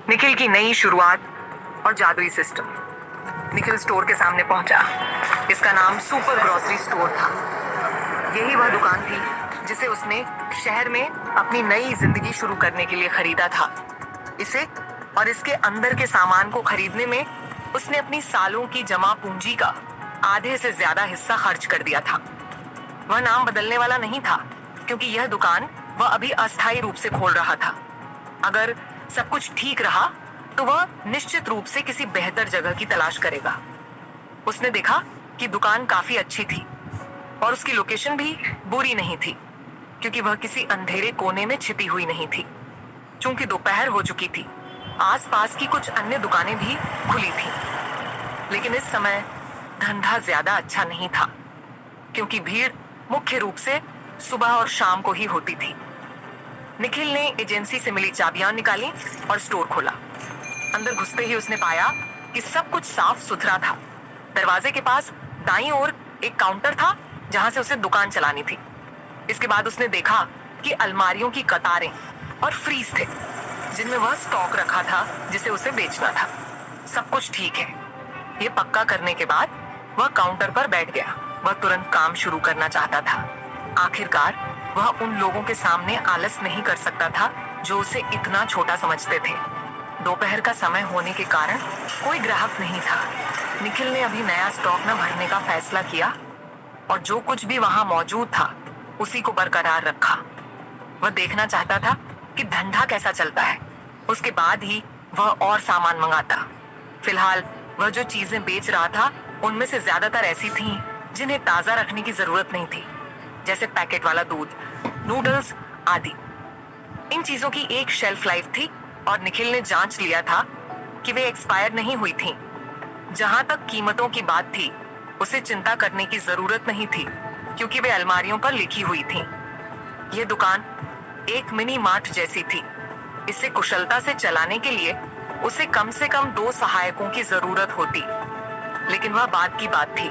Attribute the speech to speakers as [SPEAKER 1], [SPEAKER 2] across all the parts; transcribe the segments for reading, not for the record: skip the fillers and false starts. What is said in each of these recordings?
[SPEAKER 1] निखिल की नई शुरुआत और जादुई सिस्टम। निखिल स्टोर के सामने पहुंचा। इसका नाम सुपर ग्रोसरी स्टोर था। यही वह दुकान थी जिसे उसने शहर में अपनी नई जिंदगी शुरू करने के लिए खरीदा था। इसे और इसके अंदर के सामान को खरीदने में उसने अपनी सालों की जमा पूंजी का आधे से ज्यादा हिस्सा खर्च कर दिया था। वह नाम बदलने वाला नहीं था, क्योंकि यह दुकान वह अभी अस्थायी रूप से खोल रहा था। अगर सब कुछ ठीक रहा तो वह निश्चित रूप से किसी बेहतर जगह की तलाश करेगा। उसने देखा कि दुकान काफी अच्छी थी और उसकी लोकेशन भी बुरी नहीं थी, क्योंकि वह किसी अंधेरे कोने में छिपी हुई नहीं थी। चूंकि दोपहर हो चुकी थी, आसपास की कुछ अन्य दुकानें भी खुली थीं, लेकिन इस समय धंधा ज्यादा अच्छा नहीं था, क्योंकि भीड़ मुख्य रूप से सुबह और शाम को ही होती थी। निखिल ने एजेंसी से मिली चाबियां निकाली और स्टोर खोला। अंदर घुसते ही उसने पाया कि सब कुछ साफ सुथरा था। दरवाजे के पास दाईं ओर एक काउंटर था जहां से उसे दुकान चलानी थी। इसके बाद उसने देखा कि अलमारियों की कतारें और फ्रीज थे जिनमें वह स्टॉक रखा था जिसे उसे बेचना था। सब कुछ ठीक है, ये पक्का करने के बाद वह काउंटर पर बैठ गया। वह तुरंत काम शुरू करना चाहता था। आखिरकार वह उन लोगों के सामने आलस नहीं कर सकता था जो उसे इतना छोटा समझते थे। दोपहर का समय होने के कारण कोई ग्राहक नहीं था। निखिल ने अभी नया स्टॉक न भरने का फैसला किया और जो कुछ भी वहां मौजूद था उसी को बरकरार रखा। वह देखना चाहता था कि धंधा कैसा चलता है, उसके बाद ही वह और सामान मंगाता। फिलहाल वह जो चीजें बेच रहा था उनमें से ज्यादातर ऐसी थीं जिन्हें ताजा रखने की जरूरत नहीं थी, जैसे पैकेट वाला दूध, नूडल्स आदि। इन चीजों की एक शेल्फ लाइफ थी और निखिल ने जांच लिया था कि वे एक्सपायर नहीं हुई थीं। जहां तक कीमतों की बात थी, उसे चिंता करने की जरूरत नहीं थी, क्योंकि वे अलमारियों पर लिखी हुई थीं। यह दुकान एक मिनी मार्ट जैसी थी। इसे कुशलता से चलाने के लिए उसे कम से कम 2 सहायकों की जरूरत होती, लेकिन वह बात की बात थी।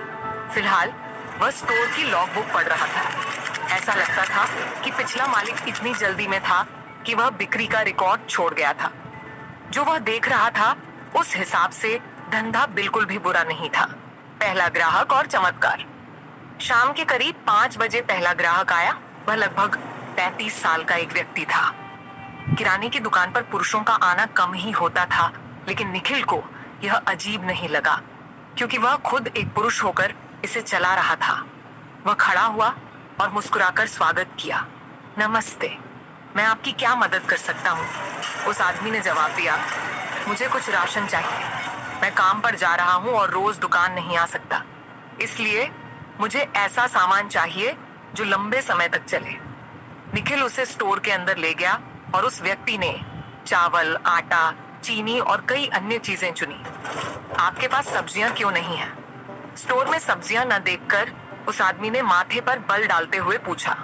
[SPEAKER 1] फिलहाल वह स्टोर की लॉग बुक पढ़ रहा था। ऐसा लगता था कि पिछला मालिक इतनी जल्दी में था कि वह बिक्री का रिकॉर्ड छोड़ गया था। जो वह देख रहा था उस हिसाब से धंधा बिल्कुल भी बुरा नहीं था। पहला ग्राहक और चमत्कार। शाम के करीब 5 बजे पहला ग्राहक आया। वह लगभग 33 साल का एक व्यक्ति था। किराने की दुकान पर पुरुषों का आना कम ही होता था, लेकिन निखिल को यह अजीब नहीं लगा, क्योंकि वह खुद एक पुरुष होकर इसे चला रहा था। वह खड़ा हुआ और मुस्कुराकर स्वागत किया। नमस्ते, मैं आपकी क्या मदद कर सकता हूँ? उस आदमी ने जवाब दिया, मुझे कुछ राशन चाहिए। मैं काम पर जा रहा हूँ और रोज दुकान नहीं आ सकता, इसलिए मुझे ऐसा सामान चाहिए जो लंबे समय तक चले। निखिल उसे स्टोर के अंदर ले गया और उस व्यक्ति ने चावल, आटा, चीनी और कई अन्य चीजें चुनी। आपके पास सब्जियां क्यों नहीं है? स्टोर में सब्जियां न देखकर उस आदमी ने माथे पर बल डालते हुए पूछा।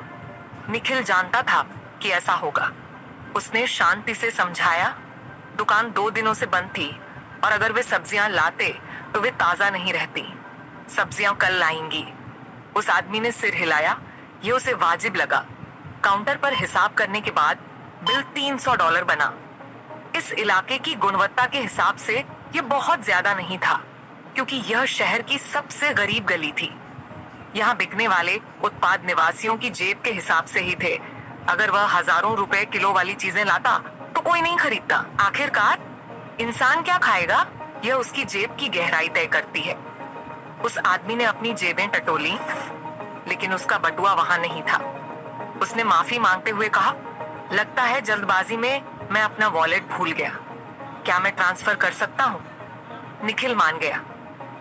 [SPEAKER 1] निखिल जानता था कि ऐसा होगा। उसने शांति से समझाया, दुकान 2 दिनों से बंद थी और अगर वे सब्जियां लाते तो वे ताजा नहीं रहती। सब्जियां कल लाएंगी। उस आदमी ने सिर हिलाया। यह उसे वाजिब लगा। काउंटर पर हिसाब करने के बाद बिल $300 बना। इस इलाके की गुणवत्ता के हिसाब से यह बहुत ज्यादा नहीं था, क्योंकि यह शहर की सबसे गरीब गली थी। यहाँ बिकने वाले उत्पाद निवासियों की जेब के हिसाब से ही थे। अगर वह हजारों रुपए किलो वाली चीजें लाता तो कोई नहीं खरीदता। आखिरकार इंसान क्या खाएगा, यह उसकी जेब की गहराई तय करती है। उस आदमी ने अपनी जेबें टटोली, लेकिन उसका बटुआ वहां नहीं था। उसने माफी मांगते हुए कहा, लगता है जल्दबाजी में मैं अपना वॉलेट भूल गया। क्या मैं ट्रांसफर कर सकता हूँ? निखिल मान गया।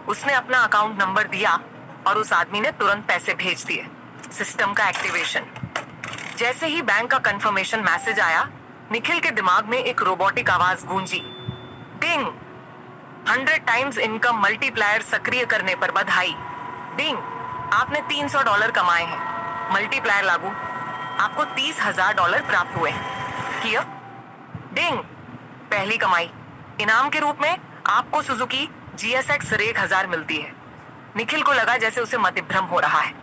[SPEAKER 1] उसने अपना अकाउंट नंबर दिया और उस आदमी ने तुरंत पैसे भेज दिए। सिस्टम का एक्टिवेशन। जैसे ही बैंक का कंफर्मेशन मैसेज आया, निखिल के दिमाग में एक रोबोटिक आवाज गूंजी, डिंग। 100 टाइम्स इनकम मल्टीप्लायर सक्रिय करने पर बधाई। डिंग, आपने $300 कमाए हैं। मल्टीप्लायर लागू, आपको $30,000 प्राप्त हुए हैं। किया? डिंग, पहली कमाई। इनाम के रूप में आपको सुजुकी GSX रेक 1000 मिलती है। निखिल को लगा जैसे उसे मतिभ्रम हो रहा है,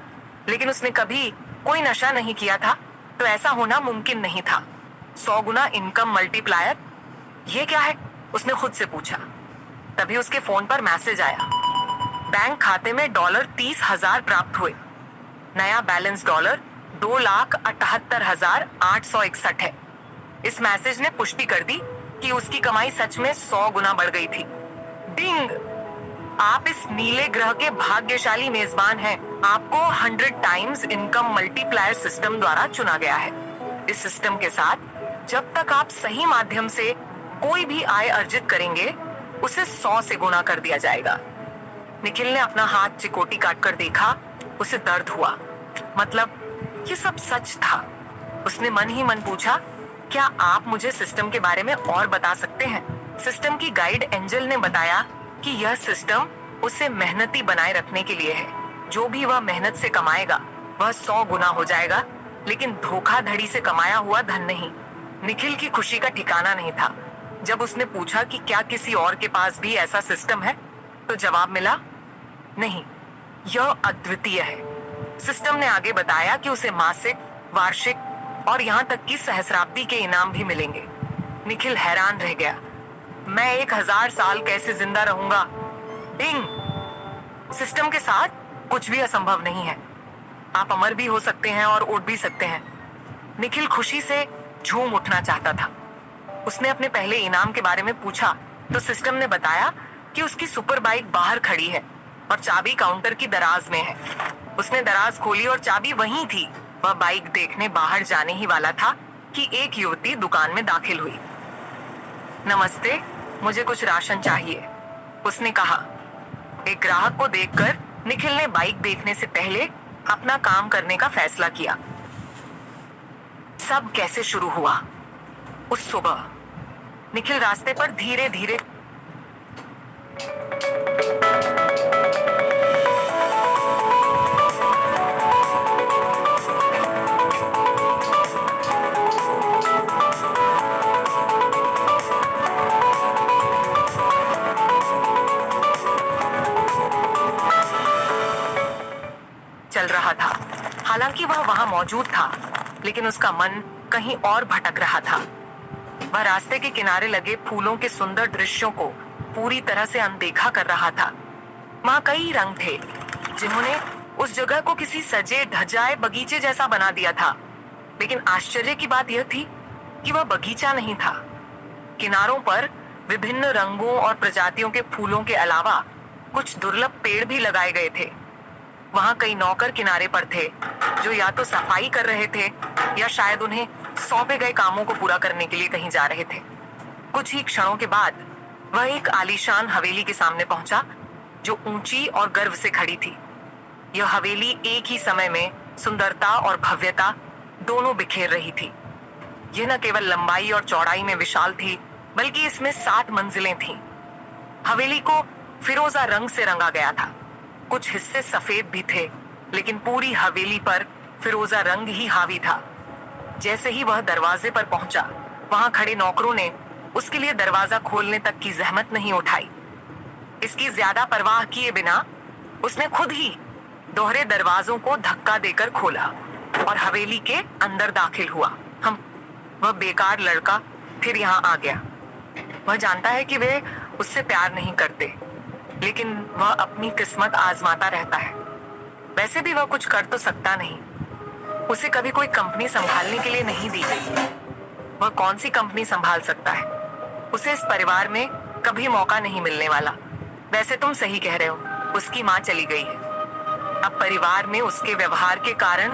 [SPEAKER 1] लेकिन उसने कभी कोई नशा नहीं किया था, तो ऐसा होना मुमकिन नहीं था। 100 गुना इनकम मल्टीप्लायर, ये क्या है? उसने खुद से पूछा। तभी उसके फोन पर मैसेज आया, बैंक खाते में $30,000 प्राप्त हुए। नया बैलेंस $2,78,861 है। इस मैसेज ने पुष्टि कर दी कि उसकी कमाई सच में 100 गुना बढ़ गई थी। डिंग! आप इस नीले ग्रह के भाग्यशाली मेजबान हैं। आपको 100 टाइम्स इनकम मल्टीप्लायर सिस्टम द्वारा चुना गया है। इस सिस्टम के साथ जब तक आप सही माध्यम से कोई भी आय अर्जित करेंगे, उसे 100 से गुना कर दिया जाएगा। निखिल ने अपना हाथ चिकोटी काटकर देखा। उसे दर्द हुआ। मतलब ये सब सच था। उसने मन ही मन पूछा, क्या आप मुझे सिस्टम के बारे में और बता सकते हैं? सिस्टम की गाइड एंजल ने बताया कि यह सिस्टम उसे मेहनती बनाए रखने के लिए है। जो भी वह मेहनत से कमाएगा वह 100 गुना हो जाएगा, लेकिन धोखाधड़ी से कमाया हुआ धन नहीं। निखिल की खुशी का ठिकाना नहीं था। जब उसने पूछा कि क्या किसी और के पास भी ऐसा सिस्टम है, तो जवाब मिला, नहीं, यह अद्वितीय है। सिस्टम ने आगे बताया कि उसे मासिक, वार्षिक और यहाँ तक कि सहस्राब्दी के इनाम भी मिलेंगे। निखिल हैरान रह गया। मैं 1000 साल कैसे जिंदा रहूंगा? डिंग! सिस्टम के साथ कुछ भी असंभव नहीं है। आप अमर भी हो सकते हैं और उड़ भी सकते हैं। निखिल खुशी से झूम उठना चाहता था। उसने अपने पहले इनाम के बारे में पूछा तो सिस्टम ने बताया कि उसकी सुपर बाइक बाहर खड़ी है और चाबी काउंटर की दराज में है। उसने दराज खोली और चाबी वहीं थी। वह बाइक देखने बाहर जाने ही वाला था कि एक युवती दुकान में दाखिल हुई। नमस्ते, मुझे कुछ राशन चाहिए, उसने कहा। एक ग्राहक को देखकर निखिल ने बाइक देखने से पहले अपना काम करने का फैसला किया। सब कैसे शुरू हुआ? उस सुबह निखिल रास्ते पर धीरे धीरे चल रहा था। हालांकि वह वहां मौजूद था, लेकिन उसका मन कहीं और भटक रहा था। वह रास्ते के किनारे लगे फूलों के सुंदर दृश्यों को पूरी तरह से अनदेखा कर रहा था। वहां कई रंग थे जिन्होंने उस जगह को किसी सजे ढजाए बगीचे जैसा बना दिया था। लेकिन आश्चर्य की बात यह थी कि वह बगीचा नहीं था। किनारों पर विभिन्न रंगों और प्रजातियों के फूलों के अलावा कुछ दुर्लभ पेड़ भी लगाए गए थे। वहां कई नौकर किनारे पर थे जो या तो सफाई कर रहे थे या शायद उन्हें सौंपे गए कामों को पूरा करने के लिए कहीं जा रहे थे। कुछ ही क्षणों के बाद वह एक आलीशान हवेली के सामने पहुंचा जो ऊंची और गर्व से खड़ी थी। यह हवेली एक ही समय में सुंदरता और भव्यता दोनों बिखेर रही थी। यह न केवल लंबाई और चौड़ाई में विशाल थी, बल्कि इसमें 7 मंजिलें थीं। हवेली को फिरोजा रंग से रंगा गया था। कुछ हिस्से सफेद भी थे, लेकिन पूरी हवेली पर फिरोजा रंग ही हावी था। जैसे ही वह दरवाजे पर पहुंचा, वहां खड़े नौकरों ने उसके लिए दरवाजा खोलने तक की जहमत नहीं उठाई। इसकी ज्यादा परवाह किए बिना उसने खुद ही दोहरे दरवाजों को धक्का देकर खोला और हवेली के अंदर दाखिल हुआ। वह बेकार लड़का फिर यहाँ आ गया। वह जानता है कि वे उससे प्यार नहीं करते, लेकिन वह अपनी किस्मत आजमाता रहता है। वैसे भी वह कुछ कर तो सकता नहीं। उसे कभी कोई कंपनी संभालने के लिए नहीं दी गई। वह कौन सी कंपनी संभाल सकता है? उसे इस परिवार में कभी मौका नहीं मिलने वाला। वैसे तुम सही कह रहे हो, उसकी माँ चली गई है। अब परिवार में उसके व्यवहार के कारण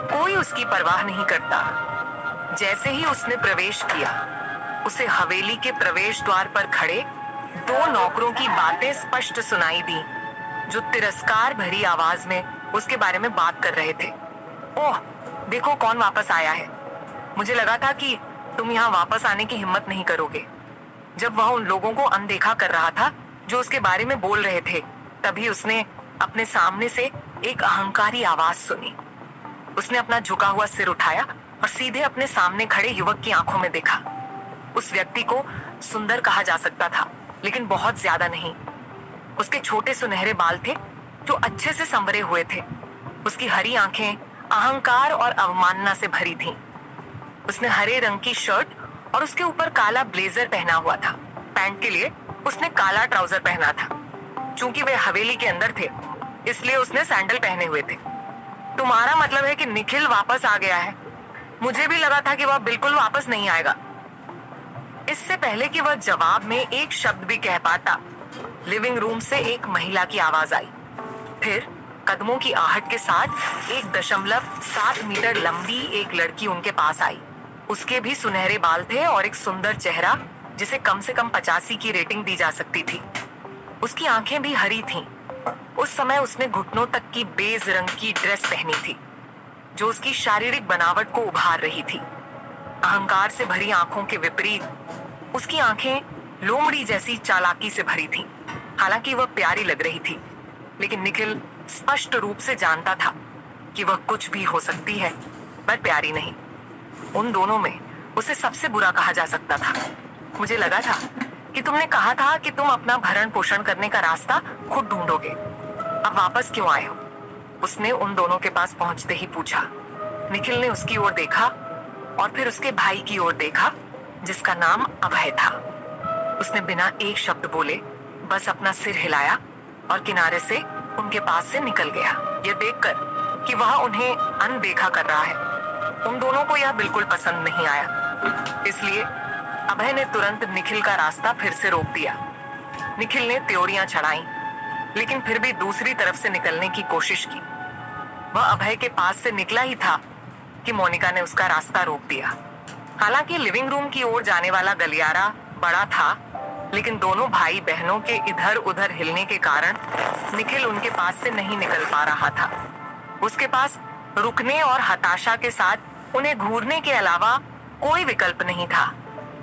[SPEAKER 1] कोई उसकी परवाह नहीं करता। जैसे ही उसने प्रवेश किया, उसे हवेली के प्रवेश द्वार पर खड़े 2 नौकरों की बातें स्पष्ट सुनाई दी, जो तिरस्कार भरी आवाज में उसके बारे में बात कर रहे थे। ओह, देखो कौन वापस आया है। मुझे लगा था कि तुम यहाँ वापस आने की हिम्मत नहीं करोगे। जब वह उन लोगों को अनदेखा कर रहा था जो उसके बारे में बोल रहे थे, तभी उसने अपने सामने से एक अहंकारी आवाज सुनी। उसने अपना झुका हुआ सिर उठाया और सीधे अपने सामने खड़े युवक की आंखों में देखा। उस व्यक्ति को सुंदर कहा जा सकता था, लेकिन बहुत ज्यादा नहीं। उसके छोटे सुनहरे बाल थे जो अच्छे से संवरे हुए थे। उसकी हरी आंखें अहंकार और अवमानना से भरी थीं। उसने हरे रंग की शर्ट और उसके ऊपर काला ब्लेजर पहना हुआ था। पैंट के लिए उसने काला ट्राउजर पहना था। चूंकि वे हवेली के अंदर थे, इसलिए उसने सैंडल पहने हुए थे। तुम्हारा मतलब है कि निखिल वापस आ गया है? मुझे भी लगा था कि वह बिल्कुल वापस नहीं आएगा। इससे पहले कि वह जवाब में एक शब्द भी कह पाता, लिविंग रूम से एक महिला की आवाज आई। फिर कदमों की आहट के साथ 1.7 मीटर लंबी एक लड़की उनके पास आई। उसके भी सुनहरे बाल थे और एक सुंदर चेहरा जिसे कम से कम 85 की रेटिंग दी जा सकती थी। उसकी आंखें भी हरी थीं। उस समय उसने घुटनों तक की बेज रंग की ड्रेस पहनी थी, जो उसकी शारीरिक बनावट को उभार रही थी। अहंकार से भरी आंखों के विपरीत उसकी आंखें लोमड़ी जैसी चालाकी से भरी थीं। हालांकि वह प्यारी लग रही थी, लेकिन निखिल स्पष्ट रूप से जानता था कि वह कुछ भी हो सकती है, पर प्यारी नहीं। उन दोनों में उसे सबसे बुरा कहा जा सकता था। मुझे लगा था कि तुमने कहा था कि तुम अपना भरण पोषण करने का रास्ता खुद ढूंढोगे। अब वापस क्यों आए हो? उसने उन दोनों के पास पहुंचते ही पूछा। निखिल ने उसकी ओर देखा और फिर उसके भाई की ओर देखा, जिसका नाम अभय था। उसने बिना एक शब्द बोले बस अपना सिर हिलाया और किनारे से उनके पास से निकल गया। यह देखकर कि वह उन्हें अनदेखा कर रहा है, उन दोनों को यह बिल्कुल पसंद नहीं आया। इसलिए अभय ने तुरंत निखिल का रास्ता फिर से रोक दिया। निखिल ने त्योरियां चढ़ाई, लेकिन फिर भी दूसरी तरफ से निकलने की कोशिश की। वह अभय के पास से निकला ही था कि मोनिका ने उसका रास्ता रोक दिया। हालांकि लिविंग रूम की ओर जाने वाला गलियारा बड़ा था, लेकिन दोनों भाई बहनों के इधर उधर हिलने के कारण निखिल उनके पास से नहीं निकल पा रहा था। उसके पास रुकने और हताशा के साथ उन्हें घूरने के अलावा कोई विकल्प नहीं था।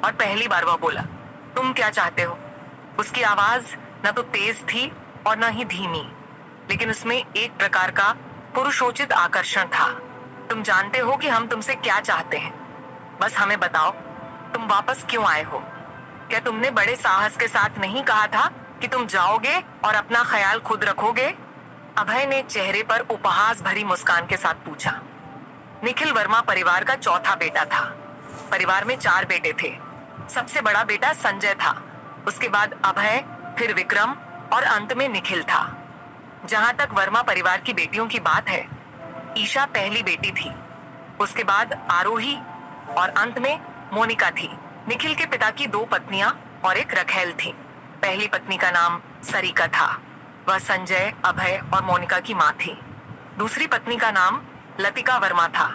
[SPEAKER 1] और पहली बार वह बोला, तुम क्या चाहते हो? उसकी आवाज न तो तेज थी और न ही धीमी, लेकिन उसमें एक प्रकार का पुरुषोचित आकर्षण था। तुम जानते हो कि हम तुमसे क्या चाहते हैं, बस हमें बताओ तुम वापस क्यों आए हो? क्या तुमने बड़े साहस के साथ नहीं कहा था कि तुम जाओगे और अपना ख्याल खुद रखोगे? अभय ने चेहरे पर उपहास भरी मुस्कान के साथ पूछा। निखिल वर्मा परिवार का चौथा बेटा था। परिवार में 4 बेटे थे। सबसे बड़ा बेटा संजय था, उसके बाद अभय, फिर विक्रम और अंत में निखिल था। जहां तक वर्मा परिवार की बेटियों की बात है, ईशा पहली बेटी थी, उसके बाद आरोही और अंत में मोनिका थी। निखिल के पिता की 2 पत्नियां और एक रखेल थी। पहली पत्नी का नाम सरिका था, वह संजय, अभय और मोनिका की मां थी। दूसरी पत्नी का नाम लतिका वर्मा था,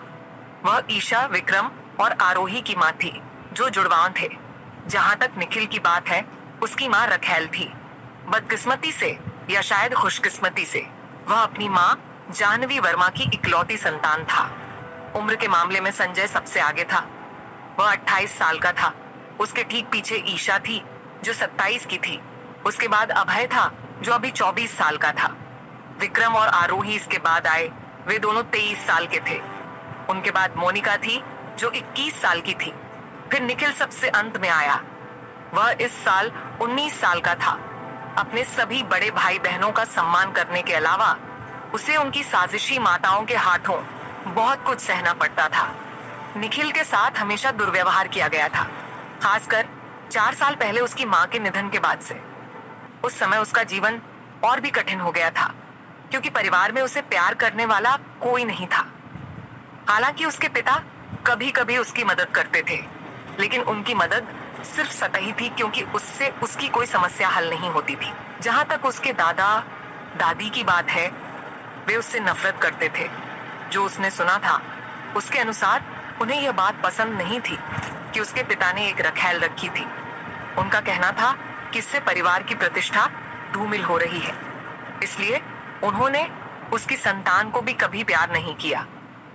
[SPEAKER 1] वह ईशा, विक्रम और आरोही की मां थी, जो जुड़वां थे। जहां तक निखिल की बात है, उसकी मां रखेल थी। बदकिस्मती से या शायद खुशकिस्मती से वह अपनी मां जाह्नवी वर्मा की इकलौती संतान था। उम्र के मामले में संजय सबसे आगे था, वह 28 साल का था। उसके ठीक पीछे ईशा थी, जो 27 की थी। उसके बाद अभय था, जो अभी 24 साल का था। विक्रम और आरोही इसके बाद आए, वे दोनों 23 साल के थे। उनके बाद मोनिका थी, जो 21 साल की थी। फिर निखिल सबसे अंत में आया, वह इस साल 19 साल का था। अपने सभी बड़े भाई बहनों का सम्मान करने के अलावा उसे उनकी साजिशी माताओं के हाथों बहुत कुछ सहना पड़ता था। निखिल के साथ हमेशा दुर्व्यवहार किया गया था, खासकर 4 साल पहले उसकी मां के निधन के बाद से। उस समय उसका जीवन और भी कठिन हो गया था, क्योंकि परिवार में उसे प्यार करने वाला कोई नहीं था। हालांकि उसके पिता कभी कभी उसकी मदद करते थे, लेकिन उनकी मदद सिर्फ सतही थी, क्योंकि उससे उसकी कोई समस्या हल नहीं होती थी। जहां तक उसके दादा दादी की बात है, वे उससे नफरत करते थे। जो उसने सुना था, उसके अनुसार उन्हें यह बात पसंद नहीं थी कि उसके पिता ने एक रखेल रखी थी। उनका कहना था कि इससे परिवार की प्रतिष्ठा धूमिल हो रही है। इसलिए उन्होंने उसकी संतान को भी कभी प्यार नहीं किया,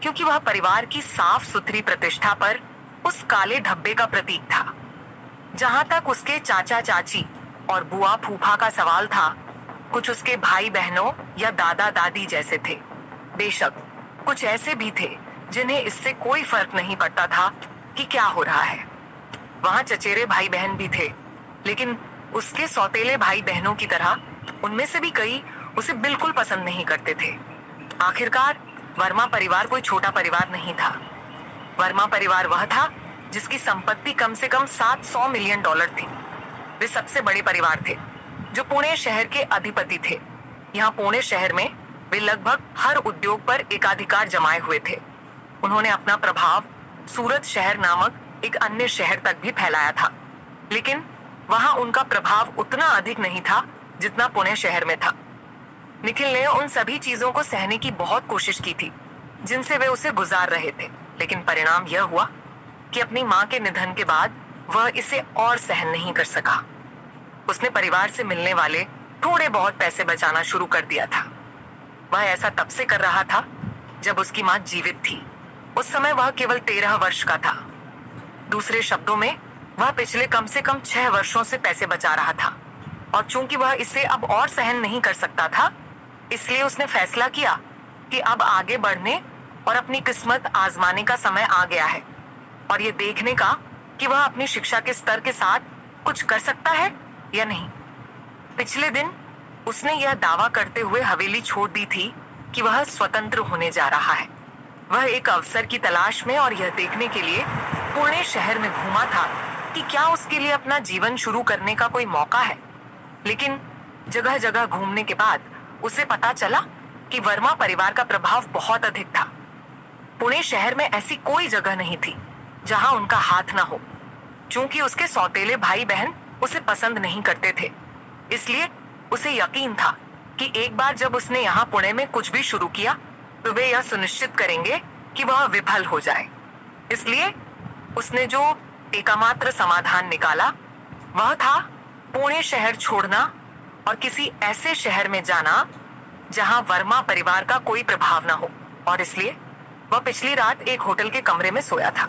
[SPEAKER 1] क्योंकि वह परिवार की साफ सुथरी प्रतिष्ठा पर उस काले धब्बे का प्रतीक था। जहां तक उसके चाचा चाची और बुआ फूफा का सवाल था, कुछ उसके भाई बहनों या दादा दादी जैसे थे। बेशक कुछ ऐसे भी थे जिन्हें इससे कोई फर्क नहीं पड़ता था कि क्या हो रहा है। वहां चचेरे भाई बहन भी थे, लेकिन उसके सौतेले भाई बहनों की तरह उनमें से भी कई उसे बिल्कुल पसंद नहीं करते थे। आखिरकार वर्मा परिवार कोई छोटा परिवार नहीं था। वर्मा परिवार वह था जिसकी संपत्ति कम से कम $700 मिलियन थी। वे सबसे बड़े परिवार थे जो पुणे शहर के अधिपति थे। यहाँ पुणे शहर में वे लगभग हर उद्योग पर एकाधिकार जमाए हुए थे। उन्होंने अपना प्रभाव सूरत शहर नामक एक अन्य शहर तक भी फैलाया था, लेकिन वहां उनका प्रभाव उतना अधिक नहीं था जितना पुणे शहर में था। निखिल ने उन सभी चीजों को सहने की बहुत कोशिश की थी जिनसे वे उसे गुजार रहे थे, लेकिन परिणाम यह हुआ कि अपनी मां के निधन के बाद वह इसे और सहन नहीं कर सका। उसने परिवार से मिलने वाले थोड़े बहुत पैसे बचाना शुरू कर दिया था। वह ऐसा तब से कर रहा था जब उसकी मां जीवित थी। उस समय वह केवल 13 वर्ष का था। दूसरे शब्दों में वह पिछले कम से कम 6 वर्षों से पैसे बचा रहा था, और चूंकि वह इसे अब और सहन नहीं कर सकता था, इसलिए उसने फैसला किया कि अब आगे बढ़ने और अपनी किस्मत आजमाने का समय आ गया है, और ये देखने का कि वह अपनी शिक्षा के स्तर के साथ कुछ कर सकता है या नहीं। पिछले दिन उसने यह दावा करते हुए हवेली छोड़ दी थी कि वह स्वतंत्र होने जा रहा है। वह एक अवसर की तलाश में और यह देखने के लिए पुणे शहर में घूमा था कि क्या उसके लिए अपना जीवन शुरू करने का कोई मौका है। लेकिन जगह जगह घूमने के बाद उसे पता चला कि वर्मा परिवार का प्रभाव बहुत अधिक था। पुणे शहर में ऐसी कोई जगह नहीं थी जहां उनका हाथ न हो। चूंकि उसके सौतेले भाई बहन उसे पसंद नहीं करते थे, इसलिए उसे यकीन था कि एक बार जब उसने यहाँ पुणे में कुछ भी शुरू किया तो वे यह सुनिश्चित करेंगे कि वह विफल हो जाए। इसलिए उसने जो एकमात्र समाधान निकाला वह था पुणे शहर छोड़ना और किसी ऐसे शहर में जाना जहां वर्मा परिवार का कोई प्रभाव न हो। और इसलिए वह पिछली रात एक होटल के कमरे में सोया था।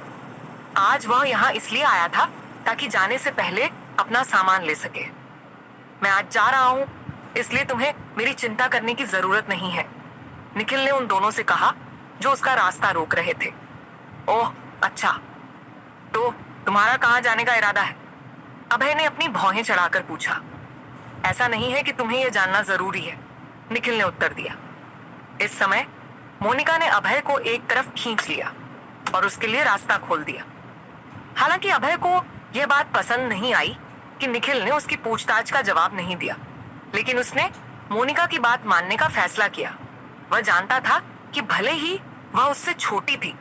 [SPEAKER 1] आज वह यहाँ इसलिए आया था ताकि जाने से पहले अपना सामान ले सके। मैं आज जा रहा हूँ, इसलिए तुम्हें मेरी चिंता करने की जरूरत नहीं है, निखिल ने उन दोनों से कहा जो उसका रास्ता रोक रहे थे। ओह अच्छा, तो तुम्हारा कहाँ जाने का इरादा है? अभय ने अपनी भौहें चढ़ाकर पूछा। ऐसा नहीं है कि तुम्हें यह जानना जरूरी है, निखिल ने उत्तर दिया। इस समय मोनिका ने अभय को एक तरफ खींच लिया और उसके लिए रास्ता खोल दिया। हालांकि अभय को यह बात पसंद नहीं आई कि निखिल ने उसकी पूछताछ का जवाब नहीं दिया, लेकिन उसने मोनिका की बात मानने का फैसला किया। वह जानता था कि भले ही वह उससे छोटी थी,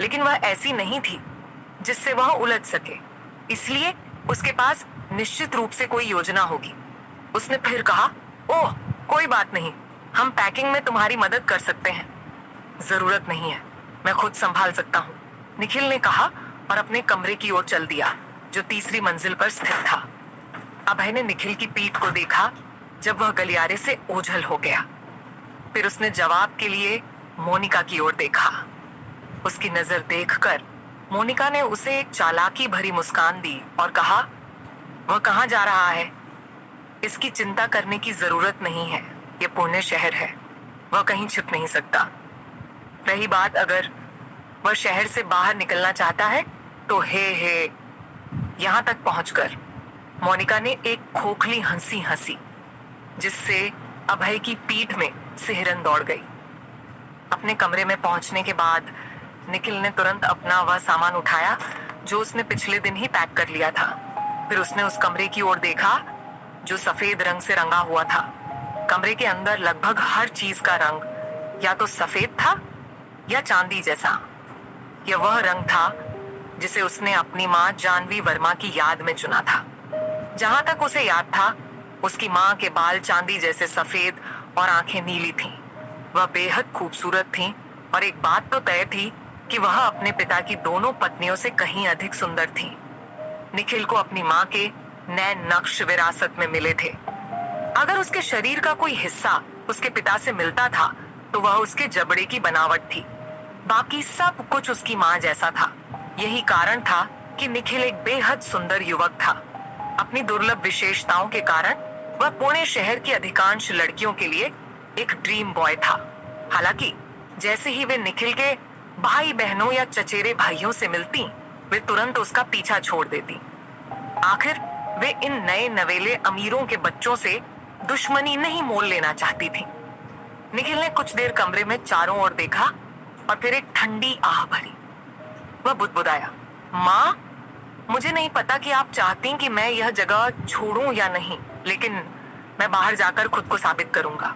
[SPEAKER 1] लेकिन वह ऐसी नहीं थी जिससे वह उलझ सके, इसलिए उसके पास निश्चित रूप से कोई योजना होगी। उसने फिर कहा, ओह कोई बात नहीं, हम पैकिंग में तुम्हारी मदद कर सकते हैं। जरूरत नहीं है, मैं खुद संभाल सकता हूँ, निखिल ने कहा और अपने कमरे की ओर चल दिया जो तीसरी मंजिल पर स्थित था। अभय ने निखिल की पीठ को देखा जब वह गलियारे से ओझल हो गया। फिर उसने जवाब के लिए मोनिका की ओर देखा। उसकी नजर देखकर मोनिका ने उसे एक चालाकी भरी मुस्कान दी और कहा, वह कहाँ जा रहा है? इसकी चिंता करने की जरूरत नहीं है, यह पुणे शहर है, वह कहीं छिप नहीं सकता। रही बात अगर वह शहर से बाहर निकलना चाहता है तो हे यहाँ तक पहुंचकर मोनिका ने एक खोखली हंसी हंसी जिससे अभय की पीठ में सिहरन दौड़ गई। अपने कमरे में पहुंचने के बाद निखिल ने तुरंत अपना वह सामान उठाया जो उसने पिछले दिन ही पैक कर लिया था। फिर उसने उस कमरे की ओर देखा जो सफेद रंग से रंगा हुआ था। कमरे के अंदर लगभग हर चीज का रंग या तो सफेद था या चांदी जैसा। यह वह रंग था जिसे उसने अपनी माँ जानवी वर्मा की याद में चुना था। जहां तक उसे याद था, उसकी माँ के बाल चांदी जैसे सफेद और आंखें नीली थीं। वह बेहद खूबसूरत थीं और एक बात तो तय थी कि वह अपने पिता की दोनों पत्नियों से कहीं अधिक सुंदर थीं। निखिल को अपनी माँ के नए नक्श विरासत में मिले थे। अगर उसके शरीर का कोई हिस्सा उसके पिता से मिलता था तो वह उसके जबड़े की बनावट थी। बाकी सब कुछ उसकी माँ जैसा था। यही कारण था कि निखिल एक बेहद सुंदर युवक था। अपनी दुर्लभ विशेषताओं के कारण वह पुणे शहर की अधिकांश लड़कियों के लिए एक ड्रीम बॉय था। हालांकि जैसे ही वे निखिल के भाई बहनों या चचेरे भाइयों से मिलती, वे तुरंत उसका पीछा छोड़ देती। आखिर वे इन नए नवेले अमीरों के बच्चों से दुश्मनी नहीं मोल लेना चाहती थी। निखिल ने कुछ देर कमरे में चारों ओर देखा, और फिर एक ठंडी आह भरी। वह बुदबुदाया, माँ, मुझे नहीं पता कि आप चाहती कि मैं यह जगह छोड़ूं या नहीं, लेकिन मैं बाहर जाकर खुद को साबित करूंगा।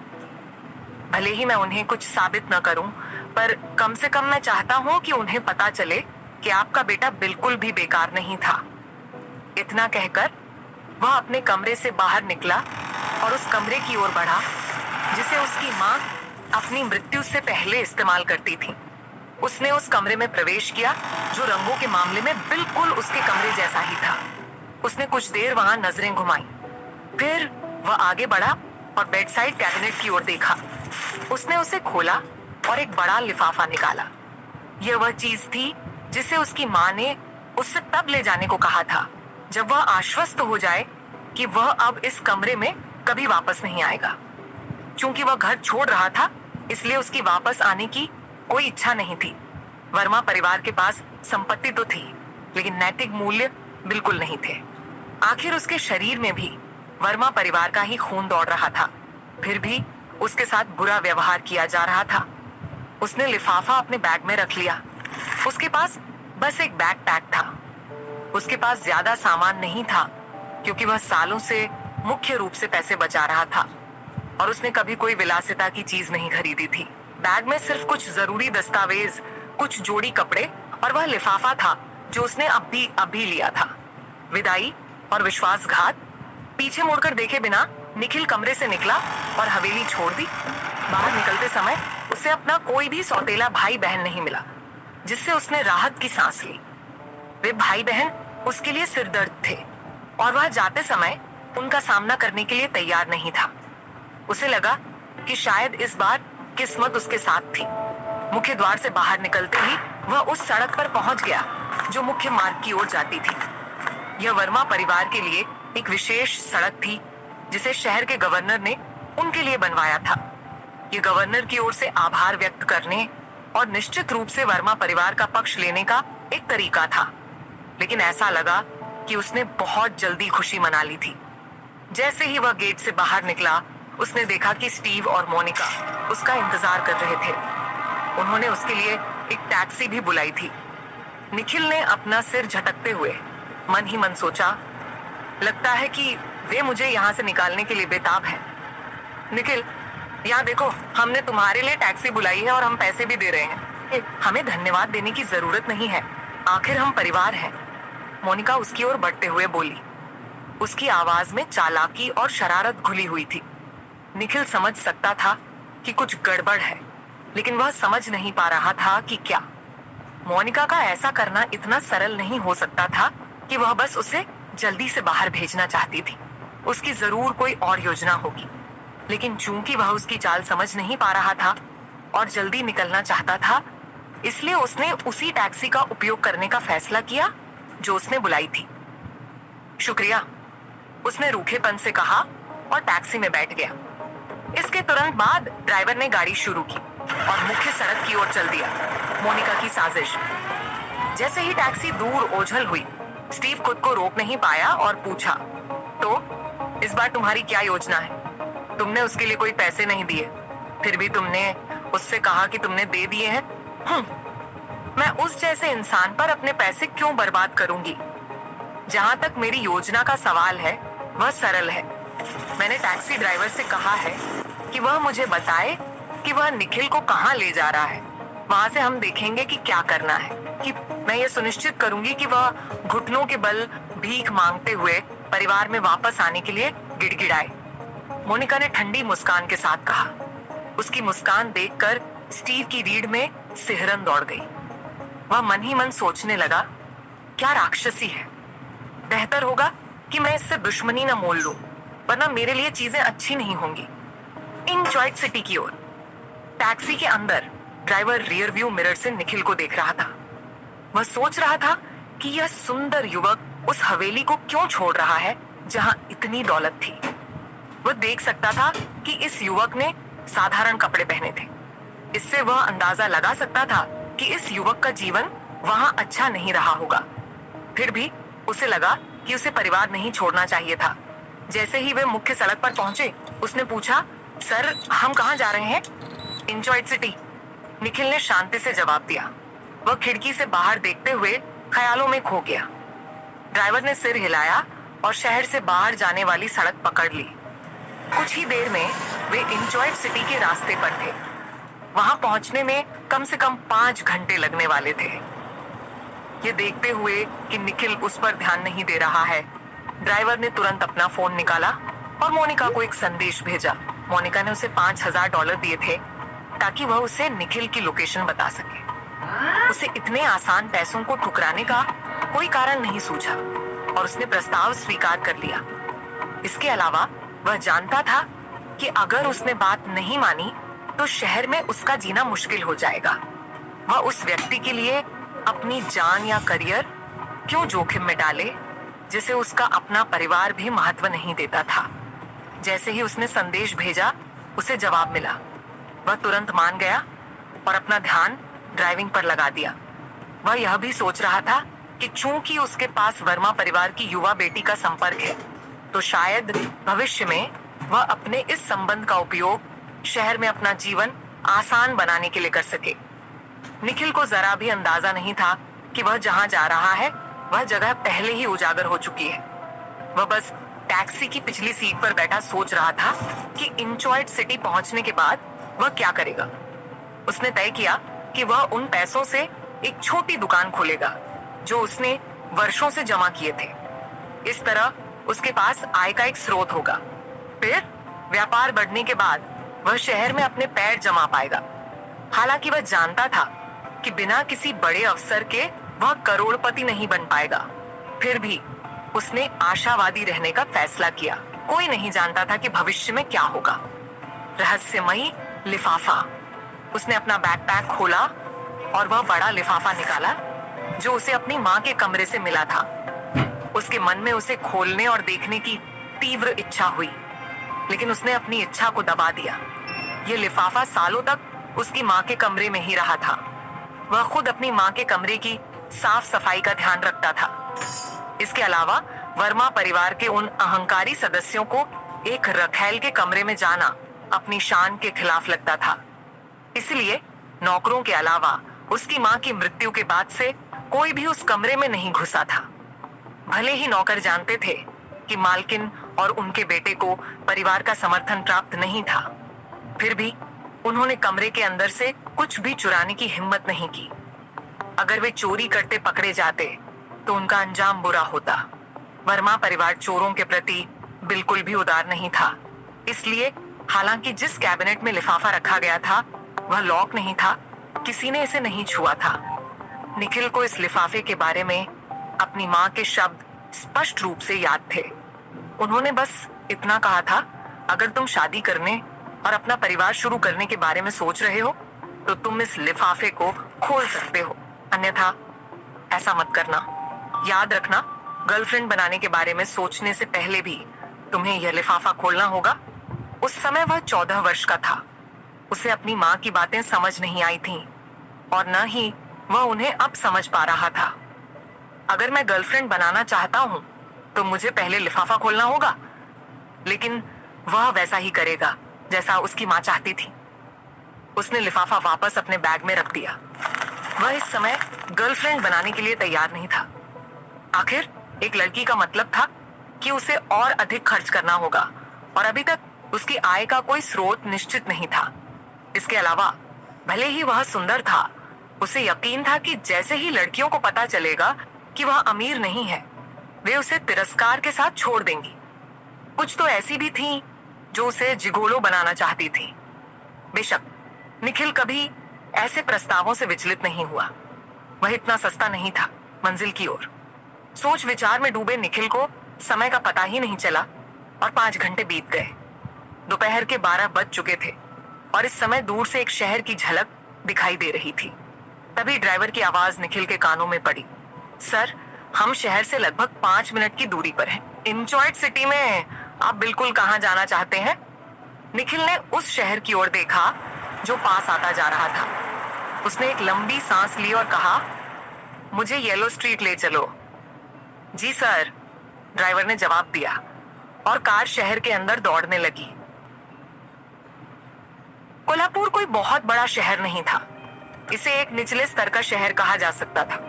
[SPEAKER 1] भले ही मैं उन्हें कुछ साबित न करूं, पर कम से कम मैं चाहता हूं कि उन्हें पता चले कि आपका बेटा बिल्कुल भी बेकार नहीं था। इतना कहकर वह अपने कमरे से बाहर निकला और उस कमरे की ओर बढ़ा जिसे उसकी माँ अपनी मृत्यु से पहले इस्तेमाल करती थी। उसने उस कमरे में प्रवेश किया जो रंगों के मामले में बिल्कुल उसके कमरे जैसा ही था। उसने कुछ देर वहां नजरें घुमाई, फिर वह आगे बढ़ा और बेडसाइड कैबिनेट की ओर देखा। उसने उसे खोला और एक बड़ा लिफाफा निकाला। यह वह चीज थी जिसे उसकी माँ ने उससे तब ले जाने को कहा था जब वह आश्वस्त हो जाए कि वह अब इस कमरे में कभी वापस नहीं आएगा। चूंकि वह घर छोड़ रहा था, इसलिए उसकी वापस आने की कोई इच्छा नहीं थी। वर्मा परिवार के पास संपत्ति तो थी, लेकिन नैतिक मूल्य बिल्कुल नहीं थे। आखिर उसके शरीर में भी वर्मा परिवार का ही खून दौड़ रहा था, फिर भी उसके साथ बुरा व्यवहार किया जा रहा था। उसने लिफाफा अपने बैग में रख लिया। उसके पास बस एक बैकपैक था। उसके पास ज्यादा सामान नहीं था, क्योंकि वह सालों से मुख्य रूप से पैसे बचा रहा था और उसने कभी कोई विलासिता की चीज नहीं खरीदी थी। बैग में सिर्फ कुछ जरूरी दस्तावेज, कुछ जोड़ी कपड़े और वह लिफाफा था जो उसने अभी लिया था। विदाई और विश्वासघात। पीछे मुड़कर देखे बिना निखिल कमरे से निकला और हवेली छोड़ दी। बाहर निकलते समय उसे अपना कोई भी सौतेला भाई बहन नहीं मिला जिससे उसने राहत की सांस ली। वे भाई बहन उसके लिए सिरदर्द थे और वह जाते समय उनका सामना करने के लिए तैयार नहीं था। उसे लगा कि शायद इस बार किस्मत उसके साथ थी। मुख्य द्वार से बाहर निकलते ही वह उस सड़क पर पहुंच गया जो मुख्य मार्ग की ओर जाती थी। यह वर्मा परिवार के लिए एक विशेष सड़क थी जिसे शहर के गवर्नर ने उनके लिए बनवाया था। ये गवर्नर की ओर से आभार व्यक्त करने और निश्चित रूप से वर्मा परिवार का पक्ष लेने का एक तरीका था, लेकिन ऐसा लगा कि उसने बहुत जल्दी खुशी मना ली थी। जैसे ही वह गेट से बाहर निकला, उसने देखा कि स्टीव और मोनिका उसका इंतजार कर रहे थे। उन्होंने उसके लिए एक टैक्सी भी बुलाई थी। निखिल ने अपना सिर झटकते हुए मन ही मन सोचा, लगता है कि वे मुझे यहाँ से निकालने के लिए बेताब हैं। निखिल, यहाँ देखो, हमने तुम्हारे लिए टैक्सी बुलाई है और हम पैसे भी दे रहे हैं। हमें धन्यवाद देने की जरूरत नहीं है, आखिर हम परिवार हैं। मोनिका उसकी ओर बढ़ते हुए बोली। उसकी आवाज में चालाकी और शरारत घुली हुई थी। निखिल समझ सकता था कि कुछ गड़बड़ है, लेकिन वह समझ नहीं पा रहा था कि क्या। मोनिका का ऐसा करना इतना सरल नहीं हो सकता था कि वह बस उसे जल्दी से बाहर भेजना चाहती थी। उसकी जरूर कोई और योजना होगी, लेकिन चूंकि वह उसकी चाल समझ नहीं पा रहा था और जल्दी निकलना चाहता था, इसलिए उसने उसी टैक्सी का उपयोग करने का फैसला किया जो उसने बुलाई थी। शुक्रिया, उसने रूखेपन से कहा और टैक्सी में बैठ गया। इसके तुरंत बाद ड्राइवर ने गाड़ी शुरू की और मुख्य सड़क की ओर चल दिया। मोनिका की साजिश। जैसे ही टैक्सी दूर ओझल हुई, स्टीव खुद को रोक नहीं पाया और पूछा, तो इस बार तुम्हारी क्या योजना है? तुमने उसके लिए कोई पैसे नहीं दिए, फिर भी तुमने उससे कहा कि तुमने दे दिए हैं। मैं उस जैसे इंसान पर अपने पैसे क्यों बर्बाद करूंगी? जहां तक मेरी योजना का सवाल है, वह सरल है। मैंने टैक्सी ड्राइवर से कहा है कि वह मुझे बताए कि वह निखिल को कहां ले जा रहा है। वहां से हम देखेंगे कि क्या करना है। कि मैं ये सुनिश्चित करूंगी कि वह घुटनों के बल भीख मांगते हुए परिवार में वापस आने के लिए गिड़गिड़ाए। मोनिका ने ठंडी मुस्कान के साथ कहा। उसकी मुस्कान देखकर स्टीव की रीढ़ में सिहरन दौड़ गई। वह मन ही मन सोचने लगा, क्या राक्षसी है। बेहतर होगा कि मैं इससे दुश्मनी न मोल लूं, वरना मेरे लिए चीजें अच्छी नहीं होंगी। इंचॉइट सिटी की ओर। टैक्सी के अंदर ड्राइवर रियर व्यू मिरर से निखिल को देख रहा था। वह सोच रहा था कि यह सुंदर युवक उस हवेली को क्यों छोड़ रहा है जहां इतनी दौलत थी। वह देख सकता था कि इस युवक ने साधारण कपड़े पहने थे। इससे वह अंदाजा लगा सकता था कि इस युवक का जीवन वहां अच्छा नहीं रहा होगा। फिर भी उसे लगा कि उसे परिवार नहीं छोड़ना चाहिए था। जैसे ही वे मुख्य सड़क पर पहुंचे, उसने पूछा, सर, हम कहाँ जा रहे हैं? इंचॉइट सिटी, निखिल ने शांति से जवाब दिया। वह खिड़की से बाहर देखते हुए ख्यालों में खो गया। ड्राइवर ने सिर हिलाया और शहर से बाहर जाने वाली सड़क पकड़ ली। कुछ ही देर में वे इंचॉइट सिटी के रास्ते पर थे। वहां पहुंचने में कम से कम 5 घंटे लगने वाले थे। ये देखते हुए कि निखिल उस पर ध्यान नहीं दे रहा है, ड्राइवर ने तुरंत अपना फोन निकाला और मोनिका को एक संदेश भेजा। मोनिका ने उसे $5000 दिए थे ताकि वह उसे निखिल की लोकेशन बता सके। उसे इतने आसान पैसों को ठुकराने का कोई कारण नहीं सूझा और उसने प्रस्ताव स्वीकार कर लिया। इसके अलावा वह जानता था कि अगर उसने बात नहीं मानी तो शहर में उसका जीना मुश्किल हो जाएगा। वह उस व्यक्ति के लिए अपनी जान या करियर क्यों जोखिम में डाले जिसे उसका अपना परिवार भी महत्व नहीं देता था। जैसे ही उसने संदेश भेजा, उसे जवाब मिला। वह तुरंत मान गया और अपना ध्यान ड्राइविंग पर लगा दिया। वह यह भी सोच रहा था कि चूंकि उसके पास वर्मा परिवार की युवा बेटी का संपर्क है, तो शायद भविष्य में वह अपने इस संबंध का उपयोग शहर में अपना जीवन आसान बनाने के लिए कर सके। निखिल को जरा भी अंदाजा नहीं था कि वह जहां जा रहा है वह जगह पहले ही उजागर हो चुकी है। वह बस टैक्सी की पिछली सीट पर बैठा सोच रहा था कि इंचॉइट सिटी पहुंचने के बाद वह क्या करेगा। उसने तय किया कि वह उन पैसों से एक छोटी दुकान खोलेगा जो उसने वर्षों से जमा किए थे। इस तरह उसके पास आय का एक स्रोत होगा। फिर व्यापार बढ़ने के बाद वह शहर में अपने पैर जमा पाएगा। हालांकि वह जानता था कि बिना किसी बड़े अवसर के वह करोड़पति नहीं बन पाएगा, फिर भी उसने आशावादी रहने का फैसला किया। कोई नहीं जानता था कि भविष्य में क्या होगा। रहस्यमयी लिफाफा। उसने अपना बैकपैक खोला और वह बड़ा लिफाफा निकाला जो उसे अपनी माँ के कमरे से मिला था। उसके मन में उसे खोलने और देखने की तीव्र इच्छा हुई, लेकिन उसने अपनी इच्छा को दबा दिया। यह लिफाफा सालों तक उसकी माँ के कमरे में ही रहा था। वह खुद अपनी माँ के कमरे की साफ सफाई का ध्यान रखता था। इसके अलावा वर्मा परिवार के उन अहंकारी सदस्यों को एक रखैल के कमरे में जाना अपनी शान के खिलाफ लगता था। इसलिए नौकरों के अलावा उसकी माँ की मृत्यु के बाद से कोई भी उस कमरे में नहीं घुसा था। भले ही नौकर जानते थे कि मालकिन और उनके बेटे को परिवार का समर्थन प्राप्त नहीं था, फिर भी उन्होंने कमरे के अंदर से कुछ भी चुराने की हिम्मत नहीं की। अगर वे चोरी करते पकड़े जाते तो उनका अंजाम बुरा होता। वर्मा परिवार चोरों के प्रति बिल्कुल भी उदार नहीं था। इसलिए हालांकि जिस कैबिनेट में लिफाफा रखा गया था वह लॉक नहीं था, किसी ने इसे नहीं छुआ था। निखिल को इस लिफाफे के बारे में अपनी माँ के शब्द स्पष्ट रूप से याद थे। उन्होंने बस इतना कहा था, अगर तुम शादी करने और अपना परिवार शुरू करने के बारे में सोच रहे हो तो तुम इस लिफाफे को खोल सकते हो, अन्यथा ऐसा मत करना। याद रखना, गर्लफ्रेंड बनाने के बारे में सोचने से पहले भी तुम्हें यह लिफाफा खोलना होगा। उस समय वह 14 वर्ष का था। उसे अपनी माँ की बातें समझ नहीं आई थीं और न ही वह उन्हें अब समझ पा रहा था। अगर मैं गर्लफ्रेंड बनाना चाहता हूँ तो मुझे पहले लिफाफा खोलना होगा, लेकिन वह वैसा ही करेगा जैसा उसकी माँ चाहती थी। उसने लिफाफा वापस अपने बैग में रख दिया। वह इस समय गर्लफ्रेंड बनाने के लिए तैयार नहीं था। आखिर एक लड़की का मतलब था कि उसे और अधिक खर्च करना होगा और अभी तक उसकी आय का कोई स्रोत निश्चित नहीं था। इसके अलावा भले ही वह सुंदर था, उसे यकीन था कि जैसे ही लड़कियों को पता चलेगा कि वह अमीर नहीं है, वे उसे तिरस्कार के साथ छोड़ देंगी। कुछ तो ऐसी भी थीं जो उसे जिगोलो बनाना चाहती थी। बेशक निखिल कभी ऐसे प्रस्तावों से विचलित नहीं हुआ। वह इतना सस्ता नहीं था मंजिल की ओर। सोच विचार में डूबे निखिल को समय का पता ही नहीं चला और 5 घंटे बीत गए। दोपहर के 12 बज चुके थे और इस समय दूर से एक शहर की झलक दिखाई दे रही थी। तभी ड्राइवर की आवाज निखिल के कानों में पड़ी। सर, हम शहर से लगभग 5 मिनट की दूरी पर हैं। इंचॉइट सिटी में आप बिल्कुल कहाँ जाना चाहते हैं? निखिल ने उस शहर की ओर देखा जो पास आता जा रहा था। उसने एक लंबी सांस ली और कहा, मुझे येलो स्ट्रीट ले चलो। जी सर, ड्राइवर ने जवाब दिया और कार शहर के अंदर दौड़ने लगी। कोल्हापुर कोई बहुत बड़ा शहर नहीं था। इसे एक निचले स्तर का शहर कहा जा सकता था।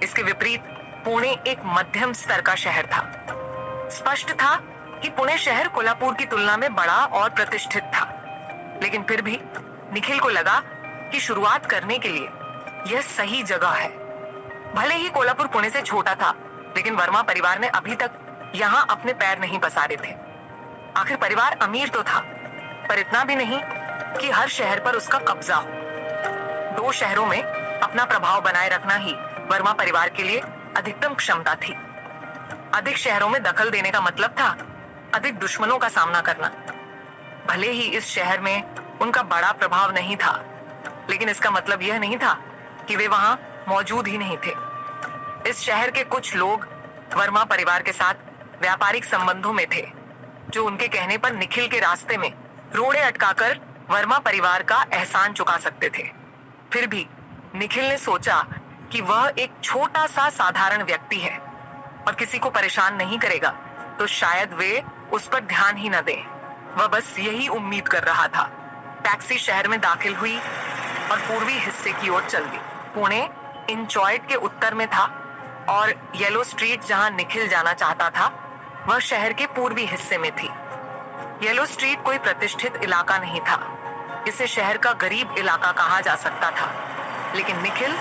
[SPEAKER 1] इसके विपरीत पुणे एक मध्यम स्तर का शहर था। स्पष्ट था कि पुणे शहर कोल्हापुर की तुलना में बड़ा और प्रतिष्ठित था, लेकिन फिर भी निखिल को लगा कि शुरुआत करने के लिए यह सही जगह है। भले ही कोल्हापुर पुणे से छोटा था, लेकिन वर्मा परिवार ने अभी तक यहाँ अपने पैर नहीं पसारे थे। आखिर परिवार अमीर तो था, पर इतना भी नहीं कि हर शहर पर उसका कब्जा हो। 2 शहरों में अपना प्रभाव बनाए रखना ही वर्मा परिवार के लिए अधिकतम क्षमता थी। अधिक शहरों में दखल देने का मतलब था अधिक दुश्मनों का सामना करना। भले ही इस शहर में उनका बड़ा प्रभाव नहीं था, लेकिन इसका मतलब यह नहीं था कि वे वहां मौजूद ही नहीं थे। इस शहर के कुछ लोग वर्मा परिवार के साथ व्यापारिक संबंधों में थे, जो उनके कहने पर निखिल के रास्ते में रोड़े अटकाकर वर्मा परिवार का एहसान चुका सकते थे। फिर भी निखिल ने सोचा कि वह एक छोटा सा साधारण व्यक्ति है और किसी को परेशान नहीं करेगा, तो शायद वे उस पर ध्यान ही न दें। वह बस यही उम्मीद कर रहा था। टैक्सी शहर में दाखिल हुई और पूर्वी हिस्से की ओर चल दी। पुणे इंचॉइट के उत्तर में था और येलो स्ट्रीट जहां निखिल जाना चाहता था, वह शहर के पूर्वी हिस्से में थी। येलो स्ट्रीट कोई प्रतिष्ठित इलाका नहीं था, इसे शहर का गरीब इलाका कहा जा सकता था, लेकिन निखिल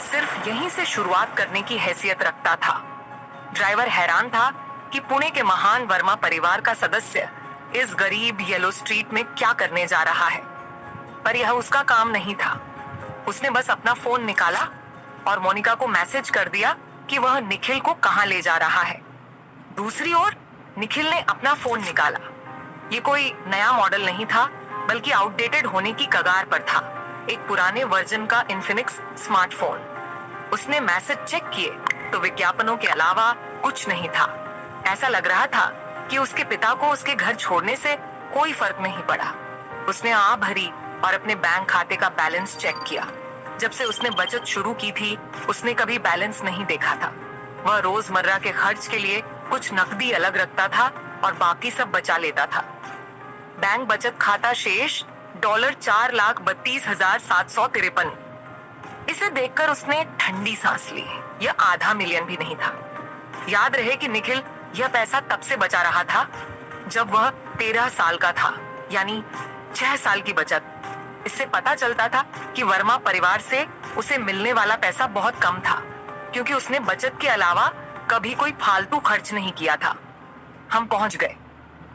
[SPEAKER 1] सिर्फ यहीं से शुरुआत करने की हैसियत रखता था। ड्राइवर हैरान था कि पुणे के महान वर्मा परिवार का सदस्य इस गरीब येलो स्ट्रीट में क्या करने जा रहा है, पर यह उसका काम नहीं था। उसने बस अपना फोन निकाला और मोनिका को मैसेज कर दिया कि वह निखिल को कहां ले जा रहा है। दूसरी ओर निखिल ने अपना फोन निकाला। ये कोई नया मॉडल नहीं था, बल्कि आउटडेटेड होने की कगार पर था, एक पुराने वर्जन का इन्फिनिक्स स्मार्टफोन। उसने मैसेज चेक किए तो विज्ञापनों के अलावा कुछ नहीं था। ऐसा लग रहा था कि उसके पिता को उसके घर छोड़ने से कोई फर्क नहीं पड़ा। उसने आह भरी और अपने बैंक खाते का बैलेंस चेक किया। जब से उसने बचत शुरू की थी, उसने कभी बैलेंस नहीं देखा था। वह रोजमर्रा के खर्च के लिए कुछ नकदी अलग रखता था और बाकी सब बचा लेता था। बैंक बचत खाता शेष $4,32,753। इसे देखकर उसने ठंडी सांस ली। यह आधा मिलियन भी नहीं था। याद रहे कि निखिल यह पैसा तब से बचा रहा था जब वह 13 साल का था, यानी 6 साल की बचत। इससे पता चलता था कि वर्मा परिवार से उसे मिलने वाला पैसा बहुत कम था, क्योंकि उसने बचत के अलावा कभी कोई फालतू खर्च नहीं किया था। हम पहुंच गए।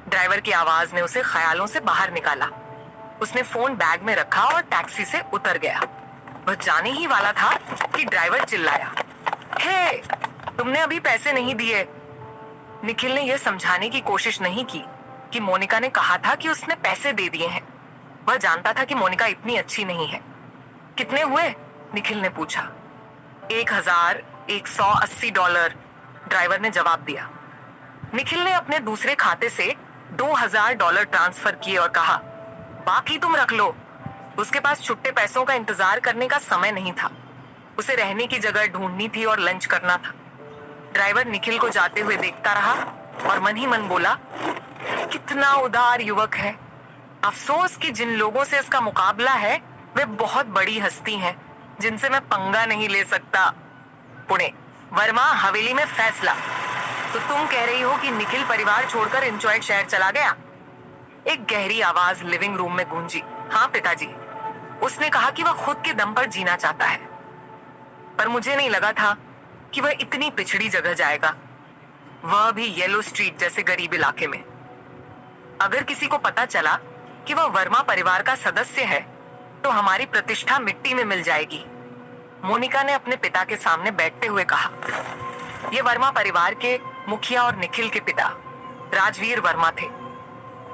[SPEAKER 1] ड्राइवर की आवाज ने उसे ख्यालों से बाहर निकाला। उसने फोन बैग में रखा और टैक्सी से उतर गया। वह जाने ही वाला था कि ड्राइवर चिल्लाया, हे, तुमने अभी पैसे नहीं दिए। निखिल ने यह समझाने की कोशिश नहीं की कि मोनिका ने कहा था कि उसने पैसे दे दिए हैं। वह जानता था कि मोनिका इतनी अच्छी नहीं है। कितने हुए? निखिल ने पूछा। $1,180, ड्राइवर ने जवाब दिया। निखिल ने अपने दूसरे खाते से $2,000 ट्रांसफर किए और कहा, बाकी तुम रख लो। उसके पास छुट्टे पैसों का इंतजार करने का समय नहीं था। उसे रहने की जगह ढूंढनी थी और लंच करना था। ड्राइवर निखिल को जाते हुए देखता रहा और मन ही मन बोला, कितना उदार युवक है। अफसोस कि जिन लोगों से इसका मुकाबला है वे बहुत बड़ी हस्ती हैं, जिनसे मैं पंगा नहीं ले सकता। पुणे, वर्मा हवेली में फैसला। तो तुम कह रही हो कि निखिल परिवार छोड़कर इंचॉइट शहर चला गया? एक गहरी आवाज लिविंग रूम में गूंजी। हाँ पिताजी। उसने कहा कि वह खुद के दम पर जीना चाहता है, पर मुझे नहीं लगा था कि वह इतनी पिछड़ी जगह जाएगा, वह भी येलो स्ट्रीट जैसे गरीब इलाके में। अगर किसी को पता चला कि वह वर्मा परिवार का सदस्य है, तो हमारी प्रतिष्ठा मिट्टी में मिल जाएगी। मोनिका ने अपने पिता के सामने बैठते हुए कहा। ये वर्मा परिवार के मुखिया और निखिल के पिता राजवीर वर्मा थे।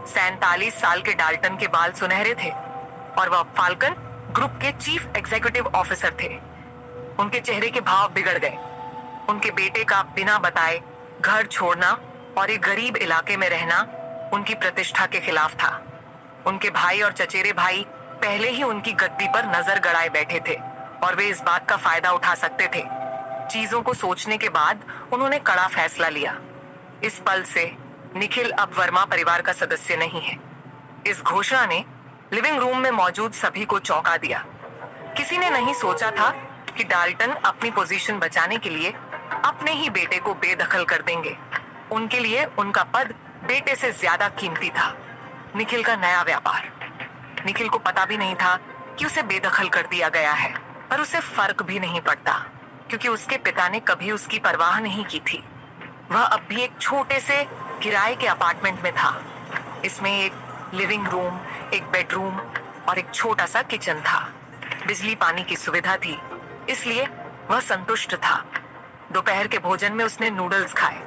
[SPEAKER 1] 47 साल के डाल्टन के बाल सुनहरे थे और वह फाल्कन ग्रुप के चीफ एग्जीक्यूटिव ऑफिसर थे। उनके चेहरे के भाव बिगड़ गए। उनके बेटे का बिना बताए घर छोड़ना और एक गरीब इलाके में रहना उनकी प्रतिष्ठा के खिलाफ था। उनके भाई और चचेरे भाई पहले ही उनकी गद्दी पर नजर गड़ाए बैठे थे और वे इस बात का फायदा उठा सकते थे। चीजों को सोचने के बाद उन्होंने कड़ा फैसला लिया। इस पल से निखिल अब वर्मा परिवार का सदस्य नहीं है। इस घोषणा ने लिविंग रूम में मौजूद सभी को चौंका दिया। किसी ने नहीं सोचा था कि डाल्टन अपनी पोजीशन बचाने के लिए अपने ही बेटे को बेदखल कर देंगे। उनके लिए उनका पद बेटे से ज्यादा कीमती था। निखिल का नया व्यापार। निखिल को पता भी नहीं था कि उसे बेदखल कर दिया गया है, पर उसे फर्क भी नहीं पड़ता क्योंकि उसके पिता ने कभी उसकी परवाह नहीं की थी। वह अब भी एक छोटे से किराए के अपार्टमेंट में था। इसमें एक लिविंग रूम, एक बेडरूम और एक छोटा सा किचन था। बिजली पानी की सुविधा थी, इसलिए वह संतुष्ट था। दोपहर के भोजन में उसने नूडल्स खाए।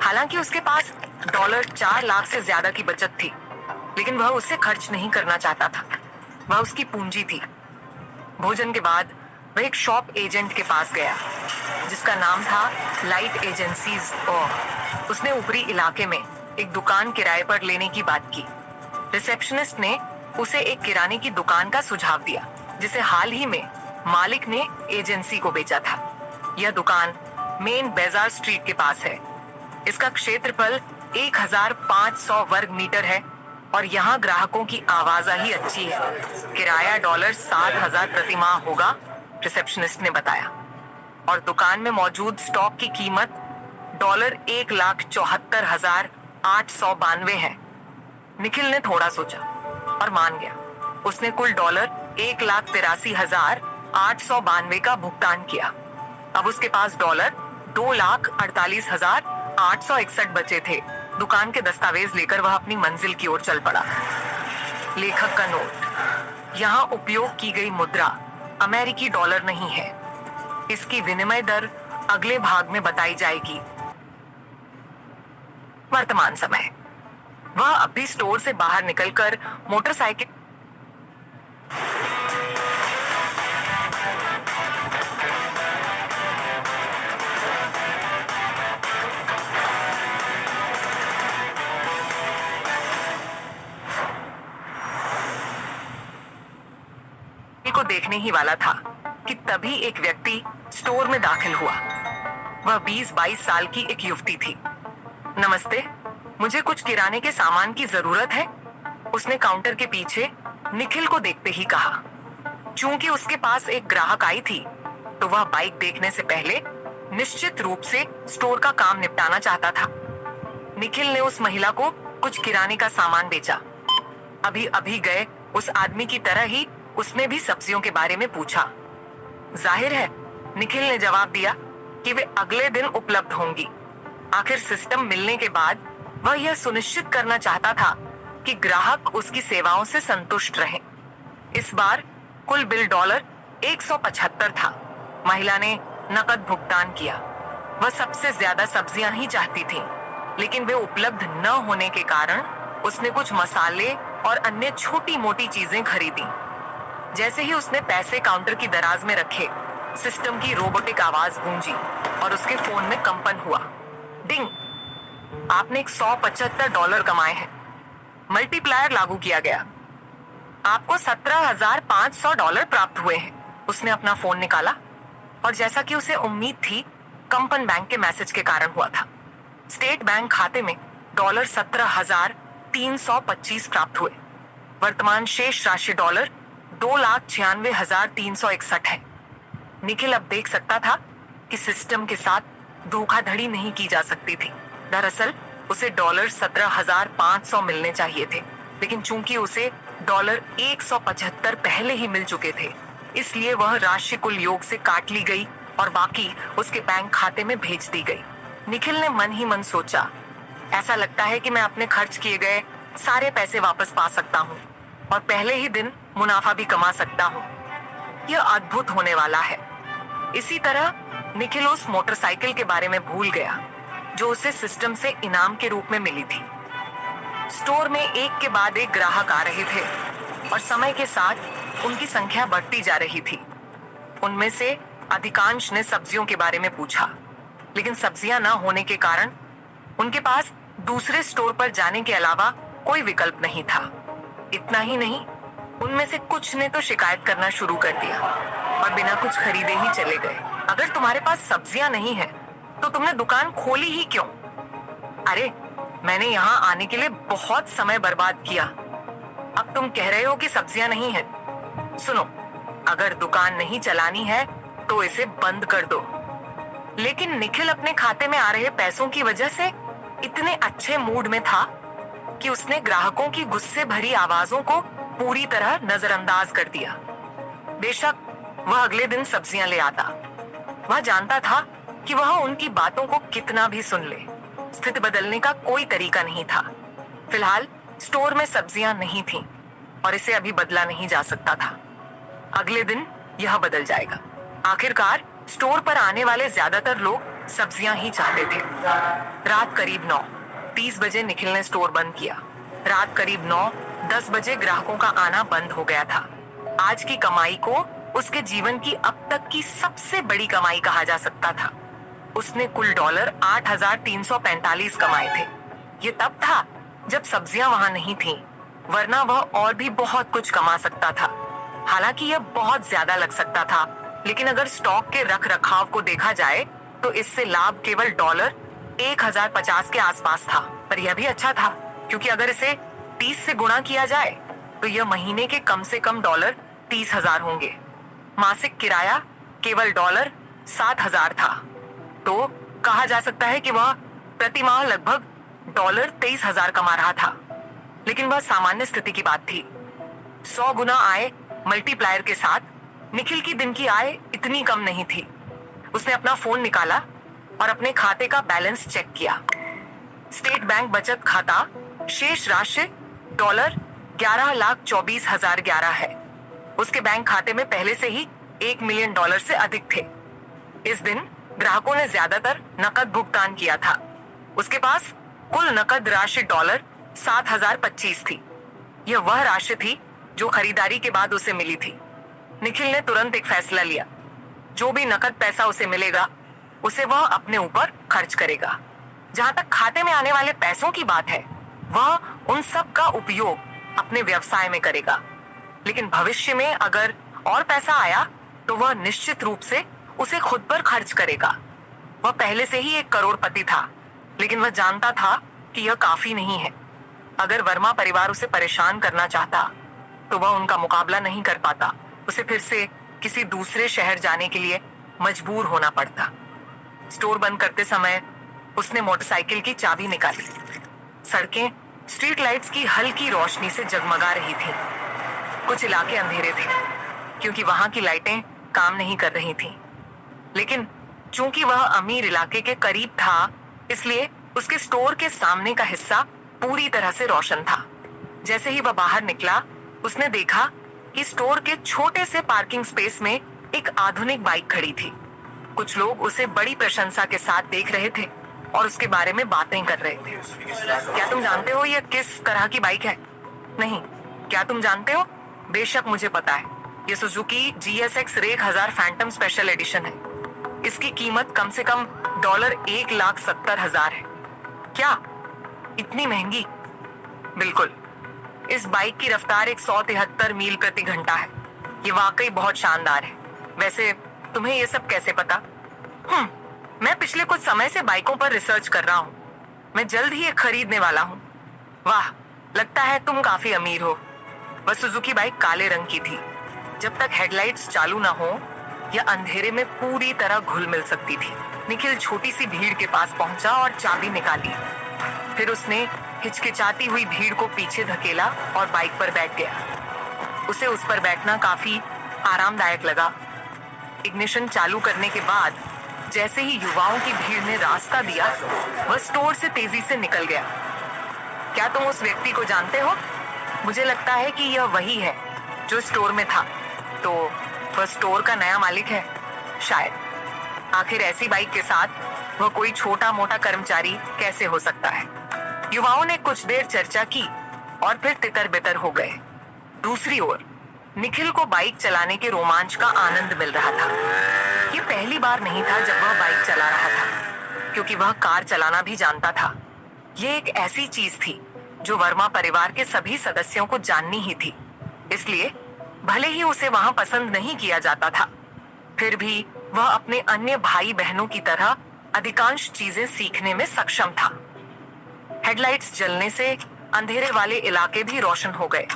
[SPEAKER 1] हालांकि उसके पास $4 लाख से ज्यादा की बचत थी, लेकिन वह उसे खर्च नहीं करना चाहता था। वह उसकी पूंजी थी। भोजन के बाद वह एक शॉप एजेंट के पास गया जिसका नाम था लाइट एजेंसीज और उसने ऊपरी इलाके में एक दुकान किराए पर लेने की बात की। रिसेप्शनिस्ट ने उसे एक किराने की दुकान का सुझाव दिया जिसे हाल ही में मालिक ने एजेंसी को बेचा था। यह दुकान मेन बाजार स्ट्रीट के पास है। इसका क्षेत्रफल 1500 वर्ग मीटर है और यहाँ ग्राहकों की आवाजाही अच्छी है। किराया $7,000 प्रति माह होगा, रिसेप्शनिस्ट ने बताया। और दुकान में मौजूद स्टॉक की कीमत $1,74,892 है। निखिल ने थोड़ा सोचा और मान गया। उसने कुल $1,83,892 का भुगतान किया। अब उसके पास $2,48,861 बचे थे। दुकान के दस्तावेज लेकर वह अपनी मंजिल की ओर चल पड़ा। लेखक का नोट, यहाँ उपयोग की गई मुद्रा अमेरिकी डॉलर नहीं है। इसकी विनिमय दर अगले भाग में बताई जाएगी। वर्तमान समय। वह अभी स्टोर से बाहर निकलकर मोटरसाइकिल को देखने ही वाला था कि तभी एक व्यक्ति स्टोर में दाखिल हुआ। वह 20-22 साल की एक युवती थी। नमस्ते, मुझे कुछ किराने के सामान की जरूरत है, उसने काउंटर के पीछे निखिल को देखते ही कहा। चूंकि उसके पास एक ग्राहक आई थी, तो वह बाइक देखने से पहले निश्चित रूप से स्टोर का काम निपटाना चाहता था। निखिल ने उस महिला को कुछ किराने का सामान बेचा। अभी अभी गए उस आदमी की तरह ही उसने भी सब्जियों के बारे में पूछा। जाहिर है, निखिल ने जवाब दिया कि वे अगले दिन उपलब्ध होंगी। आखिर सिस्टम मिलने के बाद वह यह सुनिश्चित करना चाहता था कि ग्राहक उसकी सेवाओं से संतुष्ट रहे। इस बार कुल बिल $175 था। महिला ने नकद भुगतान किया। वह सबसे ज्यादा सब्जियां ही चाहती थी, लेकिन वे उपलब्ध न होने के कारण उसने कुछ मसाले और अन्य छोटी मोटी चीजें खरीदी। जैसे ही उसने पैसे काउंटर की दराज में रखे, सिस्टम की रोबोटिक आवाज गूंजी और उसके फोन में कंपन हुआ। डिंग, आपने $175 कमाए हैं। मल्टीप्लायर लागू किया गया। आपको $17,500 प्राप्त हुए हैं। उसने अपना फोन निकाला और जैसा कि उसे उम्मीद थी, कंपन बैंक के मैसेज के कारण हुआ था। स्टेट बैंक खाते में $17,325 प्राप्त हुए। वर्तमान शेष राशि $2,96,361 है। निखिल अब देख सकता था कि सिस्टम के साथ धोखाधड़ी नहीं की जा सकती थी। दरअसल उसे $17,500 मिलने चाहिए थे, लेकिन चूंकि उसे $175 पहले ही मिल चुके थे, इसलिए वह राशि कुल योग से काट ली गई और बाकी उसके बैंक खाते में भेज दी गई। निखिल ने मन ही मन सोचा, ऐसा लगता है कि मैं अपने खर्च किए गए सारे पैसे वापस पा सकता हूँ और पहले ही दिन मुनाफा भी कमा सकता हूँ। यह अद्भुत होने वाला है। इसी तरह निखिल उस मोटरसाइकिल के बारे में भूल गया जो उसे सिस्टम से इनाम के रूप में मिली थी। स्टोर में एक के बाद एक ग्राहक आ रहे थे और समय के साथ उनकी संख्या बढ़ती जा रही थी। उनमें से अधिकांश ने सब्जियों के बारे में पूछा, लेकिन सब्जियां न होने के कारण उनके पास दूसरे स्टोर पर जाने के अलावा कोई विकल्प नहीं था। इतना ही नहीं, उनमें से कुछ ने तो शिकायत करना शुरू कर दिया और बिना कुछ खरीदे ही चले गए। अगर तुम्हारे पास सब्जियां नहीं है तो तुमने दुकान खोली ही क्यों? अरे, मैंने यहाँ आने के लिए बहुत समय बर्बाद किया। अब तुम कह रहे हो कि सब्जियां नहीं है। सुनो, अगर दुकान नहीं चलानी है तो इसे बंद कर दो। लेकिन निखिल अपने खाते में आ रहे पैसों की वजह से इतने अच्छे मूड में था कि उसने ग्राहकों की गुस्से भरी आवाजों को पूरी तरह नजरअंदाज कर दिया। बेशक वह अगले दिन सब्जियां ले आता। वह जानता था कि वह उनकी बातों को कितना भी सुन ले, स्थिति बदलने का कोई तरीका नहीं था। फिलहाल स्टोर में सब्जियां नहीं थीं और इसे अभी बदला नहीं जा सकता था। अगले दिन यह बदल जाएगा। आखिरकार स्टोर पर आने वाले ज्यादातर लोग सब्जियां ही चाहते थे। रात करीब 9:30 बजे निखिल ने स्टोर बंद किया। रात करीब 9:10 बजे ग्राहकों का आना बंद हो गया था। आज की कमाई को उसके जीवन की अब तक की सबसे बड़ी कमाई कहा जा सकता था। उसने कुल डॉलर 8,345 कमाए थे। ये तब था जब सब्जियां वहां नहीं थीं, वरना वह और भी बहुत कुछ कमा सकता था। हालांकि यह बहुत ज्यादा लग सकता था, लेकिन अगर स्टॉक के रख रखाव को देखा जाए तो इससे लाभ केवल डॉलर 1,050 के आसपास था। पर यह भी अच्छा था, क्योंकि अगर इसे 30 से गुणा किया जाए तो यह महीने के कम से कम डॉलर 30,000 होंगे। मासिक किराया केवल डॉलर 7,000 था, तो कहा जा सकता है कि वह प्रति माह लगभग डॉलर 23,000 कमा रहा था। लेकिन वह सामान्य स्थिति की बात थी। 100 गुना आय मल्टीप्लायर के साथ निखिल की दिन की आय इतनी कम नहीं थी। उसने अपना फोन निकाला और अपने खाते का बैलेंस चेक किया। स्टेट बैंक बचत खाता शेष राशि डॉलर 11,24,011 है। उसके बैंक खाते में पहले से ही $1 मिलियन से अधिक थे। इस दिन ग्राहकों ने ज्यादातर नकद भुगतान किया था। उसके पास कुल नकद राशि डॉलर 7,025 थी। यह वह राशि थी जो खरीदारी के बाद उसे मिली थी। निखिल ने तुरंत एक फैसला लिया। जो भी नकद पैसा उसे मिलेगा उसे वह अपने ऊपर खर्च करेगा। जहां तक खाते में आने वाले पैसों की बात है, वह उन सब का उपयोग अपने व्यवसाय में करेगा। लेकिन भविष्य में अगर और पैसा आया तो वह निश्चित रूप से उसे खुद पर खर्च करेगा। वह पहले से ही एक करोड़पति था, लेकिन वह जानता था कि यह काफी नहीं है। अगर वर्मा परिवार उसे परेशान करना चाहता तो वह उनका मुकाबला नहीं कर पाता। उसे फिर से किसी दूसरे शहर जाने के लिए मजबूर होना पड़ता। स्टोर बंद करते समय उसने मोटरसाइकिल की चाबी निकाली। सड़कें स्ट्रीट लाइट्स की हल्की रोशनी से जगमगा रही थीं। कुछ इलाके अंधेरे थे क्योंकि वहां की लाइटें काम नहीं कर रही थीं। लेकिन चूंकि वह अमीर इलाके के करीब था, इसलिए उसके स्टोर के सामने का हिस्सा पूरी तरह से रोशन था। जैसे ही वह बाहर निकला, उसने देखा कि स्टोर के छोटे से पार्किंग स्पेस में एक आधुनिक बाइक खड़ी थी। कुछ लोग उसे बड़ी प्रशंसा के साथ देख रहे थे और उसके बारे में बातें कर रहे थे। क्या तुम जानते हो यह किस तरह की बाइक है? नहीं। क्या तुम जानते हो? बेशक मुझे पता है। यह सुजुकी GSX रेक 1000 फैंटम स्पेशल एडिशन है। इसकी कीमत कम से कम डॉलर 1,70,000 है। क्या इतनी महंगी? बिल्कुल। इस बाइक की रफ्तार 173 मील प्रति घंटा है। ये वाकई बहुत शानदार है। वैसे तुम्हें ये सब कैसे पता? मैं पिछले कुछ समय से बाइकों पर रिसर्च कर रहा हूँ। मैं जल्द ही एक खरीदने वाला हूँ। वाह, लगता है तुम काफी अमीर हो। वह सुजुकी बाइक काले रंग की थी। जब तक हेडलाइट्स चालू ना हो, यह अंधेरे में पूरी तरह घुल मिल सकती थी। निखिल छोटी सी भीड़ के पास पहुंचा और चाबी निकाली। फिर उसने हिचकिचाती हुई भीड़ को पीछे धकेला और बाइक पर बैठ गया। उसे उस पर बैठना काफी आरामदायक लगा। इग्निशन चालू करने के बाद जैसे ही युवाओं की भीड़ ने रास्ता दिया, वह स्टोर से तेजी से निकल गया। क्या तुम उस व्यक्ति को जानते हो? मुझे लगता है कि यह वही है जो स्टोर में था। तो वह स्टोर का नया मालिक है शायद। आखिर ऐसी बाइक के साथ वह कोई छोटा मोटा कर्मचारी कैसे हो सकता है? युवाओं ने कुछ देर चर्चा की और फिर तितर बितर हो गए। दूसरी ओर निखिल को बाइक चलाने के रोमांच का आनंद मिल रहा था। ये पहली बार नहीं था जब वह बाइक चला रहा था, क्योंकि वह कार चलाना भी जानता था। ये एक ऐसी चीज थी जो वर्मा परिवार के सभी सदस्यों को जाननी ही थी। इसलिए भले ही उसे वहां पसंद नहीं किया जाता था, फिर भी वह अपने अन्य भाई बहनों की तरह अधिकांश चीजें सीखने में सक्षम था। हेडलाइट्स जलने से अंधेरे वाले इलाके भी रोशन हो गए।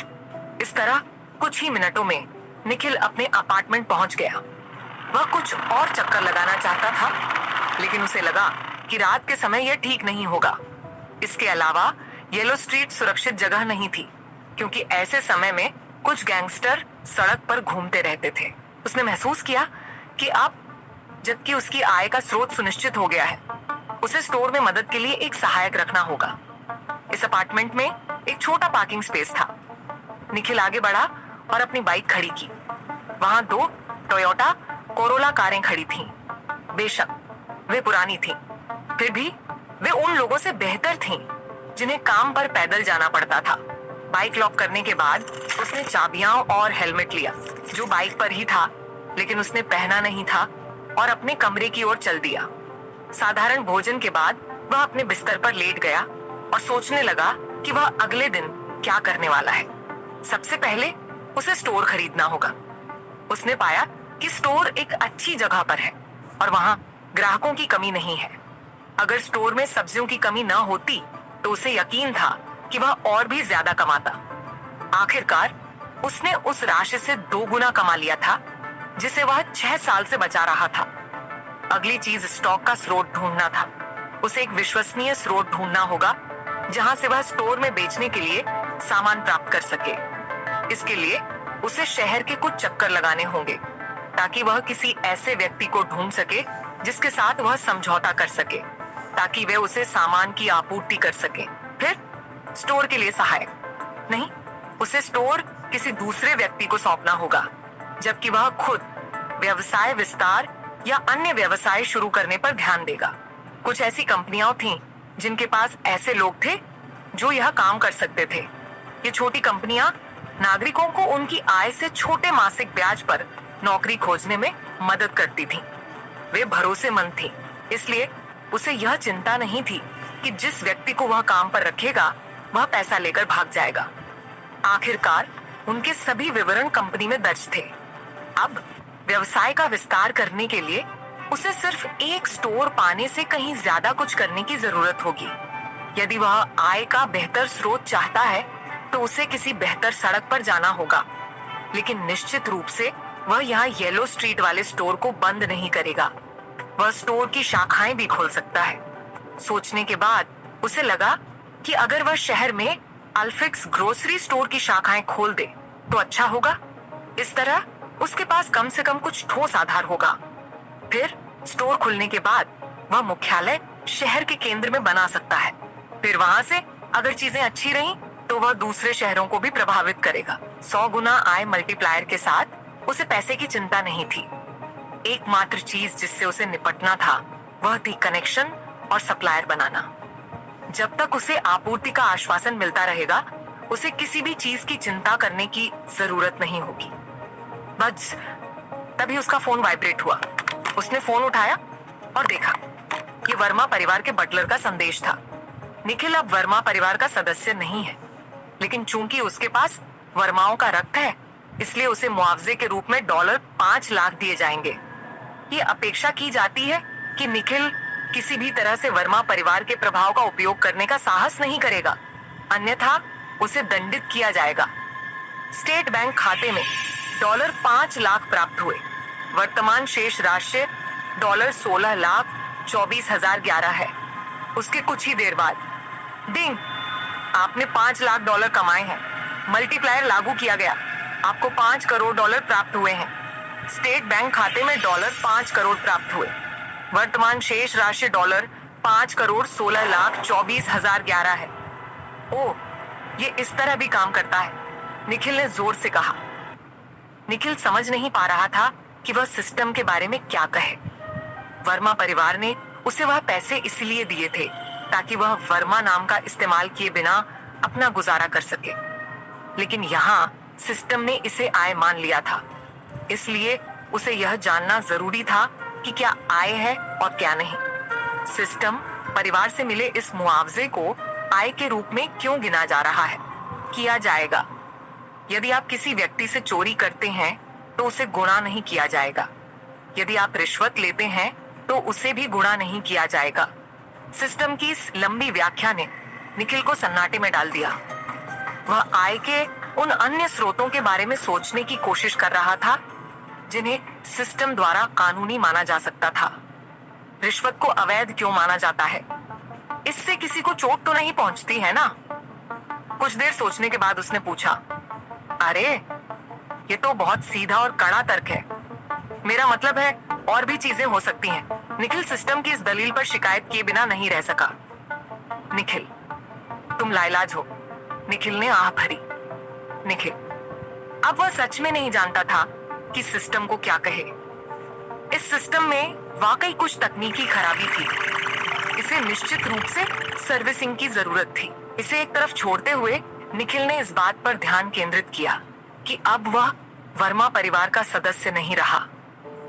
[SPEAKER 1] इस तरह कुछ ही मिनटों में निखिल अपने अपार्टमेंट पहुंच गया। वह कुछ और चक्कर लगाना चाहता था, लेकिन उसे लगा कि रात के समय यह ठीक नहीं होगा। इसके अलावा येलो स्ट्रीट सुरक्षित जगह नहीं थी, क्योंकि ऐसे समय में कुछ गैंगस्टर सड़क पर घूमते रहते थे। उसने महसूस किया कि अब जबकि उसकी आय का स्रोत सुनिश्चित हो गया है, उसे स्टोर में मदद के लिए एक सहायक रखना होगा। इस अपार्टमेंट में एक छोटा पार्किंग स्पेस था। निखिल आगे बढ़ा और अपनी बाइक खड़ी की। वहां 2 टोयोटा कोरोला कारें खड़ी थीं। बेशक वे पुरानी थीं, फिर भी वे उन लोगों से बेहतर थीं जिन्हें काम पर पैदल जाना पड़ता था। बाइक लॉक करने के बाद उसने चाबियां और हेलमेट लिया, जो बाइक पर ही था, लेकिन उसने पहना नहीं था, और अपने कमरे की ओर चल दिया। साधारण भोजन के बाद वह अपने बिस्तर पर लेट गया और सोचने लगा कि वह अगले दिन क्या करने वाला है। सबसे पहले उसे स्टोर खरीदना होगा। उसने पाया कि स्टोर एक अच्छी जगह पर है और वहां ग्राहकों की कमी नहीं है। अगर स्टोर में सब्जियों की कमी न होती तो उसे यकीन था कि वह और भी ज्यादा कमाता। आखिरकार उसने उस राशि से 2 गुना कमा लिया था, जिसे वह 6 साल से बचा रहा था। अगली चीज स्टॉक का स्रोत ढूंढना था। उसे एक विश्वसनीय स्रोत ढूंढना होगा जहां से वह स्टोर में बेचने के लिए सामान प्राप्त कर सके। इसके लिए उसे शहर के कुछ चक्कर लगाने होंगे, ताकि वह किसी ऐसे व्यक्ति को ढूंढ सके जिसके साथ वह समझौता कर सके, ताकि वे उसे सामान की आपूर्ति कर सके। फिर स्टोर के लिए सहायक नहीं, उसे स्टोर किसी दूसरे व्यक्ति को सौंपना होगा, जबकि वह खुद व्यवसाय विस्तार या अन्य व्यवसाय शुरू करने पर ध्यान देगा। कुछ ऐसी कंपनियां थीं जिनके पास ऐसे लोग थे जो यह काम कर सकते थे। ये छोटी कंपनियां नागरिकों को उनकी आय से छोटे मासिक ब्याज पर नौकरी खोजने में मदद करती थीं। वे भरोसेमंद थीं, इसलिए उसे यह चिंता नहीं थी कि जिस व्यक्ति को वह काम पर रखेगा वह पैसा लेकर भाग जाएगा। आखिरकार उनके सभी विवरण कंपनी में दर्ज थे। अब व्यवसाय का विस्तार करने के लिए उसे सिर्फ एक स्टोर पाने से कहीं ज्यादा कुछ करने की जरूरत होगी। यदि वह आय का बेहतर स्रोत चाहता है तो उसे किसी बेहतर सड़क पर जाना होगा, लेकिन निश्चित रूप से वह यहाँ येलो स्ट्रीट वाले स्टोर को बंद नहीं करेगा। वह स्टोर की शाखाएं भी खोल सकता है। सोचने के बाद उसे लगा कि अगर वह शहर में अल्फिक्स ग्रोसरी स्टोर की शाखाएं खोल दे तो अच्छा होगा। इस तरह उसके पास कम से कम कुछ ठोस आधार होगा। फिर स्टोर खुलने के बाद वह मुख्यालय शहर के केंद्र में बना सकता है। फिर वहां से अगर चीजें अच्छी रहीं तो वह दूसरे शहरों को भी प्रभावित करेगा। 100 गुना आय मल्टीप्लायर के साथ उसे पैसे की चिंता नहीं थी। एकमात्र चीज जिससे उसे निपटना था वह थी कनेक्शन और सप्लायर बनाना। जब तक उसे आपूर्ति का आश्वासन मिलता रहेगा, उसे किसी भी चीज की चिंता करने की जरूरत नहीं होगी। बस तभी उसका फोन वाइब्रेट हुआ। उसने फोन उठाया और देखा ये वर्मा परिवार के बटलर का संदेश था। निखिल अब वर्मा परिवार का सदस्य नहीं है, लेकिन चूंकि उसके पास वर्माओं का रक्त है, इसलिए उसे मुआवजे के रूप में $5 लाख दिए जाएंगे। ये अपेक्षा की जाती है कि निखिल किसी भी तरह से वर्मा परिवार के प्रभाव का उपयोग करने का साहस नहीं करेगा, अन्यथा उसे दंडित किया जाएगा। स्टेट बैंक खाते में $5 लाख प्राप्त हुए। वर्तमान शेष राशि $16,24,011 है। उसके कुछ ही देर बाद डिंग, आपने $5 लाख कमाए हैं। मल्टीप्लायर लागू किया गया। आपको $5 करोड़ प्राप्त हुए हैं। स्टेट बैंक खाते में $5 करोड़ प्राप्त हुए। वर्तमान शेष राशि $5,16,24,011 है। ओह, ये इस तरह भी काम करता है, निखिल ने जोर से कहा। निखिल समझ नहीं पा रहा था कि वह सिस्टम के बारे में क्या कहे। वर्मा परिवार ने उसे वह पैसे इसलिए दिए थे ताकि वह वर्मा नाम का इस्तेमाल किए बिना अपना गुजारा कर सके, लेकिन यहाँ सिस्टम ने इसे आय मान लिया था। इसलिए उसे यह जानना जरूरी था कि क्या आय है और क्या नहीं। सिस्टम परिवार से मिले इस मुआवजे को आय के रूप में क्यों गिना जा रहा है? किया जाएगा। यदि आप किसी व्यक्ति से चोरी करते हैं तो उसे गुणा नहीं किया जाएगा। यदि आप रिश्वत लेते हैं तो उसे भी गुणा नहीं किया जाएगा। सिस्टम की इस लंबी व्याख्या ने निखिल को सन्नाटे में डाल दिया। वह आय के उन अन्य स्रोतों के बारे में सोचने की कोशिश कर रहा था जिन्हें सिस्टम द्वारा कानूनी माना जा सकता था। रिश्वत को अवैध क्यों माना जाता है? इससे किसी को चोट तो नहीं पहुंचती है ना? कुछ देर सोचने के बाद उसने पूछा, अरे ये तो बहुत सीधा और कड़ा तर्क है। मेरा मतलब है और भी चीजें हो सकती हैं। निखिल सिस्टम की इस दलील पर शिकायत किए बिना नहीं रह सका। निखिल, तुम लाइलाज हो। निखिल ने आह भरी। निखिल अब वह सच में नहीं जानता था कि सिस्टम को क्या कहे। इस सिस्टम में वाकई कुछ तकनीकी खराबी थी। इसे निश्चित रूप से सर्विसिंग की जरूरत थी। इसे एक तरफ छोड़ते हुए निखिल ने इस बात पर ध्यान केंद्रित किया कि अब वह वर्मा परिवार का सदस्य नहीं रहा।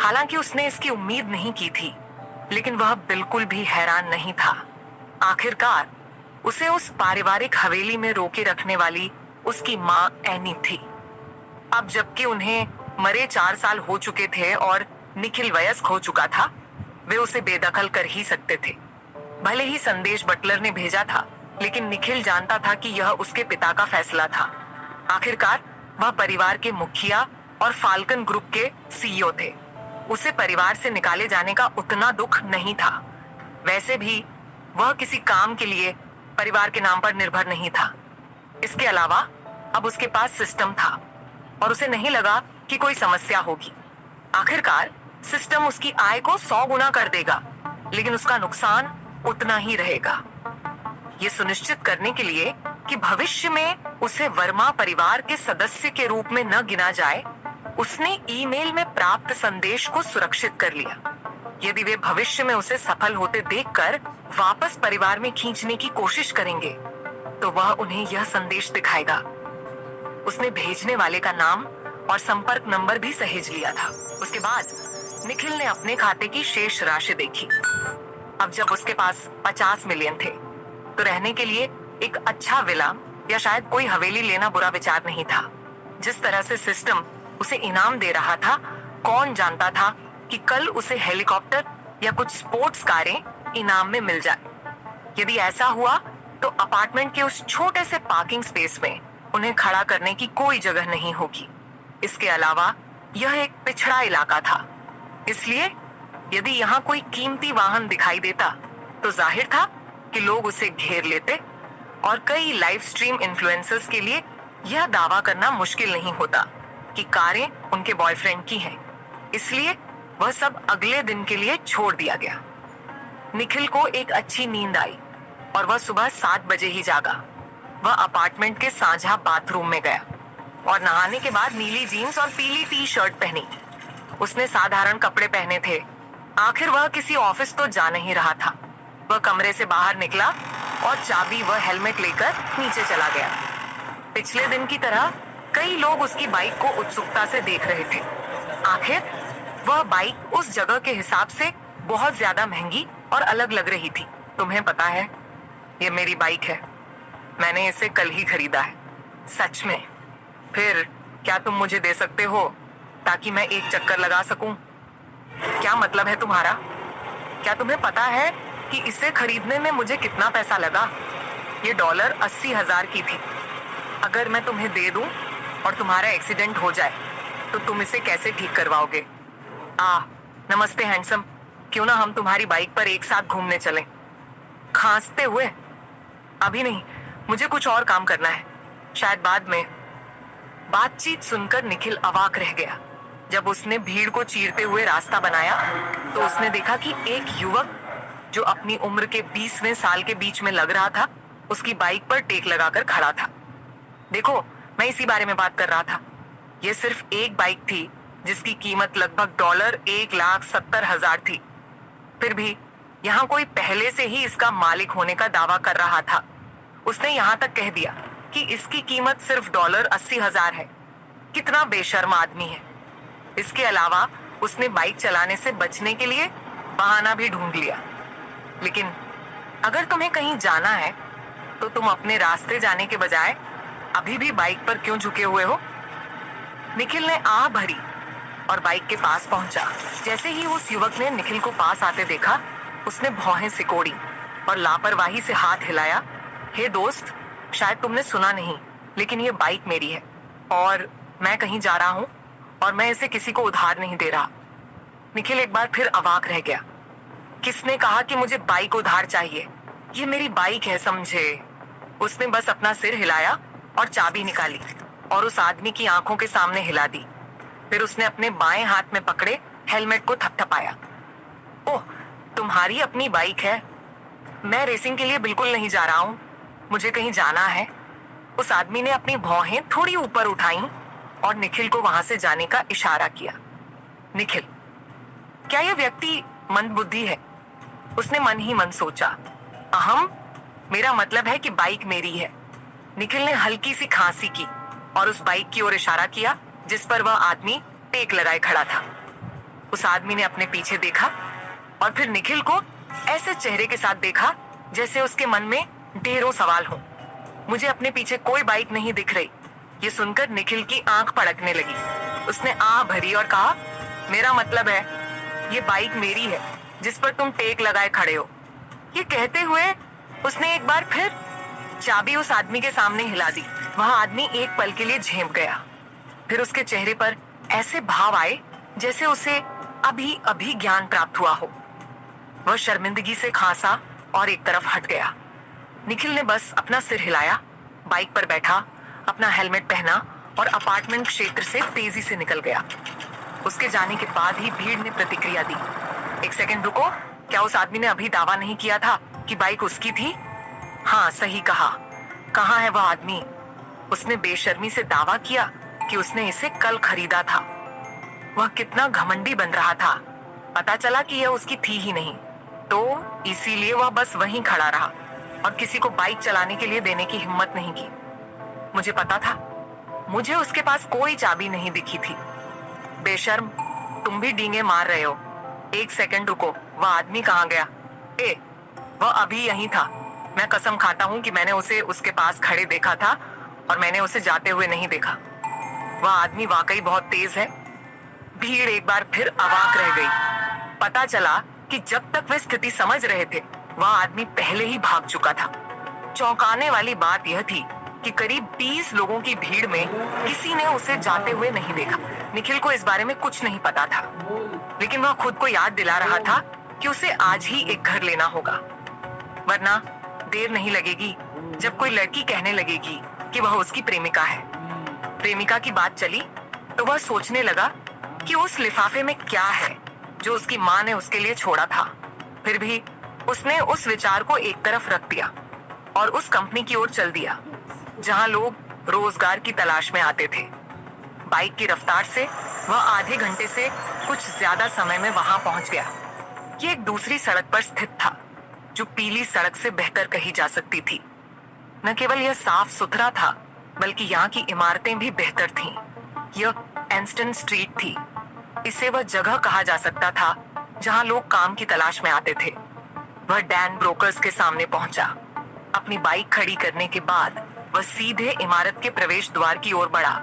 [SPEAKER 1] हालांकि उसने इसकी उम्मीद नहीं की थी, लेकिन वह बिल्कुल भी हैरान नहीं था। आखिरकार उसे उस पारिवारिक हवेली में रोके रखने वाली उसकी माँ एनी थी। अब जबकि उन्हें मरे 4 साल हो चुके थे और निखिल वयस्क हो चुका था, वे उसे बेदखल कर ही सकते थे। भले ही संदेश बटलर ने भेजा था, लेकिन निखिल जानता था कि यह उसके पिता का फैसला था। आखिरकार वह परिवार के मुखिया और फाल्कन ग्रुप के सीईओ थे। उसे परिवार से निकाले जाने का उतना दुख नहीं था। वैसे भी वह किसी काम के लिए परिवार के नाम पर निर्भर नहीं था। इसके अलावा अब उसके पास सिस्टम था और उसे नहीं लगा कि कोई समस्या होगी। आखिरकार सिस्टम उसकी आय को 100 गुना कर देगा, लेकिन उसका नुकसान उतना ही रहेगा। ये सुनिश्चित करने के लिए कि भविष्य में उसे वर्मा परिवार के सदस्य के रूप में न गिना जाए, उसने ईमेल में प्राप्त संदेश को सुरक्षित कर लिया। यदि वे भविष्य में उसे सफल होते देखकर वापस परिवार में खींचने की कोशिश करेंगे, तो वह उन्हें यह संदेश दिखाएगा। उसने भेजने वाले का नाम और संपर्क नंबर भी सहेज लिया था। उसके बाद निखिल ने अपने खाते की शेष राशि देखी। अब जब उसके पास 50 मिलियन थे, तो रहने के लिए एक अच्छा विला या शायद कोई हवेली लेना बुरा विचार नहीं था। जिस तरह से सिस्टम उसे इनाम दे रहा था, कौन जानता था कि कल उसे हेलीकॉप्टर या कुछ स्पोर्ट्स कारें इनाम में मिल जाए। यदि ऐसा हुआ तो अपार्टमेंट के उस छोटे से पार्किंग स्पेस में उन्हें खड़ा करने की कोई जगह नहीं होगी। इसके अलावा यह एक पिछड़ा इलाका था, इसलिए यदि यहाँ कोई कीमती वाहन दिखाई देता तो जाहिर था कि लोग उसे घेर लेते और कई लाइव स्ट्रीम इन्फ्लुएंसर्स के लिए यह दावा करना मुश्किल नहीं होता कि कारें उनके बॉयफ्रेंड की हैं। इसलिए वह सब अगले दिन के लिए छोड़ दिया गया। निखिल को एक अच्छी नींद आई और वह सुबह 7 बजे ही जागा। वह अपार्टमेंट के साझा बाथरूम में गया और नहाने के बाद नीली जीन्स और पीली टी शर्ट पहनी। उसने साधारण कपड़े पहने थे। आखिर वह किसी ऑफिस तो जा नहीं रहा था। वह कमरे से बाहर निकला और चाबी व हेलमेट लेकर नीचे चला गया। पिछले दिन की तरह कई लोग उसकी बाइक को उत्सुकता से देख रहे थे। आखिर वह बाइक उस जगह के हिसाब से बहुत ज्यादा महंगी और अलग लग रही थी। तुम्हें पता है, ये मेरी बाइक है। मैंने इसे कल ही खरीदा है। सच में? फिर क्या तुम मुझे दे सकते हो ताकि मैं एक चक्कर लगा सकूं? क्या मतलब है तुम्हारा? क्या तुम्हें पता है कि इसे खरीदने में मुझे कितना पैसा लगा? ये डॉलर 80,000 की थी। अगर मैं तुम्हें दे दूं और तुम्हारा एक्सीडेंट हो जाए तो तुम इसे कैसे ठीक करवाओगे? नमस्ते हैंडसम, क्यों ना हम तुम्हारी बाइक पर एक साथ घूमने चलें? खांसते हुए, अभी नहीं, मुझे कुछ और काम करना है, शायद बाद में। बातचीत सुनकर निखिल अवाक रह गया। जब उसने भीड़ को चीरते हुए रास्ता बनाया तो उसने देखा कि एक युवक जो अपनी उम्र के 20वें साल के बीच में लग रहा था, उसकी बाइक पर टेक लगाकर खड़ा था। देखो, मैं इसी बारे में बात कर रहा था। यह सिर्फ एक बाइक थी जिसकी कीमत लगभग डॉलर 1,70,000 थी। फिर भी यहाँ कोई पहले से ही इसका मालिक होने का दावा कर रहा था। उसने यहाँ तक कह दिया कि इसकी कीमत सिर्फ डॉलर 80,000 है। कितना बेशर्म आदमी है। इसके अलावा उसने बाइक चलाने से बचने के लिए बहाना भी ढूंढ लिया। लेकिन अगर तुम्हें कहीं जाना है तो तुम अपने रास्ते जाने के बजाय अभी भी बाइक पर क्यों झुके हुए हो? निखिल ने आह भरी और बाइक के पास पहुंचा। जैसे ही उस युवक ने निखिल को पास आते देखा, उसने भौहें सिकोड़ी और लापरवाही से हाथ हिलाया। हे दोस्त, शायद तुमने सुना नहीं, लेकिन ये बाइक मेरी है और मैं कहीं जा रहा हूँ और मैं इसे किसी को उधार नहीं दे रहा। निखिल एक बार फिर अवाक रह गया। किसने कहा कि मुझे बाइक उधार चाहिए? ये मेरी बाइक है, समझे? उसने बस अपना सिर हिलाया और चाबी निकाली और उस आदमी की आंखों के सामने हिला दी। फिर उसने अपने बाएं हाथ में पकड़े हेलमेट को थपथपाया। ओह, तुम्हारी अपनी बाइक है? मैं रेसिंग के लिए बिल्कुल नहीं जा रहा हूं, मुझे कहीं जाना है। उस आदमी ने अपनी भौहें थोड़ी ऊपर उठाई और निखिल को वहां से जाने का इशारा किया। निखिल, क्या यह व्यक्ति मंदबुद्धि है? उसने मन ही मन सोचा। अहम, मेरा मतलब है कि बाइक मेरी है। निखिल ने हल्की सी खांसी की और उस बाइक की ओर इशारा किया जिस पर वह आदमी टेक लगाए खड़ा था। उस आदमी ने अपने पीछे देखा और फिर निखिल को ऐसे चेहरे के साथ देखा जैसे उसके मन में ढेरों सवाल हो। मुझे अपने पीछे कोई बाइक नहीं दिख रही। ये सुनकर निखिल की आंख फड़कने लगी। उसने आह भरी और कहा, मेरा मतलब है ये बाइक मेरी है जिस पर तुम टेक लगाए खड़े हो। ये कहते हुए उसने एक बार फिर चाबी उस आदमी के सामने हिला दी। वह आदमी एक पल के लिए झेंप गया। फिर उसके चेहरे पर ऐसे भाव आए जैसे उसे अभी अभी ज्ञान प्राप्त हुआ हो। वह शर्मिंदगी से खांसा और एक तरफ हट गया। निखिल ने बस अपना सिर हिलाया, बाइक पर बैठा, अपना हेलमेट पहना और अपार्टमेंट क्षेत्र से तेजी से निकल गया। उसके जाने के बाद ही भीड़ ने प्रतिक्रिया दी। एक सेकंड रुको, क्या उस आदमी ने अभी दावा नहीं किया था कि बाइक उसकी थी? हाँ, सही कहा। कहाँ है वह आदमी? उसने बेशर्मी से दावा किया कि उसने इसे कल खरीदा था। वह कितना घमंडी बन रहा था। पता चला कि यह उसकी थी ही नहीं, तो इसीलिए वह बस वहीं खड़ा रहा और किसी को बाइक चलाने के लिए देने की हिम्मत नहीं की। मुझे पता था, मुझे उसके पास कोई चाबी नहीं दिखी थी। बेशर्म, तुम भी डींगे मार रहे हो। एक सेकंड रुको, वह आदमी कहाँ गया? वह अभी यहीं था। मैं कसम खाता हूँ कि मैंने उसे उसके पास खड़े देखा था और मैंने उसे जाते हुए नहीं देखा। वह आदमी वाकई बहुत तेज है। भीड़ एक बार फिर अवाक रह गई। पता चला कि जब तक वे स्थिति समझ रहे थे, वह आदमी पहले ही भाग चुका था। चौंकाने वाली बात यह थी कि करीब 20 लोगों की भीड़ में किसी ने उसे जाते हुए नहीं देखा। निखिल को इस बारे में कुछ नहीं पता था, लेकिन वह खुद को याद दिला रहा था कि उसे आज ही एक घर लेना होगा, वरना देर नहीं लगेगी जब कोई लड़की कहने लगेगी कि वह उसकी प्रेमिका है। प्रेमिका की बात चली तो वह सोचने लगा कि उस लिफाफे में क्या है जो उसकी माँ ने उसके लिए छोड़ा था। फिर भी उसने उस विचार को एक तरफ रख दिया और उस कंपनी की ओर चल दिया जहां लोग रोजगार की तलाश में आते थे। बाइक की रफ्तार से वह आधे घंटे से कुछ ज्यादा समय में वहां पहुंच गया। ये एक दूसरी सड़क पर स्थित था जो पीली सड़क से बेहतर कही जा सकती थी। न केवल यह साफ सुथरा था, बल्कि यहाँ की इमारतें भी बेहतर थीं। यह एंस्टन स्ट्रीट थी। इसे वह जगह कहा जा सकता था जहां लोग काम की तलाश में आते थे। वह डैन ब्रोकर्स के सामने पहुंचा। अपनी बाइक खड़ी करने के बाद वह सीधे इमारत के प्रवेश द्वार की ओर बढ़ा।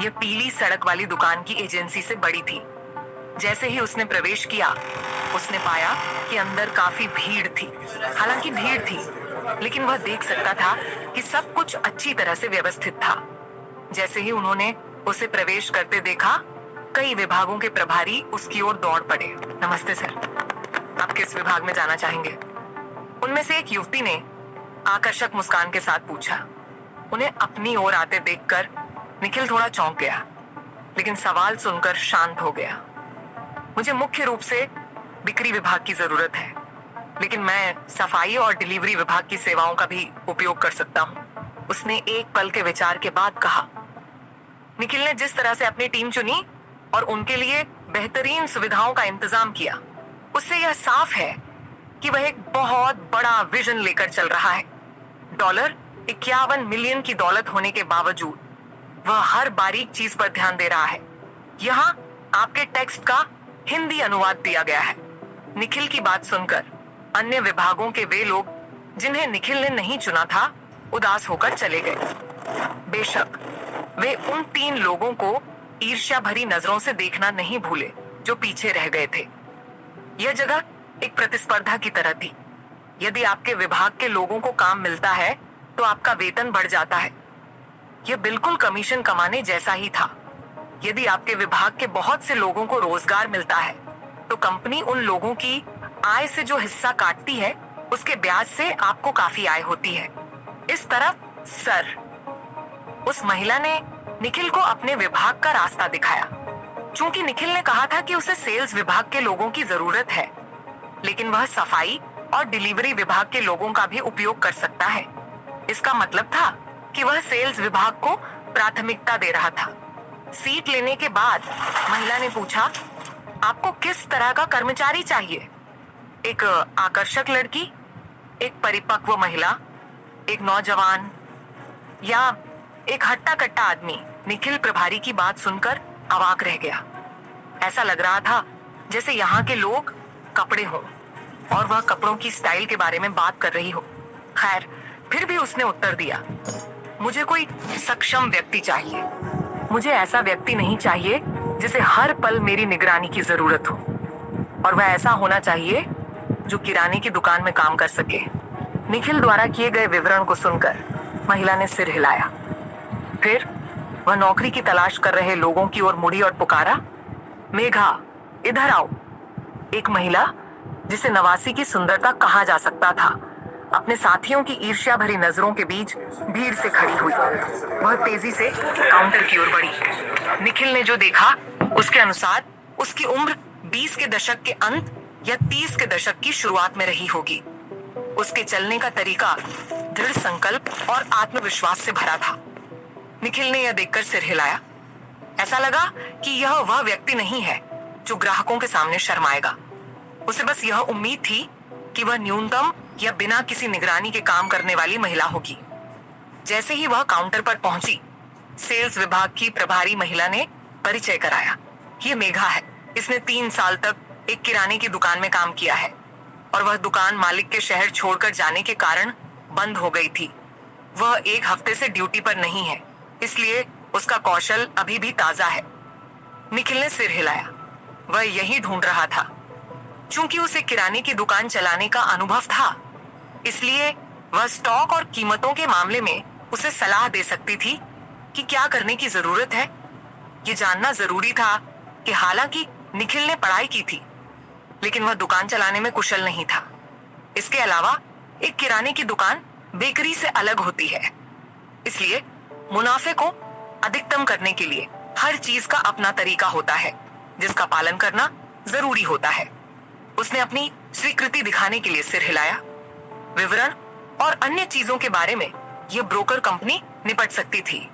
[SPEAKER 1] यह पीली सड़क वाली दुकान की एजेंसी से बड़ी थी। जैसे ही उसने प्रवेश किया, उसने पाया कि अंदर काफी भीड़ थी। हालांकि भीड़ थी, लेकिन वह देख सकता था कि सब कुछ अच्छी तरह से व्यवस्थित था। जैसे ही उन्होंने उसे प्रवेश करते देखा, कई विभागों के प्रभारी उसकी ओर दौड़ पड़े। नमस्ते सर, आप किस विभाग में जाना चाहेंगे? उनमें से एक युवती ने आकर्षक मुस्कान के साथ पूछा। उन्हें अपनी ओर आते देखकर निखिल थोड़ा चौंक गया, लेकिन सवाल सुनकर शांत हो गया। मुझे मुख्य रूप से बिक्री विभाग की जरूरत है, लेकिन मैं सफाई और डिलीवरी विभाग की सेवाओं का भी उपयोग कर सकता हूँ, उसने एक पल के विचार के बाद कहा। निखिल ने जिस तरह से अपनी टीम चुनी और उनके लिए बेहतरीन सुविधाओं का इंतजाम किया, उससे यह साफ है कि वह एक बहुत बड़ा विजन लेकर चल रहा है। $51 मिलियन की दौलत होने के बावजूद वह हर बारीक चीज पर ध्यान दे रहा है। यहाँ आपके टेक्स्ट का हिंदी अनुवाद दिया गया है। निखिल की बात सुनकर अन्य विभागों के वे लोग जिन्हें निखिल ने नहीं चुना था, उदास होकर चले गए। बेशक वे उन 3 लोगों को ईर्ष्या भरी नजरों से देखना नहीं भूले जो पीछे रह गए थे। यह जगह एक प्रतिस्पर्धा की तरह थी। यदि आपके विभाग के लोगों को काम मिलता है तो आपका वेतन बढ़ जाता है। यह बिल्कुल कमीशन कमाने जैसा ही था। यदि आपके विभाग के बहुत से लोगों को रोजगार मिलता है तो कंपनी उन लोगों की आय से जो हिस्सा काटती है उसके ब्याज से आपको काफी आय होती है। इस तरफ सर। उस महिला ने निखिल को अपने विभाग का रास्ता दिखाया। चूंकि निखिल ने कहा था कि उसे सेल्स विभाग के लोगों की जरूरत है, लेकिन वह सफाई और डिलीवरी विभाग के लोगों का भी उपयोग कर सकता है। इसका मतलब था कि वह सेल्स विभाग को प्राथमिकता दे रहा था। सीट लेने के बाद महिला ने पूछा, आपको किस तरह का कर्मचारी चाहिए? एक आकर्षक लड़की, एक परिपक्व महिला, एक नौजवान, या एक हट्टा कट्टा आदमी? निखिल प्रभारी की बात सुनकर अवाक रह गया। ऐसा लग रहा था जैसे यहाँ के लोग कपड़े हों और वह कपड़ों की स्टाइल के बारे में बात कर रही हो। खैर, फिर भी उसने उत्तर दिया, मुझे कोई सक्षम व्यक्ति चाहिए। मुझे ऐसा व्यक्ति नहीं चाहिए जिसे हर पल मेरी निगरानी की जरूरत हो, और वह ऐसा होना चाहिए जो किराने की दुकान में काम कर सके। निखिल द्वारा किए गए विवरण को सुनकर महिला ने सिर हिलाया। फिर वह नौकरी की तलाश कर रहे लोगों की ओर मुड़ी और पुकारा, मेघा, इधर आओ। एक महिला, जिसे नवासी की सुंदरता कहा जा सकता था, अपने साथियों की ईर्ष्या भरी नजरों के बीच भीड़ से खड़ी हुई। वह तेजी से काउंटर की ओर बढ़ी। निखिल ने जो देखा उसके अनुसार उसकी उम्र 20 के दशक के अंत या 30 के दशक की शुरुआत में रही होगी। उसके चलने का तरीका दृढ़ संकल्प और आत्मविश्वास से भरा था। निखिल ने यह देखकर सिर हिलाया। ऐसा लगा कि यह वह व्यक्ति नहीं है जो ग्राहकों के सामने शर्माएगा। उसे बस यह उम्मीद थी कि वह न्यूनतम या बिना किसी निगरानी के काम करने वाली महिला होगी। जैसे ही वह काउंटर पर पहुंची, सेल्स विभाग की प्रभारी महिला ने परिचय कराया। ये मेघा है। इसने 3 साल तक एक किराने की दुकान में काम किया है और वह दुकान मालिक के शहर छोड़कर जाने के कारण बंद हो गई थी। वह 1 हफ्ते से ड्यूटी पर नहीं है, इसलिए उसका कौशल अभी भी ताजा है। निखिल ने सिर हिलाया। वह यही ढूंढ रहा था। चूंकि उसे किराने की दुकान चलाने का अनुभव था, इसलिए वह स्टॉक और कीमतों के मामले में उसे सलाह दे सकती थी कि क्या करने की जरूरत है। ये जानना जरूरी था कि हालांकि निखिल ने पढ़ाई की थी, लेकिन वह दुकान चलाने में कुशल नहीं था। इसके अलावा एक किराने की दुकान बेकरी से अलग होती है, इसलिए मुनाफे को अधिकतम करने के लिए हर चीज का अपना तरीका होता है, जिसका पालन करना जरूरी होता है। उसने अपनी स्वीकृति दिखाने के लिए सिर हिलाया। विवरण और अन्य चीजों के बारे में यह ब्रोकर कंपनी निपट सकती थी।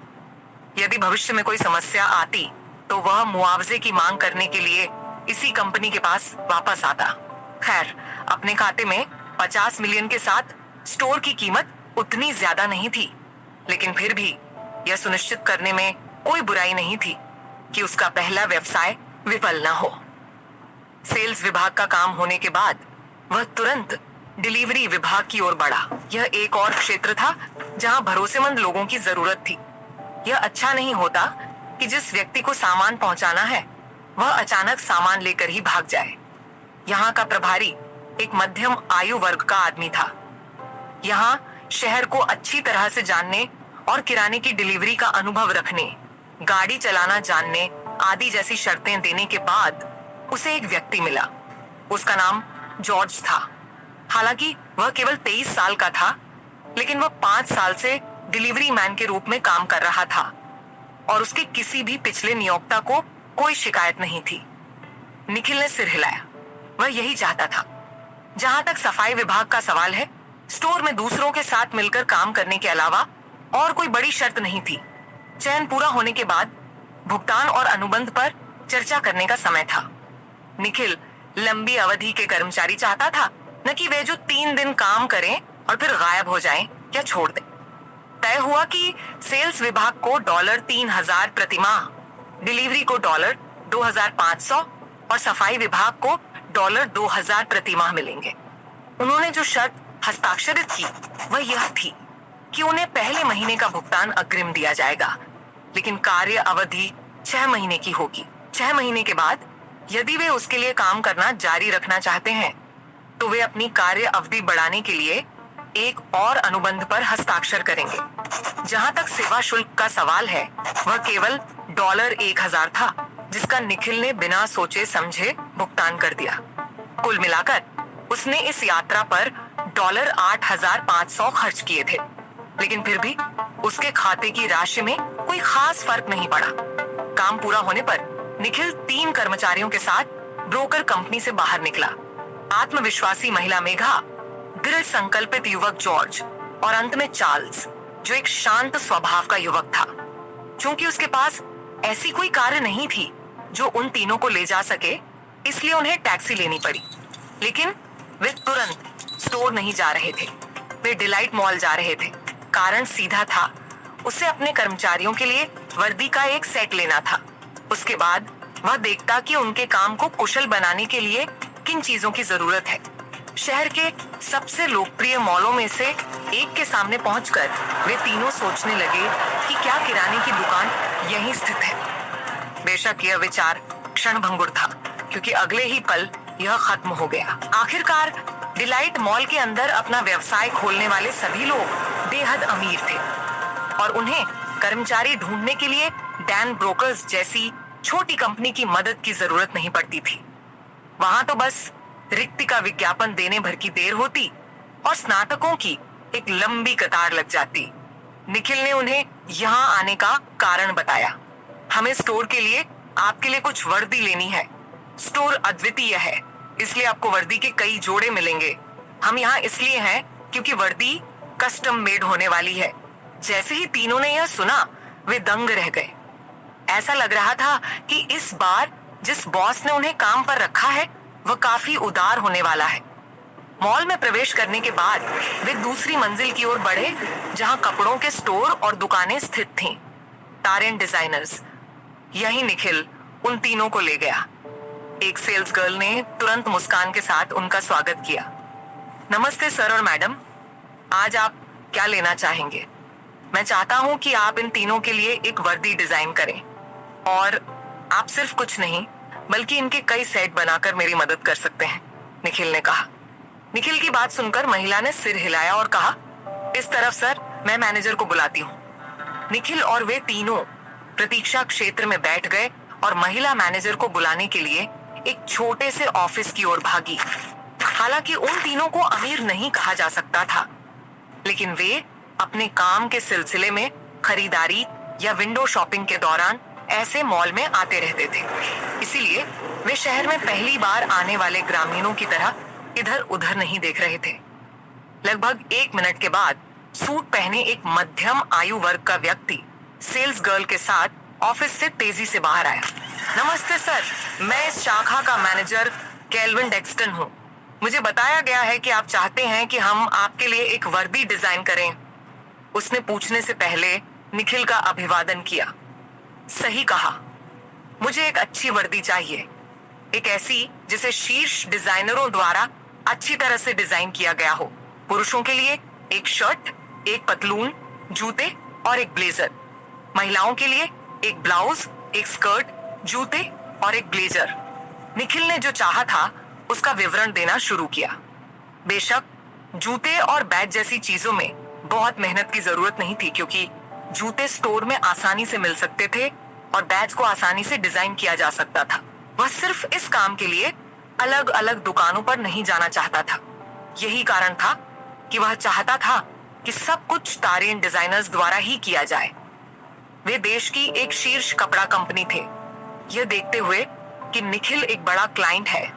[SPEAKER 1] यदि भविष्य में कोई समस्या आती तो वह मुआवजे की मांग करने के लिए इसी कंपनी के पास वापस आता। खैर, अपने खाते में 50 मिलियन के साथ स्टोर की कीमत उतनी ज्यादा नहीं थी, लेकिन फिर भी यह सुनिश्चित करने में कोई बुराई नहीं थी कि उसका पहला व्यवसाय विफल न हो। सेल्स विभाग का काम होने के बाद वह तुरंत डिलीवरी विभाग की ओर बढ़ा। यह एक और क्षेत्र था जहां भरोसेमंद लोगों की जरूरत थी। यह अच्छा नहीं होता कि जिस व्यक्ति को सामान पहुंचाना है वह अचानक सामान लेकर ही भाग जाए। यहाँ का प्रभारी एक मध्यम आयु वर्ग का आदमी था। यहाँ शहर को अच्छी तरह से जानने और किराने की डिलीवरी का अनुभव रखने, गाड़ी चलाना जानने आदि जैसी शर्तें देने के बाद उसे एक व्यक्ति मिला। उसका नाम जॉर्ज था। हालांकि वह केवल 23 साल का था, लेकिन वह 5 साल से डिलीवरी मैन के रूप में काम कर रहा था और उसके किसी भी पिछले नियोक्ता को कोई शिकायत नहीं थी। निखिल ने सिर हिलाया। वह यही चाहता था। जहां तक सफाई विभाग का सवाल है, स्टोर में दूसरों के साथ मिलकर काम करने के अलावा और कोई बड़ी शर्त नहीं थी। चयन पूरा होने के बाद भुगतान और अनुबंध पर चर्चा करने का समय था। निखिल लंबी अवधि के कर्मचारी चाहता था, न कि वे जो 3 दिन काम करें और फिर गायब हो जाएं या छोड़ दें। तय हुआ कि सेल्स विभाग को $3,000 प्रति माह, डिलीवरी को $2,500 और सफाई विभाग को $2,000 प्रति माह मिलेंगे। उन्होंने जो शर्त हस्ताक्षरित की वह यह थी कि उन्हें पहले महीने का भुगतान अग्रिम दिया जाएगा, लेकिन कार्य अवधि 6 महीने की होगी। 6 महीने के बाद यदि वे उसके लिए काम करना जारी रखना चाहते हैं तो वे अपनी कार्य अवधि बढ़ाने के लिए एक और अनुबंध पर हस्ताक्षर करेंगे। जहां तक सेवा शुल्क का सवाल है, वह केवल $1,000 था, जिसका निखिल ने बिना सोचे समझे भुगतान कर दिया। कुल मिलाकर उसने इस यात्रा पर $8,500 खर्च किए थे, लेकिन फिर भी उसके खाते की राशि में कोई खास फर्क नहीं पड़ा। काम पूरा होने पर निखिल 3 कर्मचारियों के साथ ब्रोकर कंपनी से बाहर निकला। आत्मविश्वासी महिला मेघा, दृढ़ संकल्पित युवक जॉर्ज और अंत में चार्ल्स, जो एक शांत स्वभाव का युवक था। चूंकि उसके पास ऐसी कोई कार नहीं थी जो उन तीनों को ले जा सके, इसलिए उन्हें टैक्सी लेनी पड़ी। लेकिन वे तुरंत स्टोर नहीं जा रहे थे, वे डिलाइट मॉल जा रहे थे। कारण सीधा था, उसे अपने कर्मचारियों के लिए वर्दी का एक सेट लेना था। उसके बाद वह देखता कि उनके काम को कुशल बनाने के लिए किन चीजों की जरूरत है। शहर के सबसे लोकप्रिय मॉलों में से एक के सामने पहुंचकर वे तीनों सोचने लगे कि क्या किराने की दुकान यहीं स्थित है। बेशक यह विचार क्षणभंगुर था, क्योंकि अगले ही पल यह खत्म हो गया। आखिरकार डिलाइट मॉल के अंदर अपना व्यवसाय खोलने वाले सभी लोग बेहद अमीर थे और उन्हें कर्मचारी ढूंढने के लिए डैन ब्रोकर्स जैसी छोटी कंपनी की मदद की जरूरत नहीं पड़ती थी। वहां तो बस रिक्ति का विज्ञापन देने भर की देर होती और स्नातकों की एक लंबी कतार लग जाती। निखिल ने उन्हें यहाँ आने का कारण बताया। हमें स्टोर के लिए आपके लिए कुछ वर्दी लेनी है। स्टोर अद्वितीय है, इसलिए आपको वर्दी के कई जोड़े मिलेंगे। हम यहाँ इसलिए हैं क्योंकि वर्दी कस्टम मेड होने वाली है। जैसे ही तीनों ने यह सुना, वे दंग रह गए। ऐसा लग रहा था कि इस बार जिस बॉस ने उन्हें काम पर रखा है वह काफी उदार होने वाला है। मॉल में प्रवेश करने के बाद वे दूसरी मंजिल की ओर बढ़े, जहां कपड़ों के स्टोर और दुकानें स्थित थीं। तारेन डिजाइनर्स। यही निखिल उन तीनों को ले गया। एक सेल्स गर्ल ने तुरंत मुस्कान के साथ उनका स्वागत किया। नमस्ते सर और मैडम, आज आप क्या लेना चाहेंगे? मैं चाहता हूं कि आप इन तीनों के लिए एक वर्दी डिजाइन करें और आप सिर्फ कुछ नहीं बल्कि इनके कई सेट बनाकर मेरी मदद कर सकते हैं, निखिल ने कहा। निखिल की बात सुनकर महिला ने सिर हिलाया और कहा, इस तरफ सर, मैं मैनेजर को बुलाती हूँ। निखिल और वे तीनों प्रतीक्षा क्षेत्र में बैठ गए और महिला मैनेजर को बुलाने के लिए एक छोटे से ऑफिस की ओर भागी। हालांकि उन तीनों को अमीर नहीं कहा जा सकता था, लेकिन वे अपने काम के सिलसिले में खरीदारी या विंडो शॉपिंग के दौरान ऐसे मॉल में आते रहते थे। इसीलिए वे शहर में पहली बार आने वाले ग्रामीणों की तरह इधर उधर नहीं देख रहे थे। लगभग 1 मिनट के बाद सूट पहने एक मध्यम आयु वर्ग का व्यक्ति सेल्स गर्ल के साथ ऑफिस से तेजी से बाहर आया। नमस्ते सर, मैं इस शाखा का मैनेजर केल्विन डेक्सटन हूँ। मुझे बताया गया है कि आप चाहते हैं कि हम आपके लिए एक वर्दी डिजाइन करें। उसने पूछने से पहले निखिल का अभिवादन किया। सही कहा, मुझे एक अच्छी वर्दी चाहिए, एक ऐसी जिसे शीर्ष डिजाइनरों द्वारा अच्छी तरह से डिजाइन किया गया हो। पुरुषों के लिए एक शर्ट, एक पतलून, जूते और एक ब्लेजर। महिलाओं के लिए एक ब्लाउज, एक स्कर्ट, जूते और एक ब्लेजर। निखिल ने जो चाहा था उसका विवरण देना शुरू किया। बेशक जूते और बैज जैसी चीजों में बहुत मेहनत की जरूरत नहीं थी, क्योंकि जूते स्टोर में आसानी से मिल सकते थे और बैज को आसानी से डिजाइन किया जा सकता था। वह सिर्फ इस काम के लिए अलग अलग दुकानों पर नहीं जाना चाहता था। यही कारण था कि वह चाहता था कि सब कुछ तारेन डिजाइनर्स द्वारा ही किया जाए। वे देश की एक शीर्ष कपड़ा कंपनी थे। यह देखते हुए कि निखिल एक बड़ा क्लाइंट है,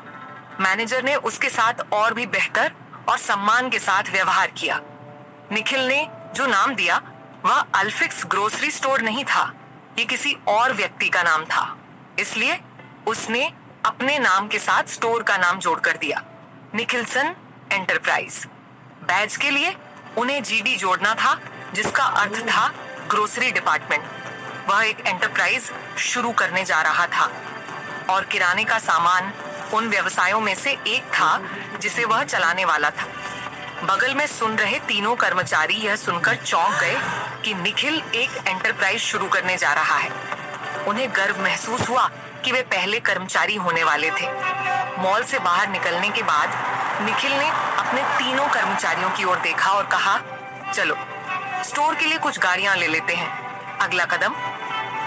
[SPEAKER 1] मैनेजर ने उसके साथ और भी बेहतर और सम्मान के साथ व्यवहार किया। निखिल ने जो नाम दिया वह अल्फिक्स ग्रोसरी स्टोर नहीं था, ये किसी और व्यक्ति का नाम था। इसलिए उसने अपने नाम के साथ स्टोर का नाम जोड़कर दिया, निखिलसन एंटरप्राइज। बैज के लिए उन्हें जीडी जोड़ना था, जिसका अर्थ था ग्रोसरी डिपार्टमेंट। वह एक एंटरप्राइज शुरू करने जा रहा था और किराने का सामान उन व्यवसायों में से एक था जिसे वह चलाने वाला था। बगल में सुन रहे तीनों कर्मचारी यह सुनकर चौंक गए कि निखिल एक एंटरप्राइज शुरू करने जा रहा है। उन्हें गर्व महसूस हुआ कि वे पहले कर्मचारी होने वाले थे। मॉल से बाहर निकलने के बाद निखिल ने अपने तीनों कर्मचारियों की ओर देखा और कहा, चलो स्टोर के लिए कुछ गाड़ियां ले लेते हैं। अगला कदम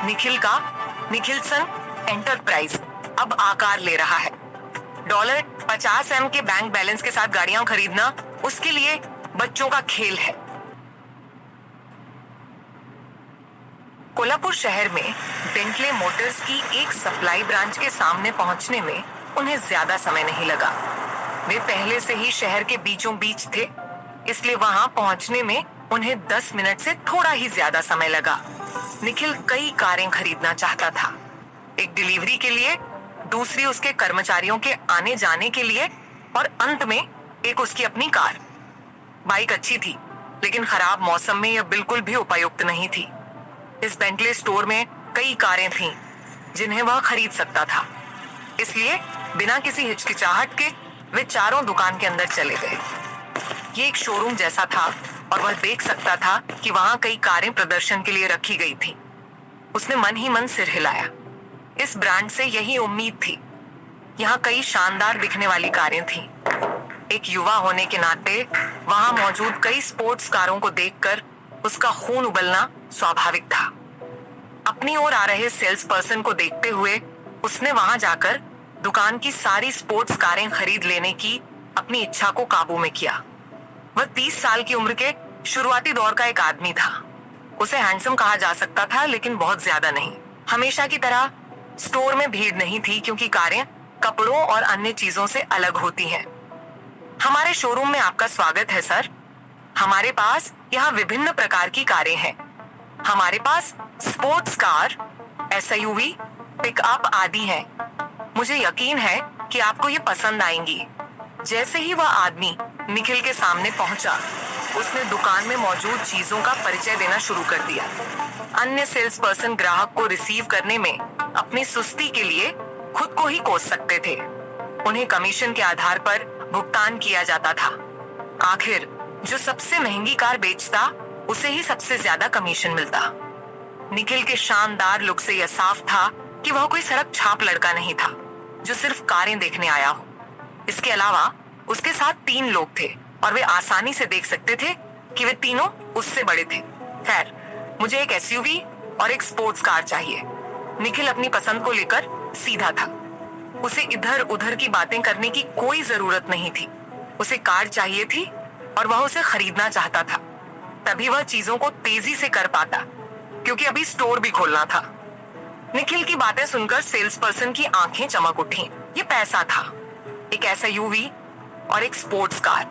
[SPEAKER 1] निखिल का निखिलसन एंटरप्राइज अब आकार ले रहा है। $50 के बैंक बैलेंस के साथ गाड़ियां खरीदना उसके लिए बच्चों का खेल है। कोल्हापुर शहर में बेंटले मोटर्स की एक सप्लाई ब्रांच के सामने पहुंचने में उन्हें ज्यादा समय नहीं लगा। वे पहले से ही शहर के बीचों बीच थे, इसलिए वहां पहुंचने में उन्हें 10 मिनट से थोड़ा ही ज्यादा समय लगा। निखिल कई कारें खरीदना चाहता था, एक डिलीवरी के लिए, दूसरी उसके कर्मचारियों के आने जाने के लिए और अंत में एक उसकी अपनी कार। बाइक अच्छी थी, लेकिन खराब मौसम में यह बिल्कुल भी उपयुक्त नहीं थी। इस बेंटले स्टोर में कई कारें थीं जिन्हें वह खरीद सकता था, इसलिए बिना किसी हिचकिचाहट के वे चारों दुकान के अंदर चले गए। ये एक शोरूम जैसा था और वह देख सकता था कि वहां कई कारें प्रदर्शन के लिए रखी गई थी। उसने मन ही मन सिर हिलाया। इस ब्रांड से यही उम्मीद थी। यहाँ कई शानदार दिखने वाली कारें थीं। एक युवा होने के नाते वहां मौजूद कई स्पोर्ट्स कारों को देखकर उसका खून उबलना स्वाभाविक था। अपनी ओर आ रहे सेल्स पर्सन को देखते हुए उसने वहां जाकर दुकान की सारी स्पोर्ट्स कारें खरीद लेने की अपनी इच्छा को काबू में किया। वह 30 साल की उम्र के शुरुआती दौर का एक आदमी था। उसे हैंडसम कहा जा सकता था, लेकिन बहुत ज्यादा नहीं। हमेशा की तरह स्टोर में भीड़ नहीं थी, क्योंकि कारें कपड़ों और अन्य चीजों से अलग होती हैं। हमारे शोरूम में आपका स्वागत है सर। हमारे पास यहाँ विभिन्न प्रकार की कारें हैं। हमारे पास स्पोर्ट्स कार, एसयूवी, पिकअप आदि हैं। मुझे यकीन है कि आपको ये पसंद आएंगी। जैसे ही वह आदमी निखिल के सामने पहुंचा, उसने दुकान में मौजूद चीजों का परिचय देना शुरू कर दिया। अन्य सेल्स पर्सन ग्राहक को रिसीव करने में अपनी सुस्ती के लिए खुद को ही कोस सकते थे। उन्हें कमीशन के आधार पर भुगतान किया जाता था। आखिर जो सबसे महंगी कार बेचता, उसे ही सबसे ज्यादा कमीशन मिलता। निखिल के शानदार लुक से यह साफ था कि वह कोई सड़क छाप लड़का नहीं था जो सिर्फ कारें देखने आया हो। इसके अलावा उसके साथ 3 लोग थे और वे आसानी से देख सकते थे कि वे तीनों उससे बड़े थे। खैर, मुझे एक एसयूवी और एक स्पोर्ट्स कार चाहिए। निखिल अपनी पसंद को लेकर सीधा था। उसे इधर उधर की बातें करने की कोई जरूरत नहीं थी। उसे कार चाहिए थी और वह उसे खरीदना चाहता था। तभी वह चीजों को तेजी से कर पाता, क्योंकि अभी स्टोर भी खोलना था। निखिल की बातें सुनकर सेल्स पर्सन की आंखें चमक उठी। ये पैसा था, एक एसयूवी और एक स्पोर्ट्स कार।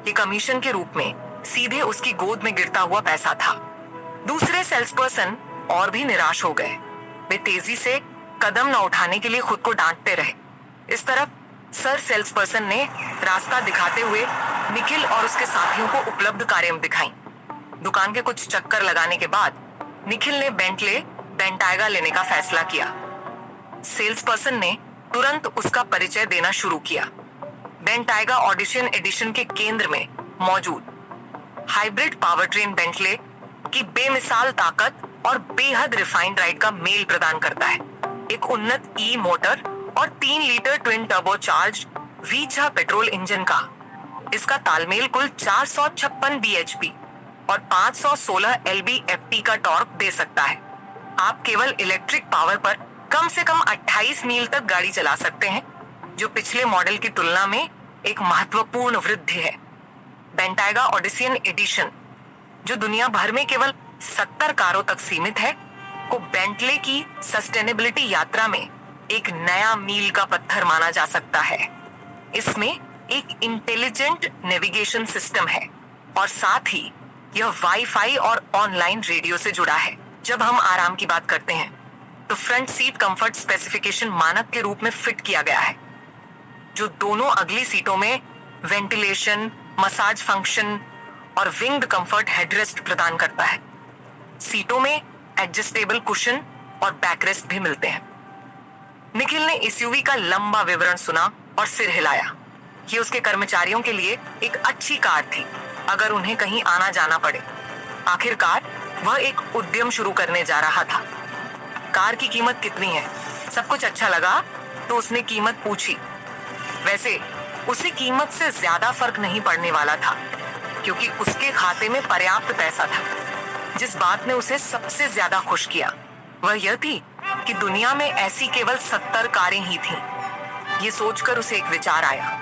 [SPEAKER 1] ये कमीशन के रूप में सीधे उसकी गोद में गिरता हुआ पैसा था। दूसरे सेल्स पर्सन और भी निराश हो गए। वे तेजी से कदम न उठाने के लिए खुद को डांटते रहे। इस तरफ सर सेल्स पर्सन ने रास्ता दिखाते हुए निखिल और उसके साथियों को उपलब्ध कारें दिखाई। दुकान के कुछ चक्कर लगाने के बाद निखिल ने बेंटले बेंटाइगा लेने का फैसला किया। सेल्स पर्सन ने तुरंत उसका परिचय देना शुरू किया। बेंटाइगा ऑडिशन एडिशन के केंद्र में मौजूद हाइब्रिड पावर ट्रेन बेंटले की बेमिसाल ताकत और बेहद रिफाइंड राइड का मेल प्रदान करता है। एक उन्नत ई मोटर और 3 litre twin turbocharge V6 petrol engine का इसका तालमेल कुल 456 bhp और 516 lb-ft का टॉर्क दे सकता है। आप केवल इलेक्ट्रिक पावर पर कम से कम 28 मील तक गाड़ी चला सकते हैं, जो पिछले मॉडल की तुलना में एक महत्वपूर्ण वृद्धि है। बेंटाइगा ऑडिशन एडिशन, जो दुनिया भर में केवल 70 कारों तक सीमित है, को बेंटले की सस्टेनेबिलिटी यात्रा में एक नया मील का पत्थर माना जा सकता है। इसमें एक इंटेलिजेंट नेविगेशन सिस्टम है और साथ ही यह वाईफाई और ऑनलाइन रेडियो से जुड़ा है। जब हम आराम की बात करते हैं तो फ्रंट सीट कंफर्ट स्पेसिफिकेशन मानक के रूप में फिट किया गया है, जो दोनों अगली सीटों में वेंटिलेशन, मसाज फंक्शन और विंग्ड कंफर्ट हेडरेस्ट प्रदान करता है। सीटों में एडजस्टेबल कुशन और बैकरेस्ट भी मिलते हैं। निखिल ने एसयूवी का लंबा विवरण सुना और सिर हिलाया। ये उसके कर्मचारियों के लिए एक अच्छी कार थी, अगर उन्हें कहीं आना जाना पड़े। आखिरकार वह एक उद्यम शुरू करने जा रहा था। कार की कीमत कितनी है? सब कुछ अच्छा लगा तो उसने कीमत पूछी। वैसे उसे कीमत से ज्यादा फर्क नहीं पड़ने वाला था, क्योंकि उसके खाते में पर्याप्त पैसा था। जिस बात ने उसे सबसे ज्यादा खुश किया वह यह थी कि दुनिया में ऐसी केवल 70 कारें ही थीं। ये सोचकर उसे एक विचार आया,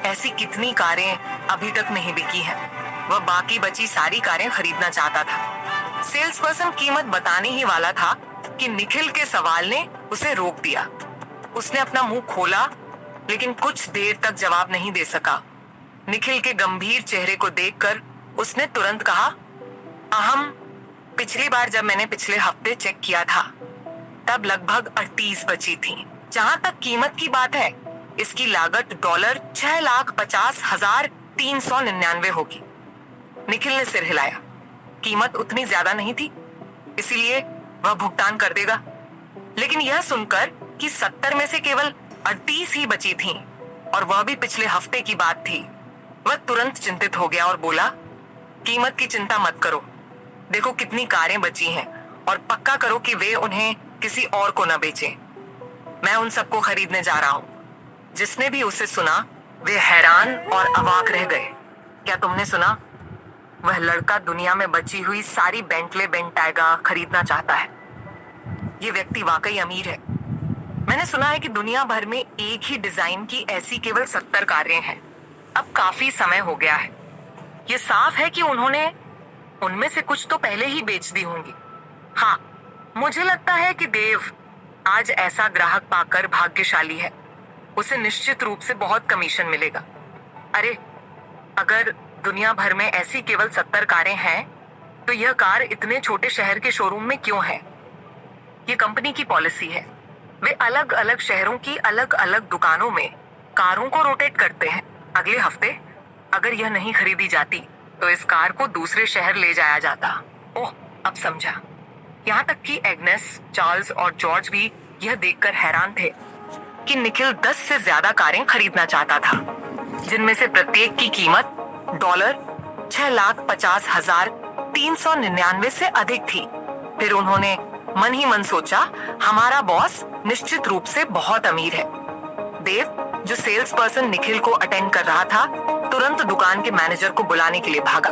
[SPEAKER 1] ऐसी कितनी कारें अभी तक नहीं बिकी हैं। वह बाकी बची सारी कारें खरीदना चाहता था। सेल्स पर्सन कीमत बताने ही वाला था कि निखिल के सवाल ने उसे रोक दिया। उसने अपना मुंह खोला, लेकिन कुछ देर तक जवाब नहीं दे सका। निखिल के गंभीर चेहरे को देखकर उसने तुरंत कहा, अहम, पिछली बार जब मैंने पिछले हफ्ते चेक किया था तब लगभग 38 बची थी। जहां तक कीमत की बात है, इसकी लागत $6,50,399 होगी। निखिल ने सिर हिलाया। कीमत उतनी ज्यादा नहीं थी, इसीलिए वह भुगतान कर देगा। लेकिन यह सुनकर कि 70 में से केवल 38 ही बची थीं और वह भी पिछले हफ्ते की बात थी, वह तुरंत चिंतित हो गया और बोला, कीमत की चिंता मत करो, देखो कितनी कारें बची हैं और पक्का करो कि वे उन्हें किसी और को न बेचें। मैं उन सबको खरीदने जा रहा हूं। जिसने भी उसे सुना वे हैरान और अवाक रह गए। क्या तुमने सुना? वह लड़का दुनिया में बची हुई सारी बेंटले बेंटाएगा खरीदना चाहता है। ये व्यक्ति वाकई अमीर है। मैंने सुना है कि दुनिया भर में एक ही डिजाइन की ऐसी केवल 70 कारें हैं। अब काफी समय हो गया है। ये साफ है कि उन्होंने उनमें से कुछ तो पहले ही बेच दी होंगी। हाँ, मुझे लगता है कि देव आज ऐसा ग्राहक पाकर भाग्यशाली है। उसे निश्चित रूप से बहुत कमीशन मिलेगा। अरे, अगर दुनिया भर में ऐसी केवल 70 कारें हैं, तो यह कार इतने छोटे शहर के शोरूम में क्यों है? ये कंपनी की पॉलिसी है। वे अलग अलग शहरों की अलग अलग दुकानों में कारों को रोटेट करते हैं। अगले हफ्ते अगर यह नहीं खरीदी जाती तो इस कार को दूसरे शहर ले जाया जाता। ओह, अब समझा। यहाँ तक कि एग्नेस, चार्ल्स और जॉर्ज भी यह देखकर हैरान थे कि निखिल 10 से ज्यादा कारें खरीदना चाहता था, जिनमें से प्रत्येक की कीमत $6,50,399 से अधिक थी। फिर उन्होंने मन ही मन सोचा, हमारा बॉस निश्चित रूप से बहुत अमीर है। देव, जो सेल्स पर्सन निखिल को अटेंड कर रहा था, तुरंत दुकान के मैनेजर को बुलाने के लिए भागा।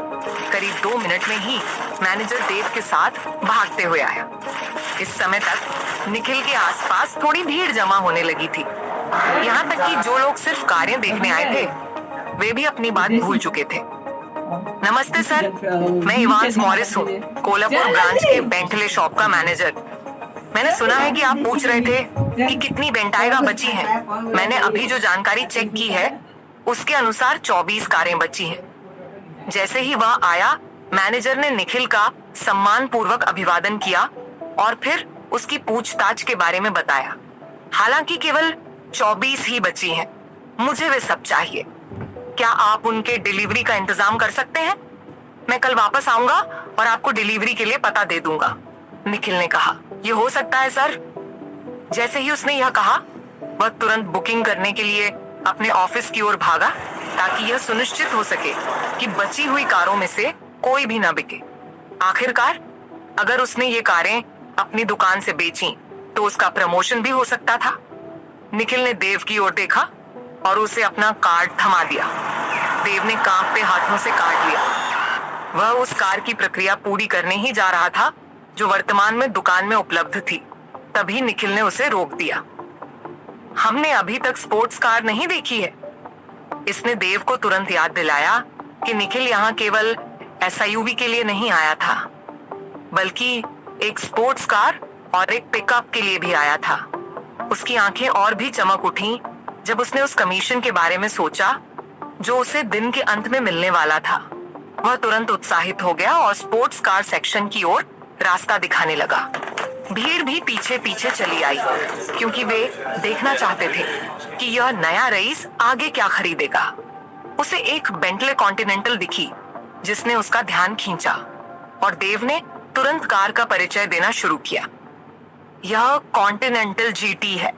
[SPEAKER 1] करीब 2 मिनट में ही मैनेजर देव के साथ भागते हुए आया। इस समय तक निखिल के आसपास थोड़ी भीड़ जमा होने लगी थी। यहाँ तक कि जो लोग सिर्फ कारें देखने आए थे, वे भी अपनी बात भूल चुके थे। नमस्ते सर, मैं इवांस मॉरिस हूँ, कोल्हापुर ब्रांच के बेंटले शॉप का मैनेजर। मैंने सुना है कि आप पूछ रहे थे कि कितनी बेंटाएगा बची हैं। मैंने अभी जो जानकारी चेक की है, उसके अनुसार 24 कारें बची हैं। जैसे ही वह आया, मैनेजर ने निखिल का सम्मान पूर्वक अभिवादन किया और फिर उसकी पूछताछ के बारे में बताया। हालांकि केवल 24 ही बची हैं, मुझे वे सब चाहिए। क्या आप उनके डिलीवरी का इंतजाम कर सकते हैं? मैं कल वापस आऊंगा और आपको डिलीवरी के लिए पता दे दूंगा, निखिल ने कहा। यह हो सकता है सर। जैसे ही उसने यह कहा, वह तुरंत बुकिंग करने के लिए अपने ऑफिस की ओर भागा, ताकि यह सुनिश्चित हो सके कि बची हुई कारों में से कोई भी न बिके। आखिरकार अगर उसने ये कारें अपनी दुकान से बेची तो उसका प्रमोशन भी हो सकता था। निखिल ने देव की ओर देखा और उसे अपना कार्ड थमा दिया। देव ने कांपते हाथों से कार्ड लिया। वह उस कार की प्रक्रिया पूरी करने ही जा रहा था जो वर्तमान में दुकान में उपलब्ध थी। तभी निखिल ने उसे रोक दिया। हमने अभी तक स्पोर्ट्स कार नहीं देखी है। इसने देव को तुरंत याद दिलाया कि निखिल यहाँ केवल SUV के लिए नहीं आया था, बल्कि एक स्पोर्ट्स कार और एक पिकअप के लिए भी आया था। उसकी आंखें और भी चमक उठी जब उसने उस कमीशन के बारे में सोचा जो उसे दिन के अंत में मिलने वाला था। वह तुरंत उत्साहित हो गया और स्पोर्ट्स कार सेक्शन की ओर रास्ता दिखाने लगा। भीड़ भी पीछे पीछे चली आई, क्योंकि वे देखना चाहते थे कि यह नया रईस आगे क्या खरीदेगा। उसे एक बेंटले कॉन्टिनेंटल दिखी जिसने उसका ध्यान खींचा और देव ने तुरंत कार का परिचय देना शुरू किया। यह कॉन्टिनेंटल GT है।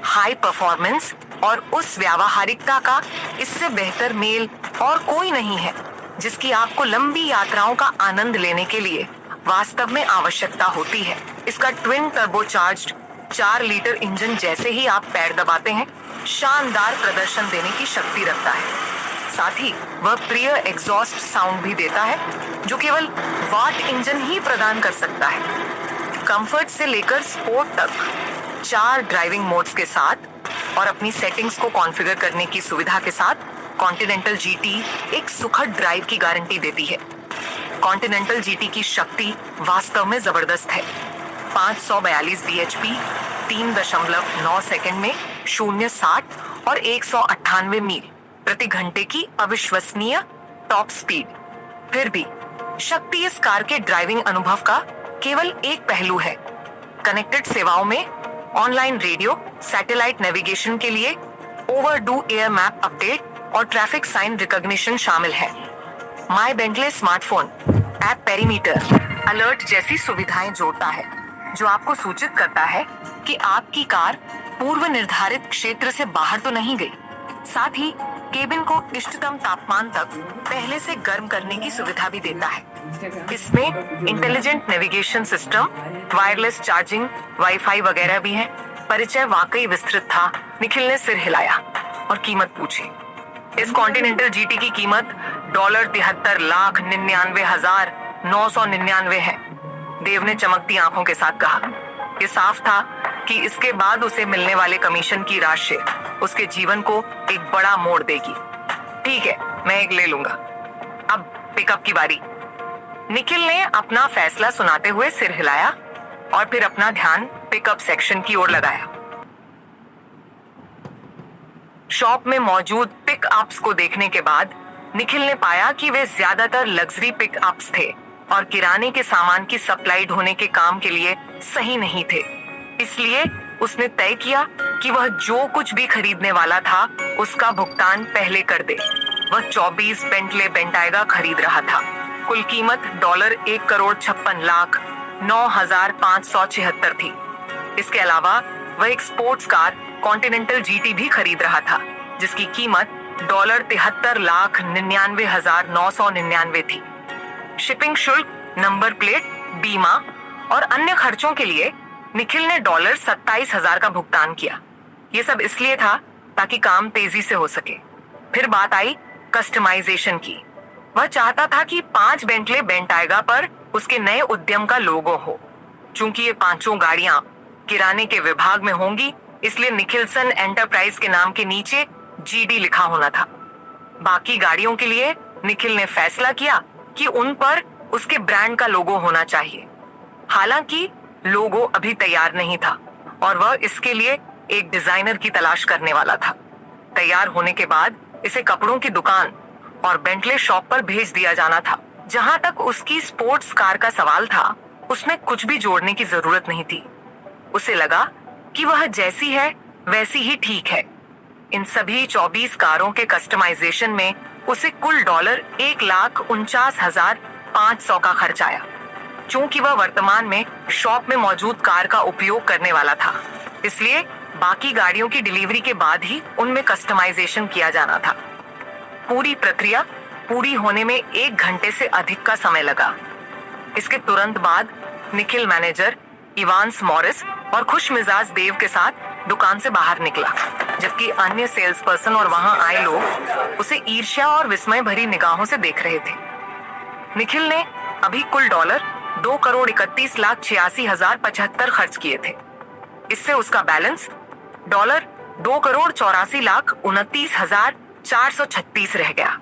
[SPEAKER 1] हाई परफॉर्मेंस और उस व्यावहारिकता का इससे बेहतर मेल और कोई नहीं है जिसकी आपको लंबी यात्राओं का आनंद लेने के लिए वास्तव में आवश्यकता होती है। इसका ट्विन टर्बोचार्ज्ड 4 लीटर इंजन जैसे ही आप पैर दबाते हैं, शानदार प्रदर्शन देने की शक्ति रखता है। साथ ही वह प्रिय एग्जॉस्ट साउंड भी देता है जो केवल वाट इंजन ही प्रदान कर सकता है। कंफर्ट से लेकर स्पोर्ट तक 4 ड्राइविंग मोड्स के साथ और अपनी सेटिंग्स को कॉन्फ़िगर करने की सुविधा के साथ कॉन्टिनेंटल जीटी एक सुखद ड्राइव की गारंटी देती है। कॉन्टिनेंटल जीटी की शक्ति वास्तव में जबरदस्त है। 542 bhp, 3.9 सेकंड में 0-60 और 198 मील प्रति घंटे की अविश्वसनीय टॉप स्पीड। फिर भी शक्ति इस कार के ड्राइविंग अनुभव का केवल एक पहलू है। कनेक्टेड सेवाओं में ऑनलाइन रेडियो, सैटेलाइट नेविगेशन के लिए ओवरडू एयर मैप अपडेट और ट्रैफिक साइन रिकॉग्निशन शामिल है। My Bentley smartphone app perimeter alert जैसी सुविधाएं जोड़ता है, जो आपको सूचित करता है कि आपकी कार पूर्व निर्धारित क्षेत्र से बाहर तो नहीं गई। साथ ही केबिन को इष्टतम तापमान तक पहले से गर्म करने की सुविधा भी देता है। इसमें intelligent navigation system, wireless charging, wifi वगैरह भी है। परिचय वाकई विस्तृत था। निखिल ने सिर हिलाया और कीमत पूछी। इस कॉन्टिनेंटल जीटी की कीमत $73,99,999 है। देव ने चमकती आंखों के साथ कहा। ये साफ था कि इसके बाद उसे मिलने वाले कमीशन की राशि उसके जीवन को एक बड़ा मोड़ देगी। ठीक है, मैं एक ले लूंगा। अब पिकअप की बारी। निखिल ने अपना फैसला सुनाते हुए सिर हिलाया और फिर अपना ध्यान पिकअप सेक्शन की ओर लगाया। शॉप में मौजूद पिकअप्स को देखने के बाद निखिल ने पाया कि वे ज्यादातर लग्जरी पिकअप्स थे और किराने के सामान की सप्लाई ढोने के काम के लिए सही नहीं थे। इसलिए उसने तय किया कि वह जो कुछ भी खरीदने वाला था उसका भुगतान पहले कर दे। वह 24 बेंटले बेंटाइगा खरीद रहा था। कुल कीमत $1,56,09,576 थी। इसके अलावा वह एक स्पोर्ट्स कार कॉन्टिनेंटल जीटी भी खरीद रहा था, जिसकी कीमत $73,99,999 थी। शिपिंग शुल्क, नंबर प्लेट, बीमा और अन्य खर्चों के लिए निखिल ने $27,000 का भुगतान किया। ये सब इसलिए था ताकि काम तेजी से हो सके। फिर बात आई कस्टमाइजेशन की। वह चाहता था कि 5 बेंटले बेंटाइगा पर उसके नए उद्यम का लोगो हो। चूंकि ये पांचों गाड़ियां किराने के विभाग में होंगी, इसलिए निखिलसन एंटरप्राइज के नाम के नीचे जीडी लिखा होना था। बाकी गाड़ियों के लिए निखिल ने फैसला किया कि उन पर उसके ब्रांड का लोगो होना चाहिए। हालांकि लोगो अभी तैयार नहीं था और वह इसके लिए एक डिजाइनर की तलाश करने वाला था। तैयार होने के बाद इसे कपड़ों की दुकान और बेंटले शॉप पर भेज दिया जाना था। जहां तक उसकी स्पोर्ट्स कार का सवाल था, उसमें कुछ भी जोड़ने की जरूरत नहीं थी। उसे लगा कि वह जैसी है वैसी ही ठीक है। इन सभी 24 कारों के कस्टमाइजेशन में उसे कुल $1,49,500 का खर्च आया। चूंकि वह वर्तमान में शॉप में मौजूद कार का उपयोग करने वाला था, इसलिए बाकी गाड़ियों की डिलीवरी के बाद ही उनमें कस्टमाइजेशन किया जाना था। पूरी प्रक्रिया पूरी होने में 1 घंटे से अधिक का समय लगा। इसके तुरंत बाद निखिल मैनेजर इवांस मॉरिस और खुश मिजाज देव के साथ दुकान से बाहर निकला, जबकि अन्य सेल्स पर्सन और वहां आए लोग उसे ईर्ष्या और विस्मय भरी निगाहों से देख रहे थे। निखिल ने अभी कुल $2,31,86,075 खर्च किए थे। इससे उसका बैलेंस $2,84,29,436 रह गया।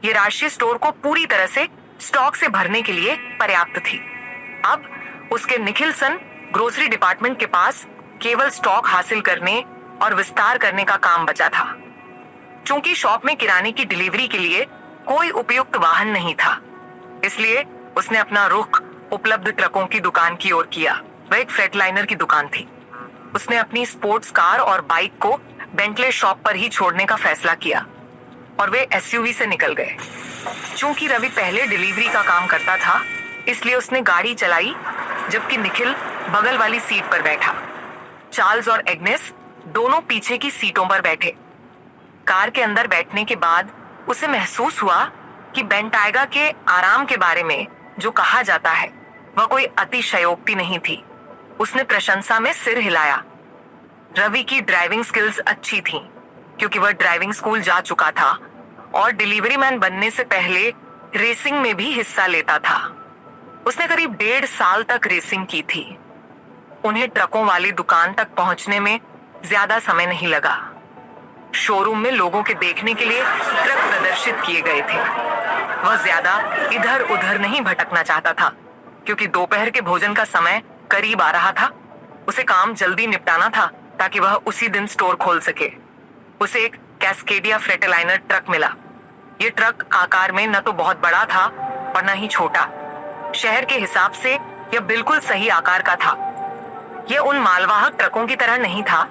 [SPEAKER 1] ये राशि स्टोर को पूरी तरह से स्टॉक से भरने के लिए पर्याप्त थी। अब उसके निखिलसन ग्रोसरी डिपार्टमेंट के पास केवल स्टॉक हासिल करने और विस्तार करने का काम बचा था। चूंकि शॉप में किराने की डिलीवरी के लिए कोई उपयुक्त वाहन नहीं था, इसलिए उसने अपना रुख उपलब्ध ट्रकों की दुकान की ओर किया। वह एक फ्रेटलाइनर की दुकान थी। उसने अपनी स्पोर्ट्स कार और बाइक को बेंटले शॉप पर ही छोड़ने का फैसला किया और वे एसयूवी से निकल गए। चूंकि रवि पहले डिलीवरी का काम करता था, इसलिए उसने गाड़ी चलाई, जबकि निखिल बगल वाली सीट पर बैठा। चार्ल्स और एग्नेस दोनों पीछे की सीटों पर बैठे। कार के अंदर बैठने के बाद उसे महसूस हुआ कि बेंटाइगा के आराम के बारे में जो कहा जाता है वह कोई अतिशयोक्ति नहीं थी। उसने प्रशंसा में सिर हिलाया। रवि की ड्राइविंग स्किल्स अच्छी थीं, क्योंकि वह ड्राइविंग स्कूल जा चुका था और डिलीवरी मैन बनने से पहले रेसिंग में भी हिस्सा लेता था। उसने करीब 1.5 साल तक रेसिंग की थी। उन्हें ट्रकों वाली दुकान तक पहुंचने में ज्यादा समय नहीं लगा। शोरूम में लोगों के देखने के लिए ट्रक प्रदर्शित किए गए थे। वह ज्यादा इधर उधर नहीं भटकना चाहता था, क्योंकि दोपहर के भोजन का समय करीब आ रहा था। उसे काम जल्दी निपटाना था ताकि वह उसी दिन स्टोर खोल सके। उसे एक कैस्केडिया फ्रेटलाइनर ट्रक मिला। ये ट्रक आकार में न तो बहुत बड़ा था और न ही छोटा। शहर के हिसाब से यह बिल्कुल सही आकार का था। यह उन मालवाहक ट्रकों की तरह नहीं था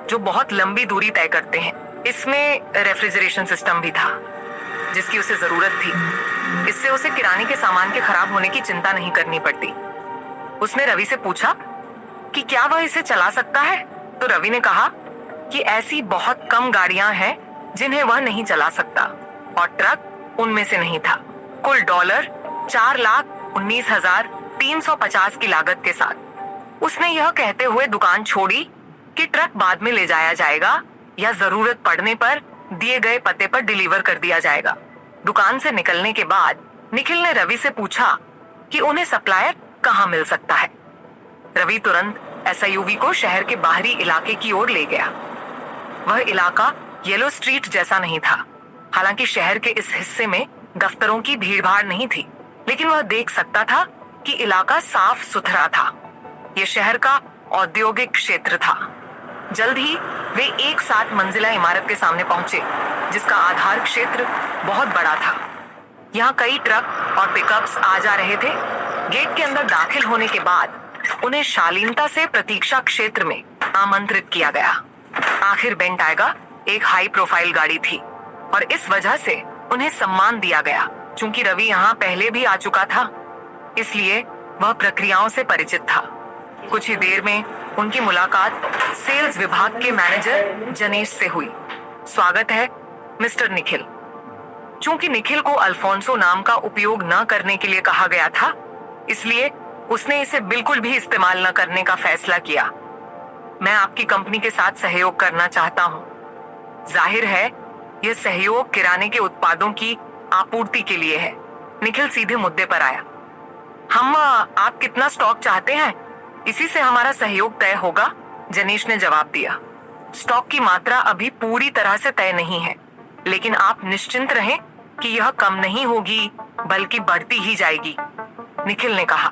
[SPEAKER 1] जो बहुत लंबी दूरी तय करते हैं। इसमें रेफ्रिजरेशन सिस्टम भी था, जिसकी उसे जरूरत थी। इससे उसे किराने के सामान के खराब होने की चिंता नहीं करनी पड़ती। उसने रवि से पूछा कि क्या वह इसे चला सकता है, तो रवि ने कहा कि ऐसी बहुत कम गाड़ियां हैं जिन्हें वह नहीं चला सकता, और ट्रक उनमें से नहीं था। कुल $4,19,350 की लागत के साथ उसने यह कहते हुए दुकान छोड़ी कि ट्रक बाद में ले जाया जाएगा या जरूरत पड़ने पर दिए गए पते पर डिलीवर कर दिया जाएगा। दुकान से निकलने के बाद निखिल ने रवि से पूछा कि उन्हें सप्लायर कहाँ मिल सकता है। रवि तुरंत एसयूवी को शहर के बाहरी इलाके की ओर ले गया। वह इलाका येलो स्ट्रीट जैसा नहीं था। हालांकि शहर के इस हिस्से में दफ्तरों की भीड़भाड़ नहीं थी, लेकिन वह देख सकता था कि इलाका साफ सुथरा था। यह शहर का औद्योगिक क्षेत्र था। जल्द ही वे एक 7 मंजिला इमारत के सामने पहुंचे, जिसका आधार क्षेत्र बहुत बड़ा था। यहाँ कई ट्रक और पिकअप्स आ जा रहे थे। गेट के अंदर दाखिल होने के बाद उन्हें शालीनता से प्रतीक्षा क्षेत्र में आमंत्रित किया गया। आखिर बेंट टाइगर एक हाई प्रोफाइल गाड़ी थी और इस वजह से उन्हें सम्मान दिया गया। चूंकि रवि यहाँ पहले भी आ चुका था, इसलिए वह प्रक्रियाओं से परिचित था। कुछ ही देर में उनकी मुलाकात सेल्स विभाग के मैनेजर जनेश से हुई। स्वागत है मिस्टर निखिल। चूंकि निखिल को अल्फोंसो नाम का उपयोग न करने के लिए कहा गया था, इसलिए उसने इसे बिल्कुल भी इस्तेमाल न करने का फैसला किया। मैं आपकी कंपनी के साथ सहयोग करना चाहता हूँ। जाहिर है यह सहयोग किराने के उत्पादों की आपूर्ति के लिए है। निखिल सीधे मुद्दे पर आया। आप कितना स्टॉक चाहते हैं, इसी से हमारा सहयोग तय होगा, जनेश ने जवाब दिया। स्टॉक की मात्रा अभी पूरी तरह से तय नहीं है, लेकिन आप निश्चिंत रहें कि यह कम नहीं होगी बल्कि बढ़ती ही जाएगी, निखिल ने कहा।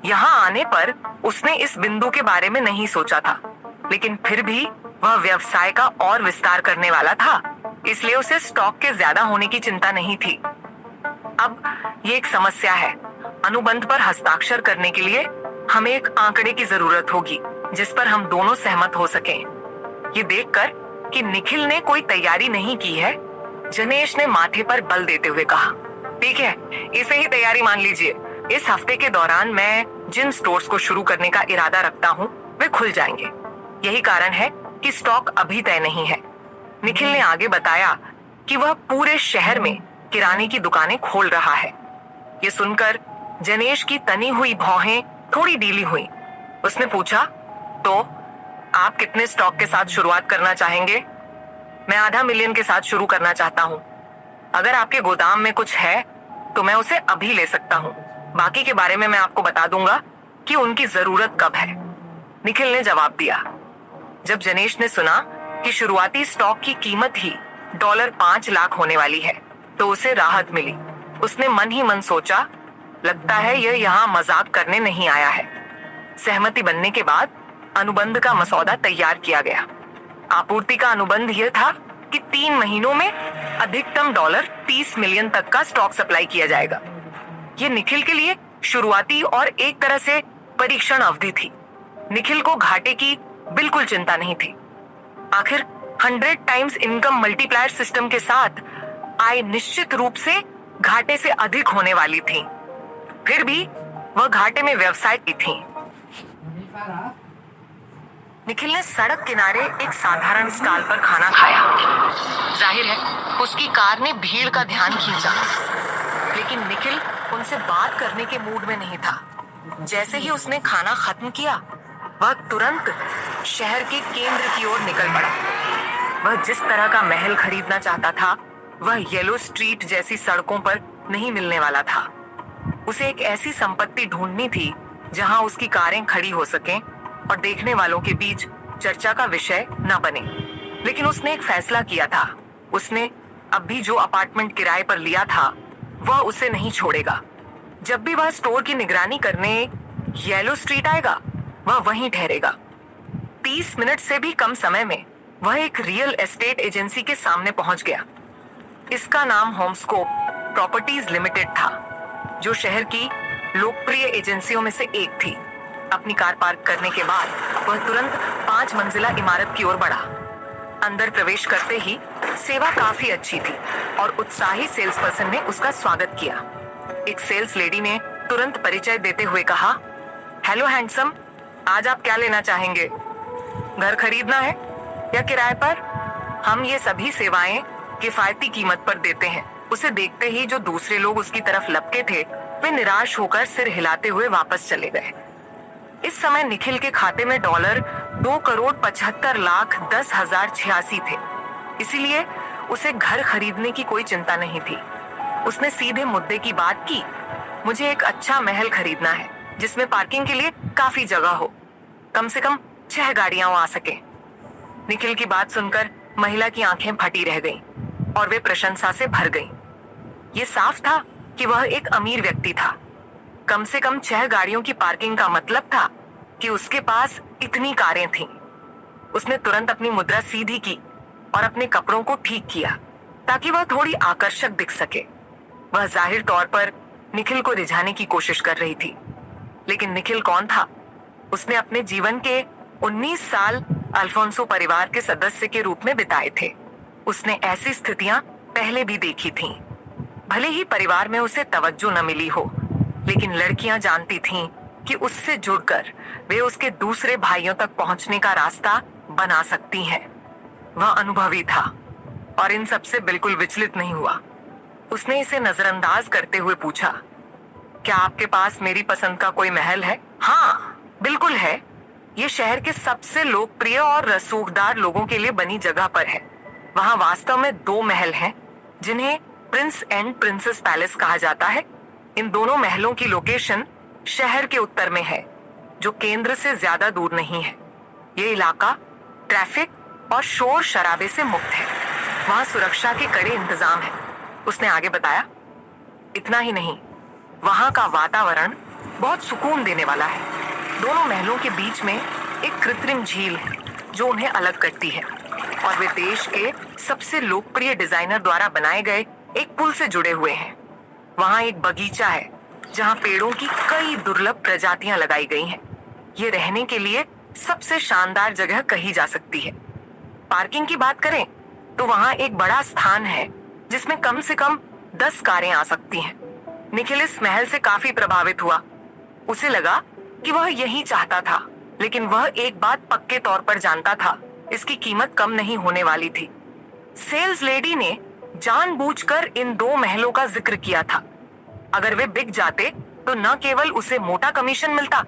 [SPEAKER 1] यहाँ आने पर उसने इस बिंदु के बारे में नहीं सोचा था, लेकिन फिर भी वह व्यवसाय का और विस्तार करने वाला था, इसलिए उसे स्टॉक के ज्यादा होने की चिंता नहीं थी। अब ये एक समस्या है। अनुबंध पर हस्ताक्षर करने के लिए हमें एक आंकड़े की जरूरत होगी जिस पर हम दोनों सहमत हो सकें। ये देखकर कि निखिल ने कोई तैयारी नहीं की है, जनेश ने माथे पर बल देते हुए कहा, ठीक है, इसे ही तैयारी मान लीजिए। इस हफ्ते के दौरान मैं जिन स्टोर्स को शुरू करने का इरादा रखता हूँ वे खुल जाएंगे। यही कारण है कि स्टॉक अभी तय नहीं है। निखिल ने आगे बताया कि वह पूरे शहर में किराने की दुकानें खोल रहा है। ये सुनकर जनेश की तनी हुई भौहें थोड़ी ढीली हुई। उसने पूछा, तो आप कितने स्टॉक के साथ शुरुआत करना चाहेंगे? मैं $500,000 के साथ शुरू करना चाहता हूँ। अगर आपके गोदाम में कुछ है तो मैं उसे अभी ले सकता हूँ। बाकी के बारे में मैं आपको बता दूंगा कि उनकी जरूरत कब है, निखिल ने जवाब दिया। जब जनेश ने सुना कि शुरुआती स्टॉक की कीमत ही $5 लाख होने वाली है, तो उसे राहत मिली। उसने मन ही मन सोचा, लगता है यह यहाँ मजाक करने नहीं आया है। सहमति बनने के बाद अनुबंध का मसौदा तैयार किया गया। आपूर्ति का अनुबंध यह था कि 3 महीनों में अधिकतम $30 मिलियन तक का स्टॉक सप्लाई किया जाएगा। यह निखिल के लिए शुरुआती और एक तरह से परीक्षण अवधि थी। निखिल को घाटे की बिल्कुल चिंता नहीं थी। आखिर 100 टाइम्स इनकम मल्टीप्लायर सिस्टम के साथ आय निश्चित रूप से घाटे से अधिक होने वाली थी। फिर भी वह घाटे में व्यवसाय की थी। निखिल ने सड़क किनारे एक साधारण स्टॉल पर खाना खाया। जाहिर है उसकी कार ने भीड़ का ध्यान खींचा, लेकिन निखिल उनसे बात करने के मूड में नहीं था। जैसे ही उसने खाना खत्म किया, वह तुरंत शहर के केंद्र की ओर निकल पड़ा। वह जिस तरह का महल खरीदना चाहता था, वह येलो स्ट्रीट जैसी सड़कों पर नहीं मिलने वाला था। उसे एक ऐसी संपत्ति ढूंढनी थी जहां उसकी कारें खड़ी हो सकें और देखने वालों के बीच चर्चा का विषय न बने। लेकिन उसने एक फैसला किया था। उसने अब भी जो अपार्टमेंट किराए पर लिया था वह उसे नहीं छोड़ेगा। जब भी वह स्टोर की निगरानी करने येलो स्ट्रीट आएगा वह वहीं ठहरेगा। 30 मिनट से भी कम समय में वह एक रियल एस्टेट एजेंसी के सामने पहुंच गया। इसका नाम होमस्कोप प्रॉपर्टीज लिमिटेड था, जो शहर की लोकप्रिय एजेंसियों में से एक थी। अपनी कार पार्क करने के बाद वह तुरंत 5 मंजिला इमारत की ओर बढ़ा। अंदर प्रवेश करते ही सेवा काफी अच्छी थी और उत्साही सेल्स पर्सन ने उसका स्वागत किया। एक सेल्स लेडी ने तुरंत परिचय देते हुए कहा, हेलो हैंडसम, आज आप क्या लेना चाहेंगे? घर खरीदना है या किराए पर? हम ये सभी सेवाएं किफायती कीमत पर देते हैं। उसे देखते ही जो दूसरे लोग उसकी तरफ लपके थे वे निराश होकर सिर हिलाते हुए वापस चले गए। इस समय निखिल के खाते में $2,75,10,86 थे। इसीलिए उसे घर खरीदने की कोई चिंता नहीं थी। उसने सीधे मुद्दे की बात की, मुझे एक अच्छा महल खरीदना है जिसमें पार्किंग के लिए काफी जगह हो, कम से कम 6 गाड़ियां आ सके। निखिल की बात सुनकर महिला की आंखें फटी रह गईं और वे प्रशंसा से भर गईं। ये साफ था कि वह एक अमीर व्यक्ति था। कम से कम 6 गाड़ियों की पार्किंग का मतलब था कि उसके पास इतनी कारें थीं। उसने तुरंत अपनी मुद्रा सीधी की और अपने कपड़ों को ठीक किया ताकि वह थोड़ी आकर्षक दिख सके। वह जाहिर तौर पर निखिल को रिझाने की कोशिश कर रही थी। लेकिन निखिल कौन था? उसने अपने जीवन के 19 साल अल्फोंसो परिवार के सदस्य के रूप में बिताए थे। उसने ऐसी स्थितियां पहले भी देखी थीं। भले ही परिवार में उसे तवज्जो न मिली हो, लेकिन लड़कियां जानती थीं कि उससे जुड़कर वे उसके दूसरे भाइयों तक पहुंचने का रास्ता बना सकती हैं। वह अनुभवी था और इन सब से बिल्कुल विचलित नहीं हुआ। उसने इसे नजरअंदाज करते हुए पूछा, क्या आपके पास मेरी पसंद का कोई महल है? हाँ, बिल्कुल है। ये शहर के सबसे लोकप्रिय और रसूखदार लोगों के लिए बनी जगह पर है। वहाँ वास्तव में 2 महल हैं जिन्हें प्रिंस एंड प्रिंसेस पैलेस कहा जाता है। इन दोनों महलों की लोकेशन शहर के उत्तर में है, जो केंद्र से ज्यादा दूर नहीं है। ये इलाका ट्रैफिक और शोर शराबे से मुक्त है। वहाँ सुरक्षा के कड़े इंतजाम हैं। उसने आगे बताया, इतना ही नहीं, वहाँ का वातावरण बहुत सुकून देने वाला है। दोनों महलों के बीच में एक कृत्रिम झील है जो उन्हें अलग करती है और वे देश के सबसे लोकप्रिय डिजाइनर द्वारा बनाए गए एक पुल से जुड़े हुए हैं। वहाँ एक बगीचा है जहाँ पेड़ों की कई दुर्लभ प्रजातियां लगाई गई हैं। ये रहने के लिए सबसे शानदार जगह कही जा सकती है। पार्किंग की बात करें तो वहाँ एक बड़ा स्थान है जिसमें कम से कम 10 कारें आ सकती हैं। निखिल इस महल से काफी प्रभावित हुआ। उसे लगा कि वह यही चाहता था, लेकिन वह एक बात पक्के तौर पर जानता था, इसकी कीमत कम नहीं होने वाली थी। सेल्स लेडी ने जानबूझकर इन 2 महलों का जिक्र किया था। अगर वे बिक जाते तो न केवल उसे मोटा कमीशन मिलता,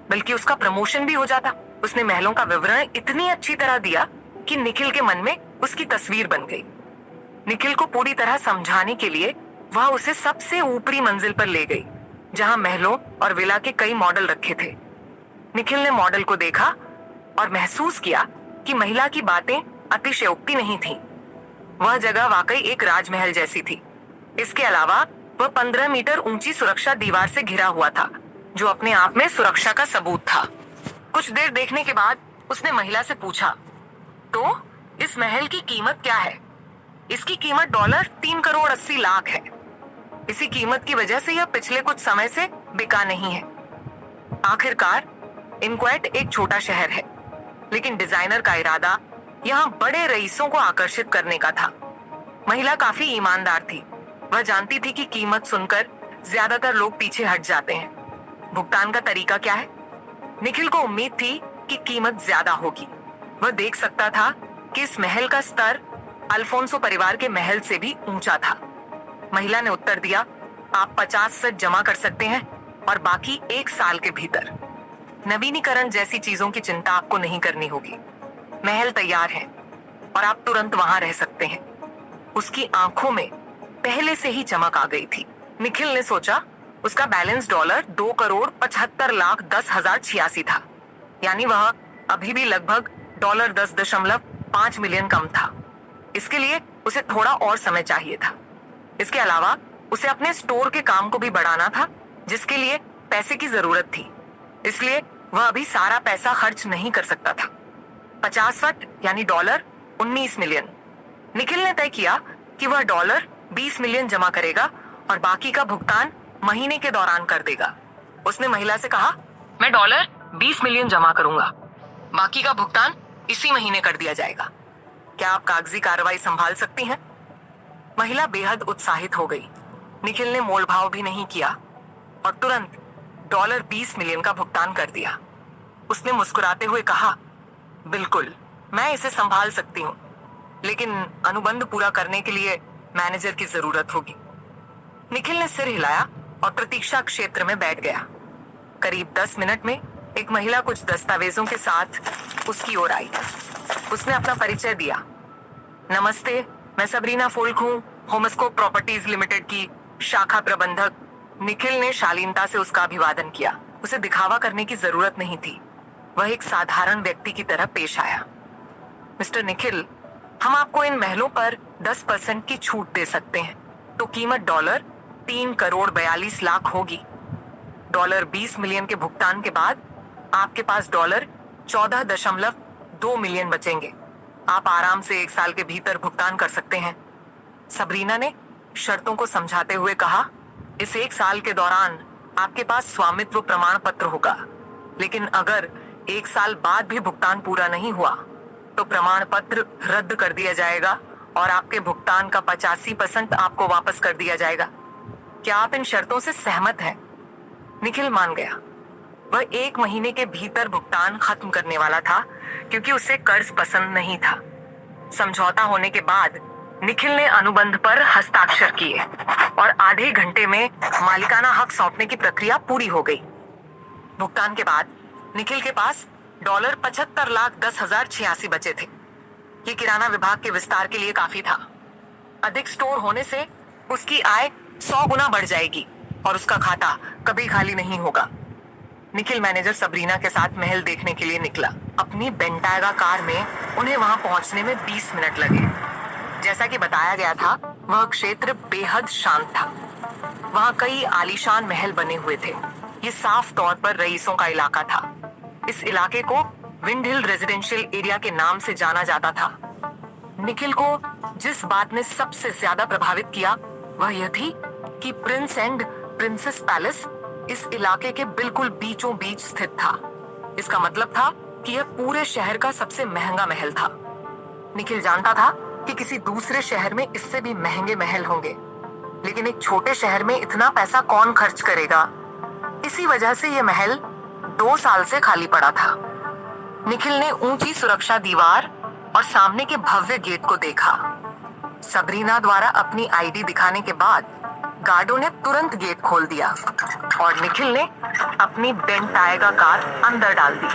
[SPEAKER 1] बल्कि उसका प्रमोशन भी हो जाता। उसने महलों का विवरण इतनी अच्छी तरह दिया कि निखिल के मन में उसकी तस्वीर बन गई। निखिल को पूरी तरह समझाने के लिए वह उसे सबसे ऊपरी मंजिल पर ले गई, जहां महलों और विला के कई मॉडल रखे थे। निखिल ने मॉडल को देखा और महसूस किया कि महिला की बातें अतिशयोक्ति नहीं थीं। वह जगह वाकई एक राजमहल जैसी थी। इसके अलावा वह 15 मीटर ऊंची सुरक्षा दीवार से घिरा हुआ था, जो अपने आप में सुरक्षा का सबूत था। कुछ देर देखने के बाद उसने महिला से पूछा, तो इस महल की कीमत क्या है? इसकी कीमत $3,80,00,000 है। इसी कीमत की वजह से यह पिछले कुछ समय से बिका नहीं है। आखिरकार इनक्वाइट एक छोटा शहर है, लेकिन डिजाइनर का इरादा यहाँ बड़े रईसों को आकर्षित करने का था। महिला काफी ईमानदार थी। वह जानती थी कि कीमत सुनकर ज्यादातर लोग पीछे हट जाते हैं। भुगतान का तरीका क्या है? निखिल को उम्मीद थी कि कीमत ज्यादा होगी। वह देख सकता था कि इस महल का स्तर अल्फोंसो परिवार के महल से भी ऊंचा था। महिला ने उत्तर दिया, आप 50 सेट जमा कर सकते हैं और बाकी 1 साल के भीतर। नवीनीकरण जैसी चीजों की चिंता आपको नहीं करनी होगी। महल तैयार है और आप तुरंत वहां रह सकते हैं। उसकी आंखों में पहले से ही चमक आ गई थी। निखिल ने सोचा, उसका बैलेंस $2,75,10,1086 था, यानी वह अभी भी लगभग $10.5 मिलियन कम था। इसके लिए उसे थोड़ा और समय चाहिए था। इसके अलावा उसे अपने स्टोर के काम को भी बढ़ाना था, जिसके लिए पैसे की जरूरत थी। इसलिए वह अभी सारा पैसा खर्च नहीं कर सकता था। 50 यानी $19 मिलियन। निखिल ने तय किया कि वह $20 मिलियन जमा करेगा और बाकी का भुगतान महीने के दौरान कर देगा। उसने महिला से कहा, मैं $20 मिलियन जमा करूंगा, बाकी का भुगतान इसी महीने कर दिया जाएगा। क्या आप कागजी कार्रवाई संभाल सकती हैं? महिला बेहद उत्साहित हो गई। निखिल ने मोलभाव भी नहीं किया और तुरंत $20 मिलियन का भुगतान कर दिया। उसने मुस्कुराते हुए कहा, बिल्कुल, मैं इसे संभाल सकती हूँ, लेकिन अनुबंध पूरा करने के लिए मैनेजर की जरूरत होगी। निखिल ने सिर हिलाया और प्रतीक्षा क्षेत्र में बैठ गया। करीब 10 मिनट में एक महिला कुछ दस्तावेजों के साथ उसकी ओर आई। उसने अपना परिचय दिया। नमस्ते, मैं सबरीना फोल्क हूँ, होमस्कोप प्रॉपर्टीज लिमिटेड की शाखा प्रबंधक। निखिल ने शालीनता से उसका अभिवादन किया। उसे दिखावा करने की जरूरत नहीं थी। वह एक साधारण व्यक्ति की तरह पेश आया। मिस्टर निखिल, हम आपको इन महलों पर 10% की छूट दे सकते हैं, तो कीमत $3,42,00,000 होगी। $20 मिलियन के भुगतान के बाद आपके पास $14.2 मिलियन बचेंगे। आप आराम से 1 साल के भीतर भुगतान कर सकते हैं। सबरीना ने शर्तों को समझाते हुए कहा, इस 1 साल के दौरान आपके पास स्वामित्व प्रमाण पत्र होगा, लेकिन अगर 1 साल बाद भी भुगतान पूरा नहीं हुआ तो प्रमाण पत्र रद्द कर दिया जाएगा और आपके भुगतान का 85% आपको वापस कर दिया जाएगा। क्या आप इन शर्तों से सहमत हैं? निखिल मान गया। वह 1 महीने के भीतर भुगतान खत्म करने वाला था, क्योंकि उसे कर्ज पसंद नहीं था। समझौता होने के बाद निखिल ने अनुबंध पर हस्ताक्षर किए और आधे घंटे में मालिकाना हक सौंपने की प्रक्रिया पूरी हो गई। भुगतान के बाद निखिल के पास $75,10,086 बचे थे। ये किराना विभाग के विस्तार के लिए काफी था। अधिक स्टोर होने से उसकी आय 100 गुना बढ़ जाएगी और उसका खाता कभी खाली नहीं होगा। निखिल मैनेजर सबरीना के साथ महल देखने के लिए निकला। अपनी बेंटागा कार में उन्हें वहां पहुंचने में 20 मिनट लगे। जैसा कि बताया गया था, वह क्षेत्र बेहद शांत था। वहां कई आलीशान महल बने हुए थे। ये साफ तौर पर रईसों का इलाका था। इस इलाके को विंड हिल रेजिडेंशियल एरिया के नाम से जाना जाता था। निखिल को जिस बात ने सबसे ज्यादा प्रभावित किया वह यह थी कि प्रिंस एंड प्रिंसेस पैलेस इस इलाके के बिल्कुल बीचों बीच स्थित था। इसका मतलब था कि यह पूरे शहर का सबसे महंगा महल था। निखिल जानता था कि किसी दूसरे शहर में इससे भी महंगे महल होंगे, लेकिन एक छोटे शहर में इतना पैसा कौन खर्च करेगा। इसी वजह से यह महल 2 साल से खाली पड़ा था। निखिल ने ऊंची सुरक्षा दीवार और सामने के भव्य गेट को देखा। सबरीना द्वारा अपनी आईडी दिखाने के बाद गार्डों ने तुरंत गेट खोल दिया और निखिल ने अपनी बेंटाएगा कार अंदर डाल दी।